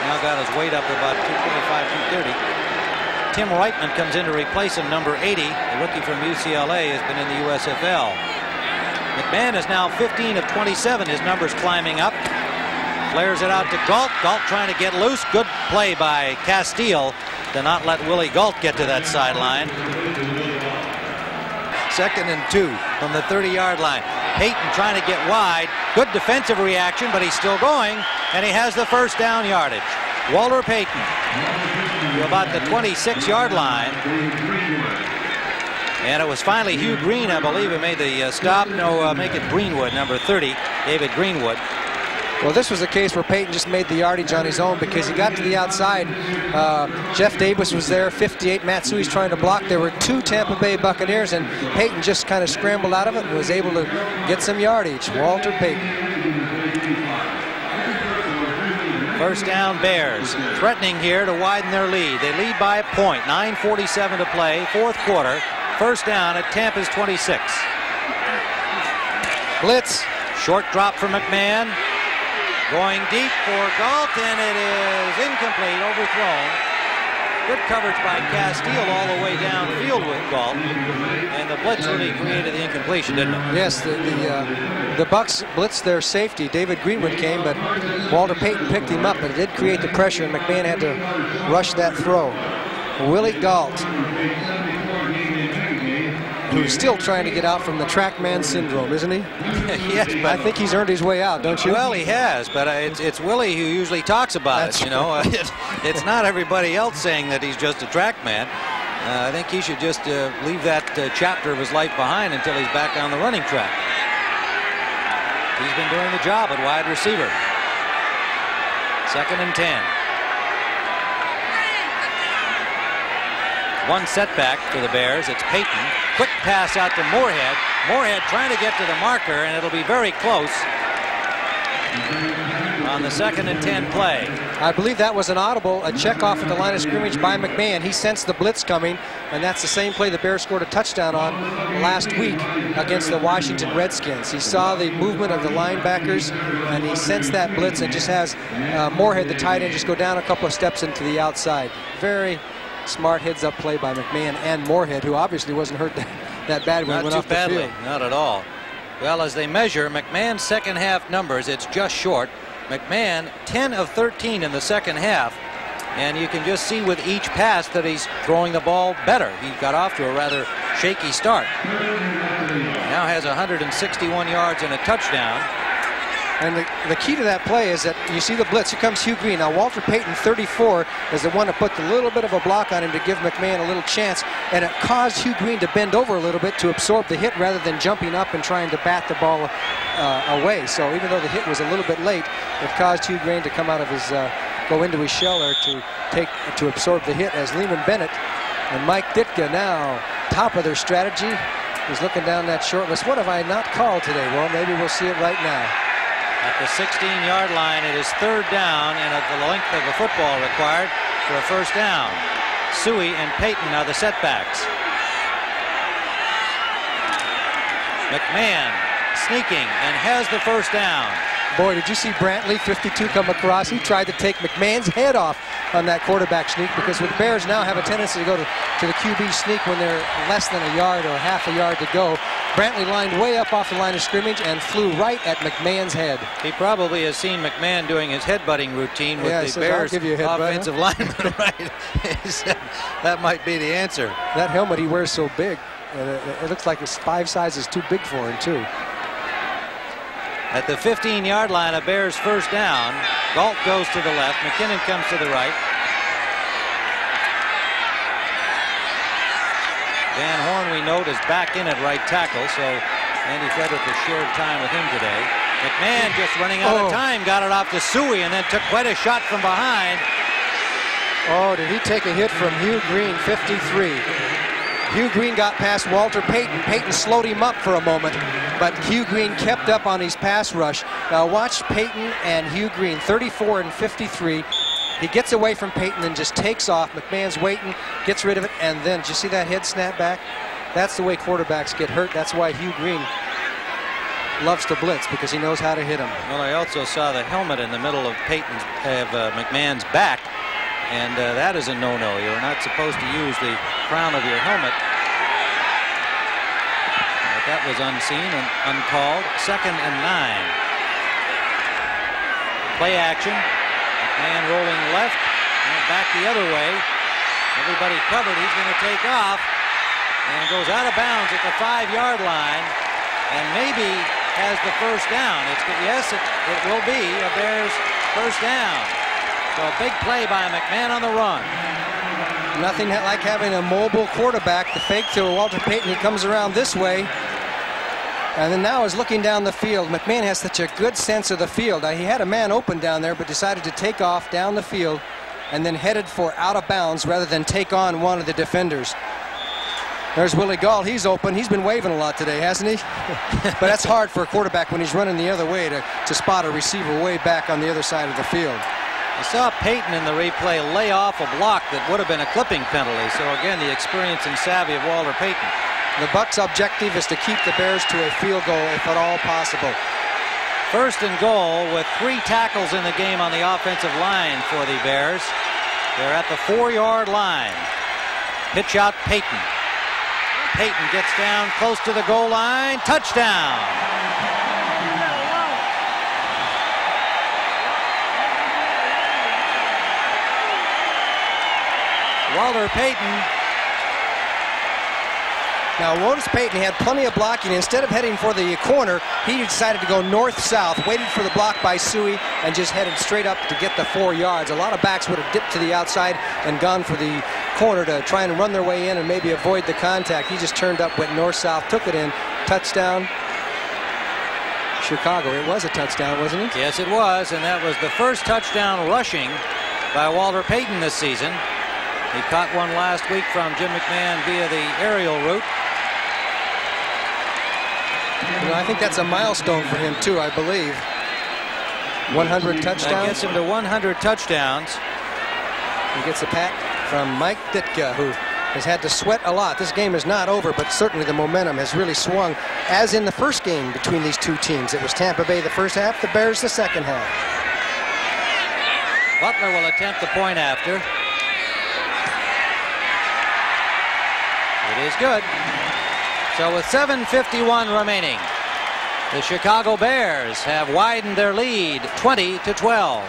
Now got his weight up to about 225, 230. Tim Reitman comes in to replace him, number 80. The rookie from UCLA has been in the USFL. McMahon is now 15 of 27. His number's climbing up. Flares it out to Galt. Galt trying to get loose. Good play by Castile to not let Willie Galt get to that sideline. 2nd and 2 from the 30-yard line. Payton trying to get wide. Good defensive reaction, but he's still going, and he has the first down yardage. Walter Payton to about the 26-yard line. And it was finally Hugh Green, I believe, who made the stop. No, make it Greenwood, number 30, David Greenwood. Well, this was a case where Payton just made the yardage on his own because he got to the outside. Jeff Davis was there, 58. Matsui's trying to block. There were 2 Tampa Bay Buccaneers, and Payton just kind of scrambled out of it and was able to get some yardage. Walter Payton. First down, Bears. Threatening here to widen their lead. They lead by a point. 9:47 to play, 4th quarter. First down at Tampa's 26. Blitz. Short drop for McMahon. Going deep for Galt, and it is incomplete, overthrown. Good coverage by Castile all the way downfield with Galt. And the blitz really created the incompletion, didn't it? Yes, the Bucs blitzed their safety. David Greenwood came, but Walter Payton picked him up, but it did create the pressure, and McMahon had to rush that throw. Willie Galt, who's still trying to get out from the TrackMan syndrome, isn't he? Yes, but I think he's earned his way out, don't you? Well, he has, but it's Willie who usually talks about That's it, you know. It's not everybody else saying that he's just a track man. I think he should just leave that chapter of his life behind until he's back on the running track. He's been doing the job at wide receiver. 2nd and 10. One setback for the Bears. It's Payton. Quick pass out to Moorhead. Moorhead trying to get to the marker, and it'll be very close on the 2nd and 10 play. I believe that was an audible, a check off at the line of scrimmage by McMahon. He sensed the blitz coming, and that's the same play the Bears scored a touchdown on last week against the Washington Redskins. He saw the movement of the linebackers, and he sensed that blitz, and just has Moorhead, the tight end, just go down a couple of steps into the outside. Very smart heads-up play by McMahon and Moorhead, who obviously wasn't hurt that bad when he went off the field. Not too badly, not at all. Well, as they measure McMahon's second half numbers, it's just short. McMahon 10 of 13 in the second half, and you can just see with each pass that he's throwing the ball better. He got off to a rather shaky start. Now has 161 yards and a touchdown. And the key to that play is that you see the blitz. Here comes Hugh Green. Now Walter Payton, 34, is the one that put the little bit of a block on him to give McMahon a little chance, and it caused Hugh Green to bend over a little bit to absorb the hit rather than jumping up and trying to bat the ball away. So even though the hit was a little bit late, it caused Hugh Green to come out of his go into his shell there to absorb the hit, as Lehman Bennett and Mike Ditka, now top of their strategy, is looking down that short list. What have I not called today? Well, maybe we'll see it right now. At the 16-yard line, it is 3rd down, and at the length of a football required for a first down. Suey and Payton are the setbacks. McMahon sneaking and has the first down. Boy, did you see Brantley, 52, come across? He tried to take McMahon's head off on that quarterback sneak, because with Bears now have a tendency to go to the QB sneak when they're less than a yard or half a yard to go. Brantley lined way up off the line of scrimmage and flew right at McMahon's head. He probably has seen McMahon doing his headbutting routine with the Bears offensive lineman. Right. He said that might be the answer. That helmet he wears so big, it looks like it's 5 sizes too big for him, too. At the 15-yard line, a Bears first down. Galt goes to the left. McKinnon comes to the right. Van Horn, we note, is back in at right tackle, so Andy Frederick has shared time with him today. McMahon just running out of time, got it off to Suey, and then took quite a shot from behind. Oh, did he take a hit from Hugh Green, 53. Hugh Green got past Walter Payton. Payton slowed him up for a moment, but Hugh Green kept up on his pass rush. Now watch Payton and Hugh Green, 34 and 53. He gets away from Payton and just takes off. McMahon's waiting, gets rid of it, and then, did you see that head snap back? That's the way quarterbacks get hurt. That's why Hugh Green loves to blitz, because he knows how to hit him. Well, I also saw the helmet in the middle of McMahon's back, and that is a no-no. You're not supposed to use the crown of your helmet. But that was unseen and uncalled. 2nd and 9. Play action. McMahon rolling left and back the other way. Everybody covered. He's going to take off and goes out of bounds at the 5-yard line, and maybe has the first down. Yes, it will be a Bears first down. So a big play by McMahon on the run. Nothing like having a mobile quarterback. The fake to Walter Payton. He comes around this way, and then now is looking down the field. McMahon has such a good sense of the field. He had a man open down there, but decided to take off down the field and then headed for out of bounds rather than take on one of the defenders. There's Willie Galt. He's open. He's been waving a lot today, hasn't he? But that's hard for a quarterback when he's running the other way to spot a receiver way back on the other side of the field. I saw Payton in the replay lay off a block that would have been a clipping penalty. So again, the experience and savvy of Walter Payton. The Bucs' objective is to keep the Bears to a field goal if at all possible. First and goal with 3 tackles in the game on the offensive line for the Bears. They're at the 4-yard line. Pitch out Payton. Payton gets down close to the goal line. Touchdown. Walter Payton. Now, Otis Payton had plenty of blocking. Instead of heading for the corner, he decided to go north-south, waited for the block by Suey, and just headed straight up to get the 4 yards. A lot of backs would have dipped to the outside and gone for the corner to try and run their way in and maybe avoid the contact. He just turned up, went north-south, took it in. Touchdown. Chicago. It was a touchdown, wasn't it? Yes, it was, and that was the first touchdown rushing by Walter Payton this season. He caught one last week from Jim McMahon via the aerial route. You know, I think that's a milestone for him, too, I believe. 100 touchdowns. That gets him to 100 touchdowns. He gets a pat from Mike Ditka, who has had to sweat a lot. This game is not over, but certainly the momentum has really swung, as in the first game between these two teams. It was Tampa Bay the first half, the Bears the second half. Butler will attempt the point after. It is good. So with 7:51 remaining, the Chicago Bears have widened their lead 20-12.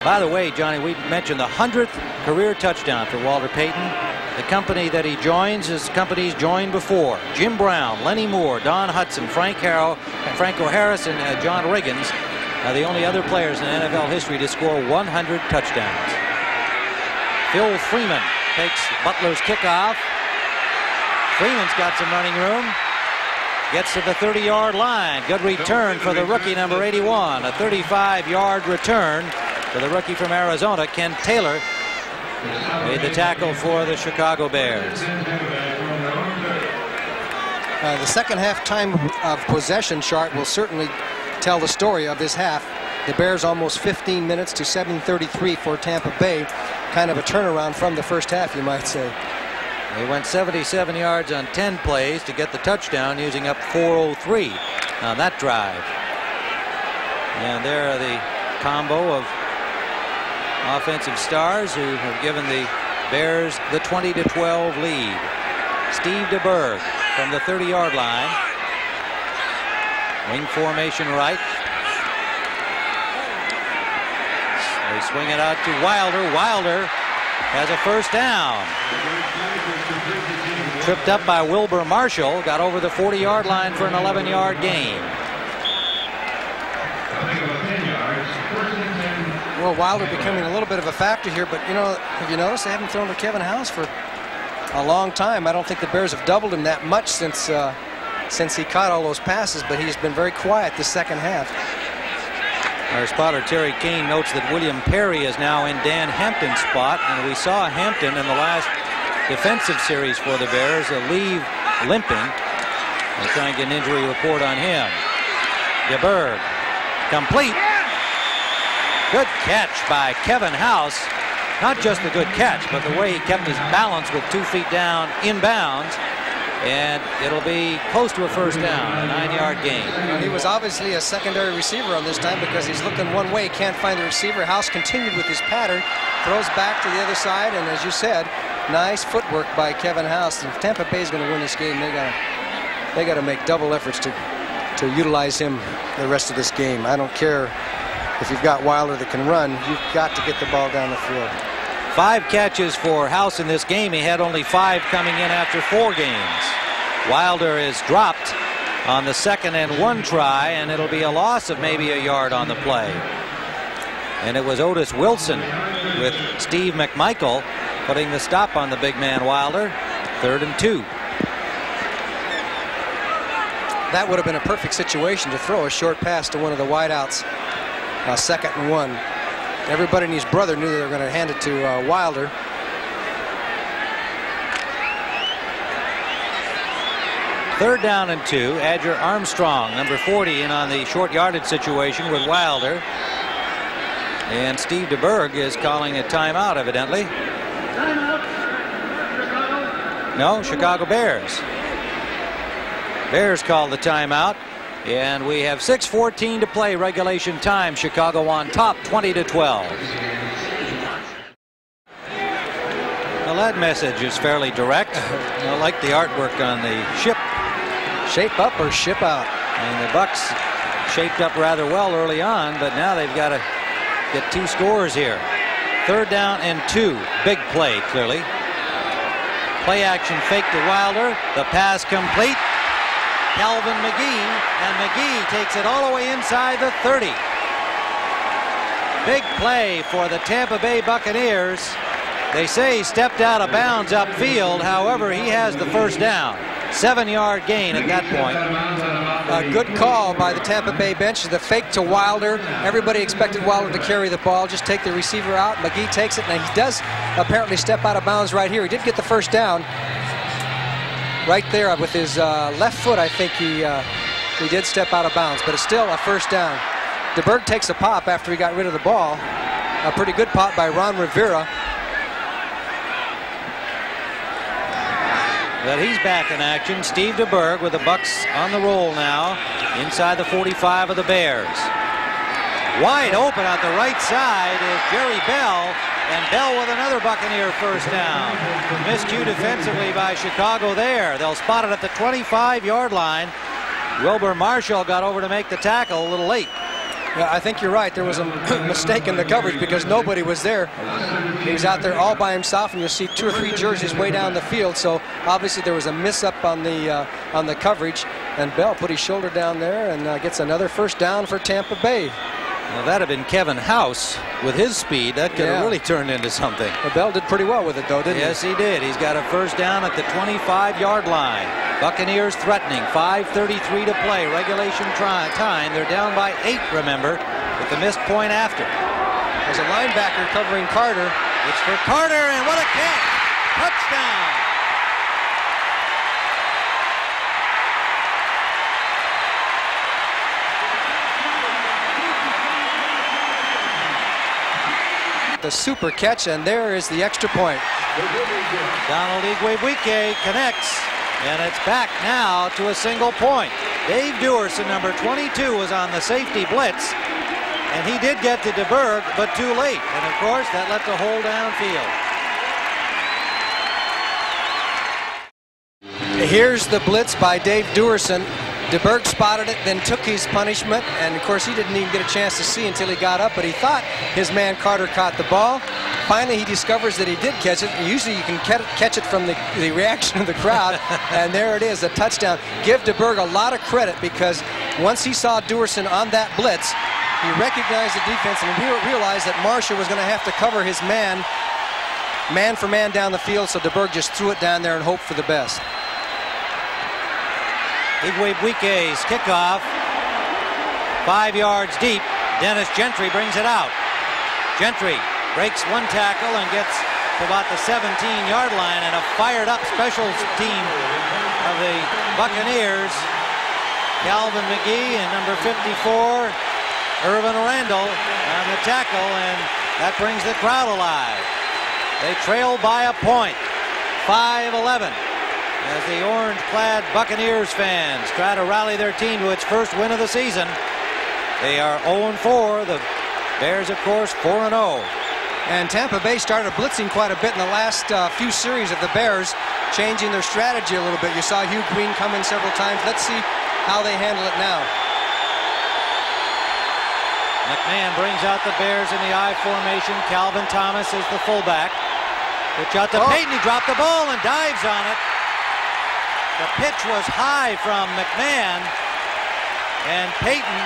By the way, Johnny, we mentioned the 100th career touchdown for Walter Payton. The company that he joins is companies joined before. Jim Brown, Lenny Moore, Don Hudson, Franco Harris, and John Riggins are the only other players in NFL history to score 100 touchdowns. Phil Freeman takes Butler's kickoff. Freeman's got some running room. Gets to the 30-yard line. Good return for the rookie, number 81. A 35-yard return for the rookie from Arizona, Ken Taylor, made the tackle for the Chicago Bears. The second half time of possession chart will certainly tell the story of this half. The Bears almost 15 minutes to 7:33 for Tampa Bay. Kind of a turnaround from the first half, you might say. They went 77 yards on 10 plays to get the touchdown, using up 4:03 on that drive. And there are the combo of offensive stars who have given the Bears the 20-12 lead. Steve DeBerg from the 30-yard line. Wing formation right. They swing it out to Wilder. Wilder has a first down. Tripped up by Wilbur Marshall. Got over the 40-yard line for an 11-yard gain. Well, Wilder becoming a little bit of a factor here, but you know, have you noticed they haven't thrown to Kevin House for a long time? I don't think the Bears have doubled him that much since he caught all those passes, but he's been very quiet this second half. Our spotter Terry Kane notes that William Perry is now in Dan Hampton's spot, and we saw Hampton in the last defensive series for the Bears leave limping. We'll try and get an injury report on him. DeBerg complete. Good catch by Kevin House. Not just a good catch, but the way he kept his balance with 2 feet down inbounds. And it'll be close to a first down, a 9-yard gain. He was obviously a secondary receiver on this time because he's looking one way, can't find the receiver. House continued with his pattern, throws back to the other side, and as you said, nice footwork by Kevin House. If Tampa Bay is going to win this game, they got to make double efforts to utilize him the rest of this game. I don't care if you've got Wilder that can run, you've got to get the ball down the field. 5 catches for House in this game. He had only 5 coming in after 4 games. Wilder is dropped on the 2nd and 1 try, and it'll be a loss of maybe a yard on the play. And it was Otis Wilson with Steve McMichael putting the stop on the big man Wilder. 3rd and 2. That would have been a perfect situation to throw a short pass to one of the wideouts. 2nd and 1. Everybody and his brother knew they were going to hand it to Wilder. Third down and 2. Adger Armstrong, number 40, in on the short yardage situation with Wilder. And Steve DeBerg is calling a timeout, evidently. No, Chicago Bears. Bears call the timeout. And we have 6:14 to play, regulation time. Chicago on top, 20-12. Well, that message is fairly direct. I like the artwork on the ship. Shape up or ship out. And the Bucks shaped up rather well early on, but now they've got to get 2 scores here. 3rd down and 2. Big play, clearly. Play action fake to Wilder. The pass complete. Calvin McGee, and McGee takes it all the way inside the 30. Big play for the Tampa Bay Buccaneers. They say he stepped out of bounds upfield. However, he has the first down. 7-yard gain at that point. A good call by the Tampa Bay bench. The fake to Wilder. Everybody expected Wilder to carry the ball. Just take the receiver out. McGee takes it, and he does apparently step out of bounds right here. He did get the first down. Right there with his left foot, I think he did step out of bounds, but it's still a first down. DeBerg takes a pop after he got rid of the ball. A pretty good pop by Ron Rivera. But he's back in action. Steve DeBerg with the Bucks on the roll now inside the 45 of the Bears. Wide open out the right side is Jerry Bell, and Bell with another Buccaneer first down. Miscue defensively by Chicago there. They'll spot it at the 25-yard line. Wilbur Marshall got over to make the tackle a little late. Yeah, I think you're right. There was a mistake in the coverage because nobody was there. He was out there all by himself, and you'll see 2 or 3 jerseys way down the field. So obviously there was a miss up on the coverage, and Bell put his shoulder down there and gets another first down for Tampa Bay. Well, that'd have been Kevin House with his speed. That could have really turned into something. Well, Bell did pretty well with it, though, didn't he? Yes, he did. He's got a first down at the 25-yard line. Buccaneers threatening. 5:33 to play. Regulation time. They're down by 8, remember, with the missed point after. There's a linebacker covering Carter. It's for Carter, and what a catch! Touchdown! The super catch, and there is the extra point. Donald Igwebuike connects, and it's back now to a single point. Dave Dewerson, number 22, was on the safety blitz, and he did get to DeBerg, but too late. And of course, that left a hole downfield. Here's the blitz by Dave Dewerson. DeBerg spotted it, then took his punishment, and of course he didn't even get a chance to see until he got up, but he thought his man Carter caught the ball. Finally he discovers that he did catch it. Usually you can catch it from the reaction of the crowd, and there it is, a touchdown. Give DeBerg a lot of credit, because once he saw Dewerson on that blitz, he recognized the defense and he realized that Marshall was going to have to cover his man for man down the field, so DeBerg just threw it down there and hoped for the best. Igwebuike's kickoff, 5 yards deep. Dennis Gentry brings it out. Gentry breaks one tackle and gets to about the 17-yard line, and a fired-up specials team of the Buccaneers. Calvin McGee and number 54, Irvin Randall, on the tackle, and that brings the crowd alive. They trail by a point, 5-11. As the orange-clad Buccaneers fans try to rally their team to its first win of the season. They are 0-4. The Bears, of course, 4-0. And Tampa Bay started blitzing quite a bit in the last few series of the Bears, changing their strategy a little bit. You saw Hugh Green come in several times. Let's see how they handle it now. McMahon brings out the Bears in the I formation. Calvin Thomas is the fullback. Pitch out to Payton. He dropped the ball and dives on it. The pitch was high from McMahon, and Payton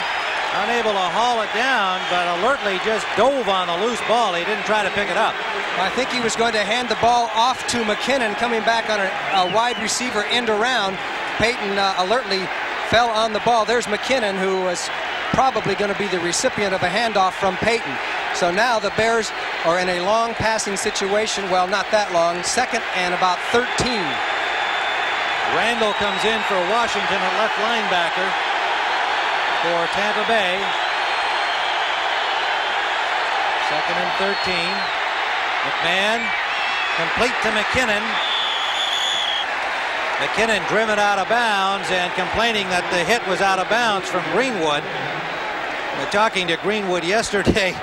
unable to haul it down, but alertly just dove on the loose ball. He didn't try to pick it up. I think he was going to hand the ball off to McKinnon, coming back on a wide receiver end around. Payton alertly fell on the ball. There's McKinnon, who was probably going to be the recipient of a handoff from Payton. So now the Bears are in a long passing situation. Well, not that long. 2nd and about 13. Randall comes in for Washington at left linebacker for Tampa Bay. 2nd and 13. McMahon complete to McKinnon. McKinnon driven out of bounds and complaining that the hit was out of bounds from Greenwood. Talking to Greenwood yesterday,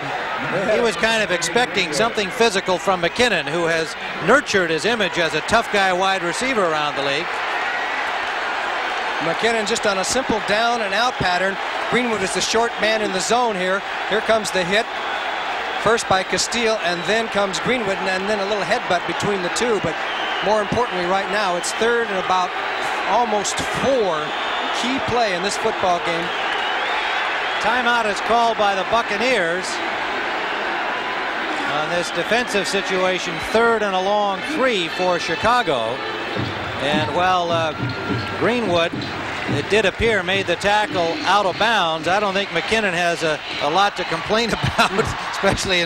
he was kind of expecting something physical from McKinnon, who has nurtured his image as a tough guy wide receiver around the league. McKinnon just on a simple down and out pattern. Greenwood is the short man in the zone here. Here comes the hit. First by Castile, and then comes Greenwood, and then a little headbutt between the two. But more importantly right now, it's third and about almost 4. Key play in this football game. Timeout is called by the Buccaneers on this defensive situation. Third and a long 3 for Chicago. And while Greenwood, it did appear, made the tackle out of bounds, I don't think McKinnon has a lot to complain about, especially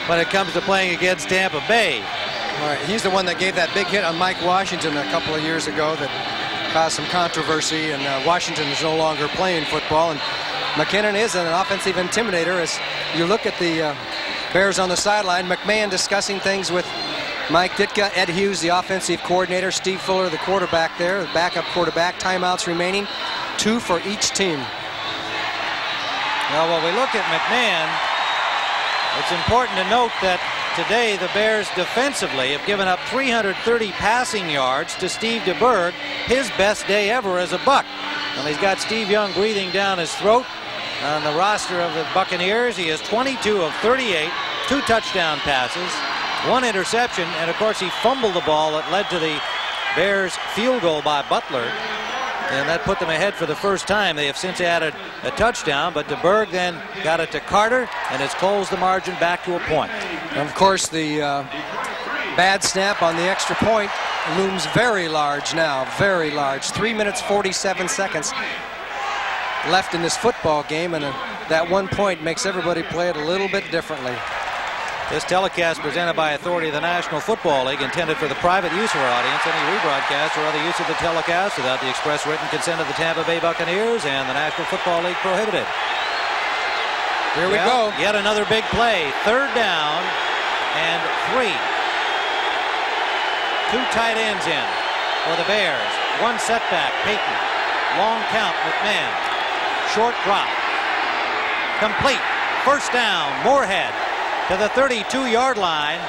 when it comes to playing against Tampa Bay. All right, he's the one that gave that big hit on Mike Washington a couple of years ago that caused some controversy, and Washington is no longer playing football. And McKinnon is an offensive intimidator. As you look at the Bears on the sideline, McMahon discussing things with Mike Ditka, Ed Hughes, the offensive coordinator, Steve Fuller, the quarterback there, the backup quarterback. Timeouts remaining, 2 for each team. Well, when we look at McMahon, it's important to note that today the Bears defensively have given up 330 passing yards to Steve DeBerg, his best day ever as a Buck. And he's got Steve Young breathing down his throat. On the roster of the Buccaneers, he has 22 of 38, 2 touchdown passes, 1 interception, and of course he fumbled the ball that led to the Bears field goal by Butler, and that put them ahead for the first time. They have since added a touchdown, but DeBerg then got it to Carter, and it's closed the margin back to a point. And of course the bad snap on the extra point looms very large now, very large. 3 minutes 47 seconds left in this football game, and that 1 point makes everybody play it a little bit differently. This telecast presented by authority of the National Football League, intended for the private use of our audience. Any rebroadcast or other use of the telecast without the express written consent of the Tampa Bay Buccaneers and the National Football League prohibited. Here we go. Yet another big play. Third down and 3. 2 tight ends in for the Bears. 1 setback, Payton. Long count, McMahon. Short drop. Complete. First down, Moorhead to the 32-yard line.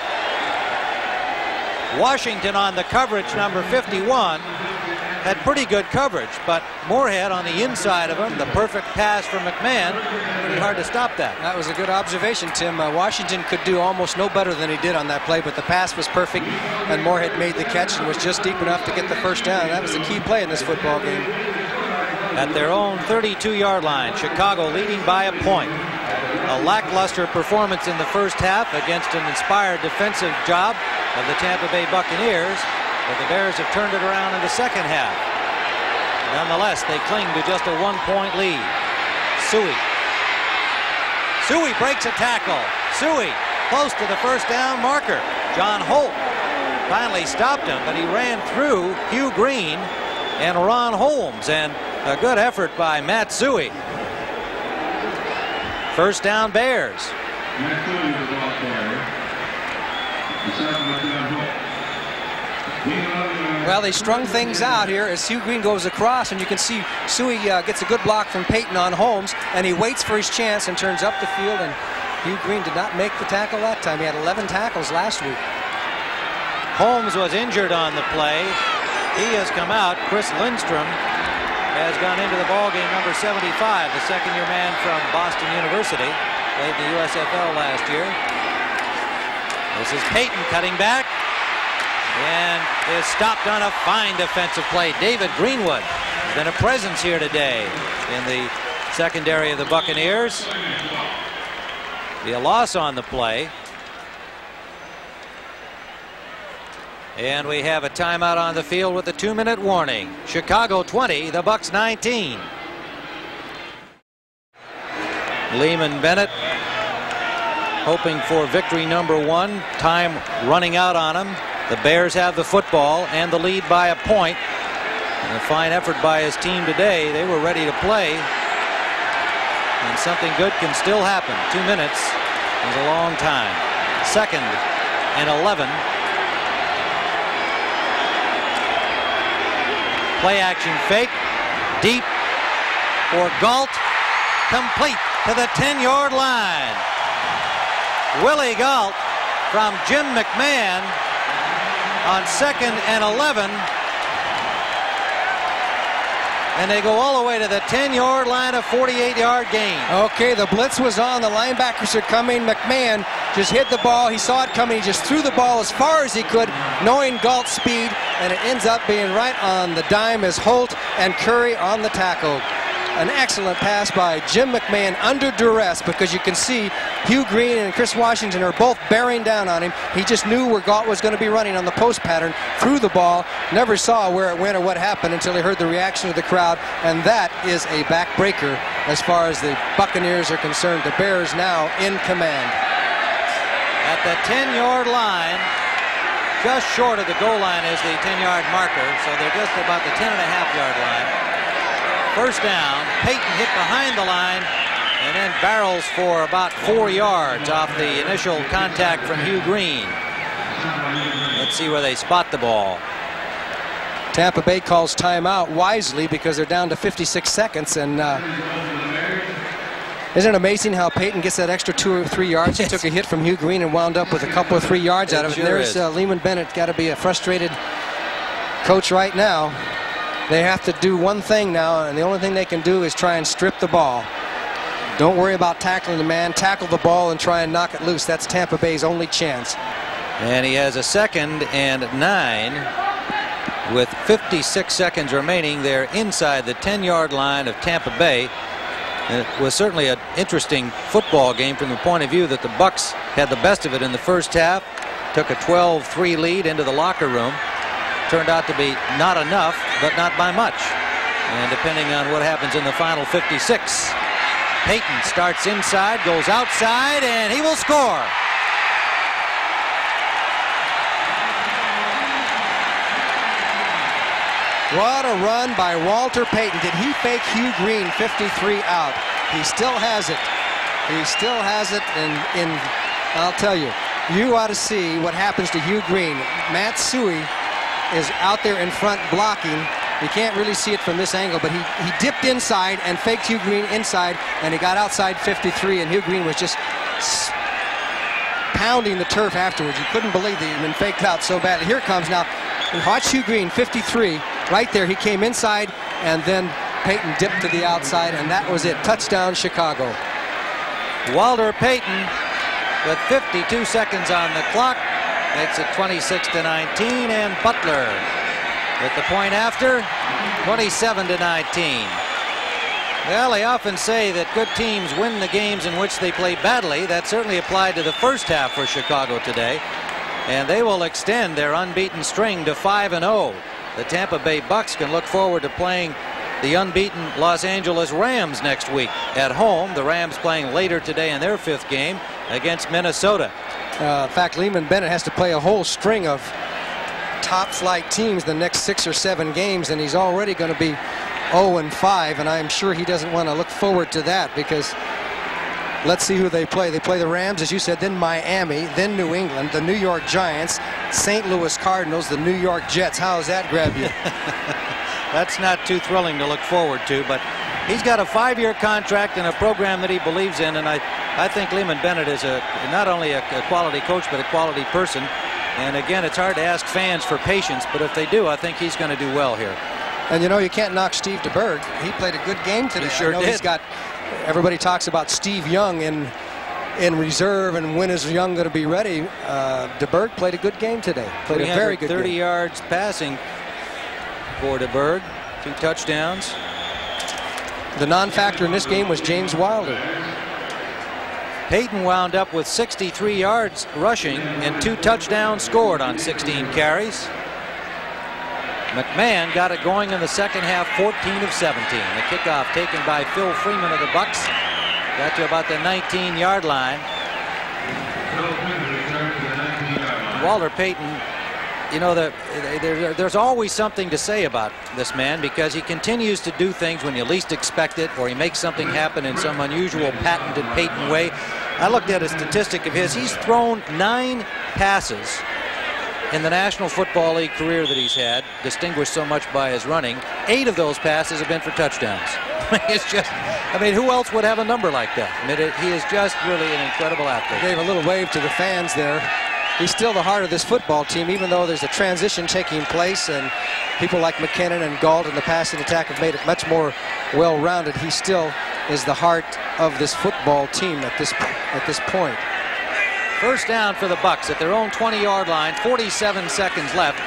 Washington on the coverage, number 51, had pretty good coverage, but Moorhead on the inside of him, the perfect pass from McMahon, pretty hard to stop that. That was a good observation, Tim. Washington could do almost no better than he did on that play, but the pass was perfect, and Moorhead made the catch and was just deep enough to get the first down. That was the key play in this football game. At their own 32-yard line, Chicago leading by a point. A lackluster performance in the first half against an inspired defensive job of the Tampa Bay Buccaneers, but the Bears have turned it around in the second half. Nonetheless, they cling to just a 1-point lead. Suey breaks a tackle. Suey close to the first down marker. John Holt finally stopped him, but he ran through Hugh Green and Ron Holmes, and a good effort by Matt Suey. First down, Bears. Well, they strung things out here as Hugh Green goes across, and you can see Suey gets a good block from Payton on Holmes, and he waits for his chance and turns up the field, and Hugh Green did not make the tackle that time. He had 11 tackles last week. Holmes was injured on the play. He has come out. Chris Lindstrom has gone into the ballgame, number 75, the second-year man from Boston University. Played the USFL last year. This is Payton cutting back and is stopped on a fine defensive play. David Greenwood has been a presence here today in the secondary of the Buccaneers. Be a loss on the play. And we have a timeout on the field with a 2-minute warning. Chicago 20, the Bucs 19. Lehman Bennett hoping for victory number 1. Time running out on him. The Bears have the football and the lead by a point. And a fine effort by his team today. They were ready to play. And something good can still happen. 2 minutes is a long time. 2nd and 11. Play action fake. Deep for Galt. Complete to the 10-yard line. Willie Galt from Jim McMahon on 2nd and 11. And they go all the way to the 10-yard line, a 48-yard gain. Okay, the blitz was on. The linebackers are coming. McMahon just hit the ball. He saw it coming. He just threw the ball as far as he could, knowing Galt's speed, and it ends up being right on the dime as Holt and Curry on the tackle. An excellent pass by Jim McMahon under duress, because you can see Hugh Green and Chris Washington are both bearing down on him. He just knew where Galt was going to be running on the post pattern, threw the ball, never saw where it went or what happened until he heard the reaction of the crowd, and that is a backbreaker as far as the Buccaneers are concerned. The Bears now in command. At the 10-yard line, just short of the goal line is the 10-yard marker, so they're just about the 10.5-yard line. First down. Payton hit behind the line and then barrels for about 4 yards off the initial contact from Hugh Green. Let's see where they spot the ball. Tampa Bay calls timeout wisely because they're down to 56 seconds. And isn't it amazing how Payton gets that extra 2 or 3 yards? He took a hit from Hugh Green and wound up with a couple of 3 yards out of it. Sure, and there's Lehman Bennett, got to be a frustrated coach right now. They have to do one thing now, and the only thing they can do is try and strip the ball. Don't worry about tackling the man. Tackle the ball and try and knock it loose. That's Tampa Bay's only chance. And he has a 2nd and 9 with 56 seconds remaining. They're inside the 10-yard line of Tampa Bay. And it was certainly an interesting football game from the point of view that the Bucks had the best of it in the first half. Took a 12-3 lead into the locker room. Turned out to be not enough, but not by much. And depending on what happens in the final 56, Payton starts inside, goes outside, and he will score. What a run by Walter Payton. Did he fake Hugh Green 53 out? He still has it. He still has it, and I'll tell you, you ought to see what happens to Hugh Green. Matt Suey is out there in front blocking. You can't really see it from this angle, but he dipped inside and faked Hugh Green inside, and he got outside 53, and Hugh Green was just pounding the turf afterwards. You couldn't believe that he'd been faked out so badly. Here comes now. Watch Hugh Green, 53, right there. He came inside, and then Payton dipped to the outside, and that was it. Touchdown, Chicago. Walter Payton with 52 seconds on the clock. Makes it 26-19, and Butler with the point after, 27-19. Well, they often say that good teams win the games in which they play badly. That certainly applied to the first half for Chicago today, and they will extend their unbeaten string to 5-0. The Tampa Bay Bucks can look forward to playing the unbeaten Los Angeles Rams next week at home. The Rams playing later today in their 5th game against Minnesota. In fact, Lehman Bennett has to play a whole string of top-flight teams the next 6 or 7 games, and he's already going to be 0-5, and I'm sure he doesn't want to look forward to that, because let's see who they play. They play the Rams, as you said, then Miami, then New England, the New York Giants, St. Louis Cardinals, the New York Jets. How does that grab you? That's not too thrilling to look forward to, but he's got a 5-year contract and a program that he believes in, and I think Lehman Bennett is not only a quality coach, but a quality person. And again, it's hard to ask fans for patience, but if they do, I think he's going to do well here. And you know, you can't knock Steve DeBerg. He played a good game today. He sure did. He's got, everybody talks about Steve Young in reserve, and when is Young going to be ready? DeBerg played a good game today. Played a very good game. 30 yards passing for DeBerg, 2 touchdowns. The non-factor in this game was James Wilder. Payton wound up with 63 yards rushing and 2 touchdowns scored on 16 carries. McMahon got it going in the second half, 14 of 17. The kickoff taken by Phil Freeman of the Bucks. Got to about the 19-yard line. Walter Payton, you know, there's always something to say about this man, because he continues to do things when you least expect it, or he makes something happen in some unusual, patented Payton way. I looked at a statistic of his. He's thrown 9 passes in the National Football League career that he's had, distinguished so much by his running, 8 of those passes have been for touchdowns. It's just, I mean, who else would have a number like that? I mean, he is just really an incredible athlete. Gave a little wave to the fans there. He's still the heart of this football team, even though there's a transition taking place and people like McKinnon and Galt in the passing attack have made it much more well-rounded. He still is the heart of this football team at this point. First down for the Bucs at their own 20-yard line, 47 seconds left.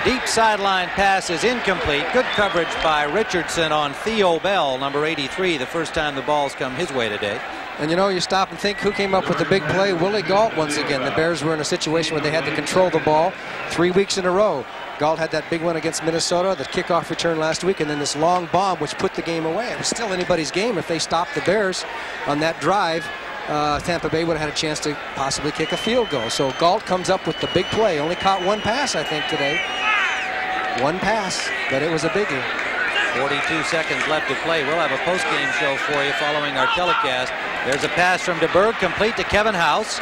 Deep sideline pass is incomplete. Good coverage by Richardson on Theo Bell, number 83, the first time the ball's come his way today. And you know, you stop and think, who came up with the big play? Willie Galt once again. The Bears were in a situation where they had to control the ball 3 weeks in a row. Galt had that big one against Minnesota, the kickoff return last week, and then this long bomb which put the game away. It was still anybody's game if they stopped the Bears on that drive. Tampa Bay would have had a chance to possibly kick a field goal. So Galt comes up with the big play. Only caught 1 pass, I think, today. 1 pass, but it was a biggie. 42 seconds left to play. We'll have a post-game show for you following our telecast. There's a pass from DeBerg, complete to Kevin House.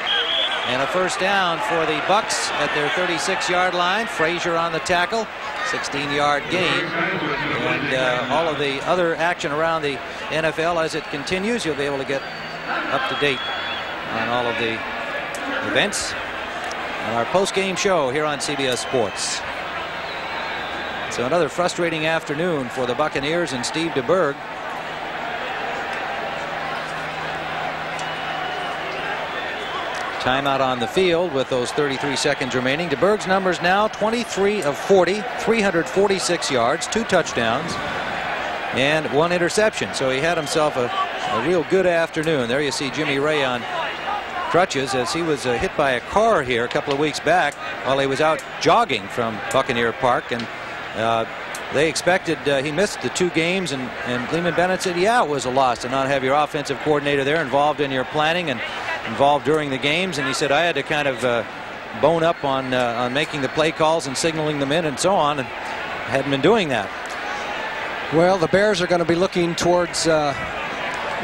And a first down for the Bucs at their 36-yard line. Frazier on the tackle, 16-yard gain. And all of the other action around the NFL as it continues, you'll be able to get up to date on all of the events on our post-game show here on CBS Sports. So another frustrating afternoon for the Buccaneers and Steve DeBerg. Timeout on the field with those 33 seconds remaining. DeBerg's numbers now 23 of 40, 346 yards, 2 touchdowns, and 1 interception. So he had himself a real good afternoon. There you see Jimmy Ray on crutches as he was hit by a car here a couple of weeks back while he was out jogging from Buccaneer Park. And they expected he missed the 2 games, and Gleeman Bennett said, yeah, it was a loss to not have your offensive coordinator there involved in your planning and involved during the games. And he said, I had to kind of bone up on making the play calls and signaling them in and so on, and hadn't been doing that. Well, the Bears are going to be looking towards the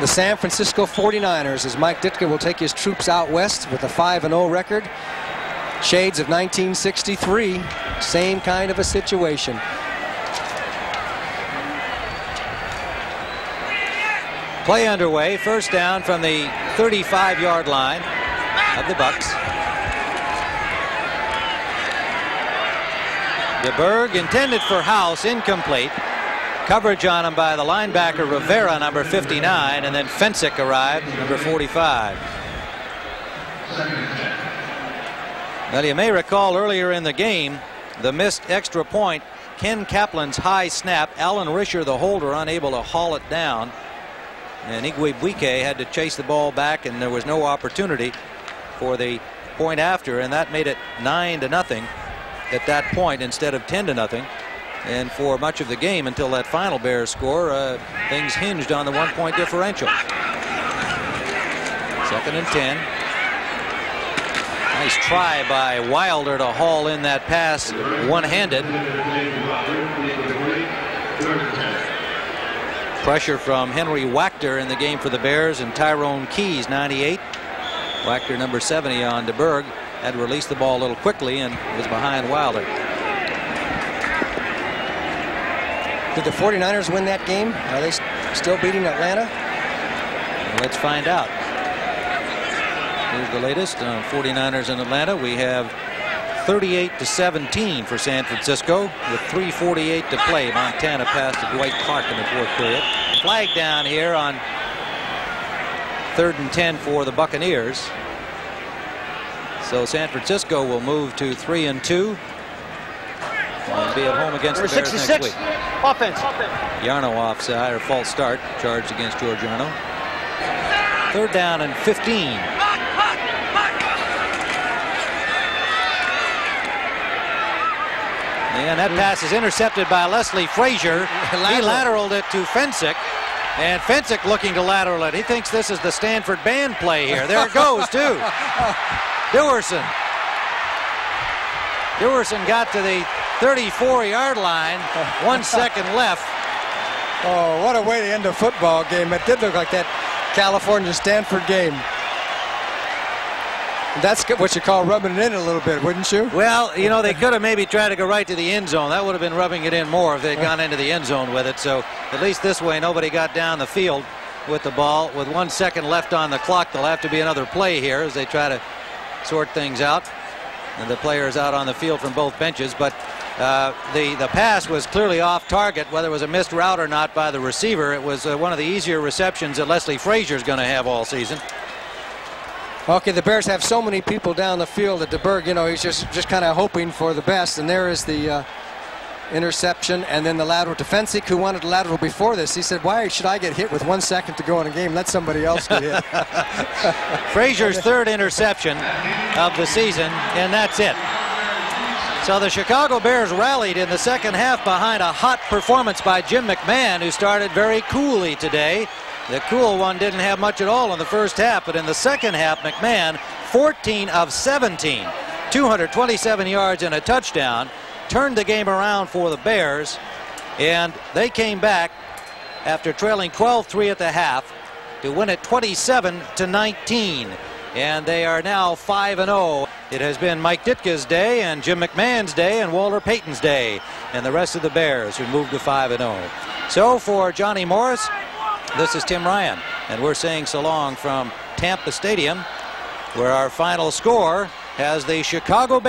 San Francisco 49ers as Mike Ditka will take his troops out west with a 5-0 record. Shades of 1963, same kind of a situation. Play underway, first down from the 35-yard line of the Bucs. DeBerg intended for House, incomplete. Coverage on him by the linebacker Rivera, number 59, and then Fensick arrived, number 45. Well, you may recall earlier in the game the missed extra point. Ken Kaplan's high snap. Alan Risher, the holder, unable to haul it down. And Igwebuike had to chase the ball back, and there was no opportunity for the point after, and that made it 9-0 at that point instead of 10-0. And for much of the game until that final Bears score, things hinged on the 1-point differential. 2nd and 10. Nice try by Wilder to haul in that pass one-handed. Pressure from Henry Wachter in the game for the Bears, and Tyrone Keys, 98. Wachter, number 70, on DeBerg. Had to release the ball a little quickly and was behind Wilder. Did the 49ers win that game? Are they still beating Atlanta? Well, let's find out. Here's the latest on 49ers in Atlanta. We have 38-17 for San Francisco with 3:48 to play. Montana passed to Dwight Clark in the 4th period. Flag down here on 3rd and 10 for the Buccaneers. So San Francisco will move to 3-2 and be at home against the Bears next week. Offense. Yarno offside, or false start, charged against George Yarno. 3rd down and 15. And that pass is intercepted by Leslie Frazier. He lateraled it to Fensick. And Fensick looking to lateral it. He thinks this is the Stanford band play here. There it goes, too. Dewerson. Dewerson got to the 34-yard line. 1 second left. Oh, what a way to end a football game. It did look like that California-Stanford game. That's what you call rubbing it in a little bit, wouldn't you? Well, you know, they could have maybe tried to go right to the end zone. That would have been rubbing it in more if they'd gone into the end zone with it. So at least this way, nobody got down the field with the ball. With 1 second left on the clock, there'll have to be another play here as they try to sort things out. And the players out on the field from both benches. But the pass was clearly off target, whether it was a missed route or not by the receiver. It was one of the easier receptions that Leslie Frazier's going to have all season. Okay, the Bears have so many people down the field that DeBerg, you know, he's just kind of hoping for the best. And there is the interception, and then the lateral to Fensick, who wanted a lateral before this. He said, why should I get hit with 1 second to go in a game? Let somebody else get hit. Frazier's third interception of the season, and that's it. So the Chicago Bears rallied in the second half behind a hot performance by Jim McMahon, who started very coolly today. The cool one didn't have much at all in the first half, but in the second half, McMahon, 14 of 17, 227 yards and a touchdown, turned the game around for the Bears, and they came back after trailing 12-3 at the half to win it 27-19, and they are now 5-0. It has been Mike Ditka's day and Jim McMahon's day and Walter Payton's day, and the rest of the Bears who moved to 5-0. So for Johnny Morris, this is Tim Ryan, and we're saying so long from Tampa Stadium, where our final score has the Chicago Bears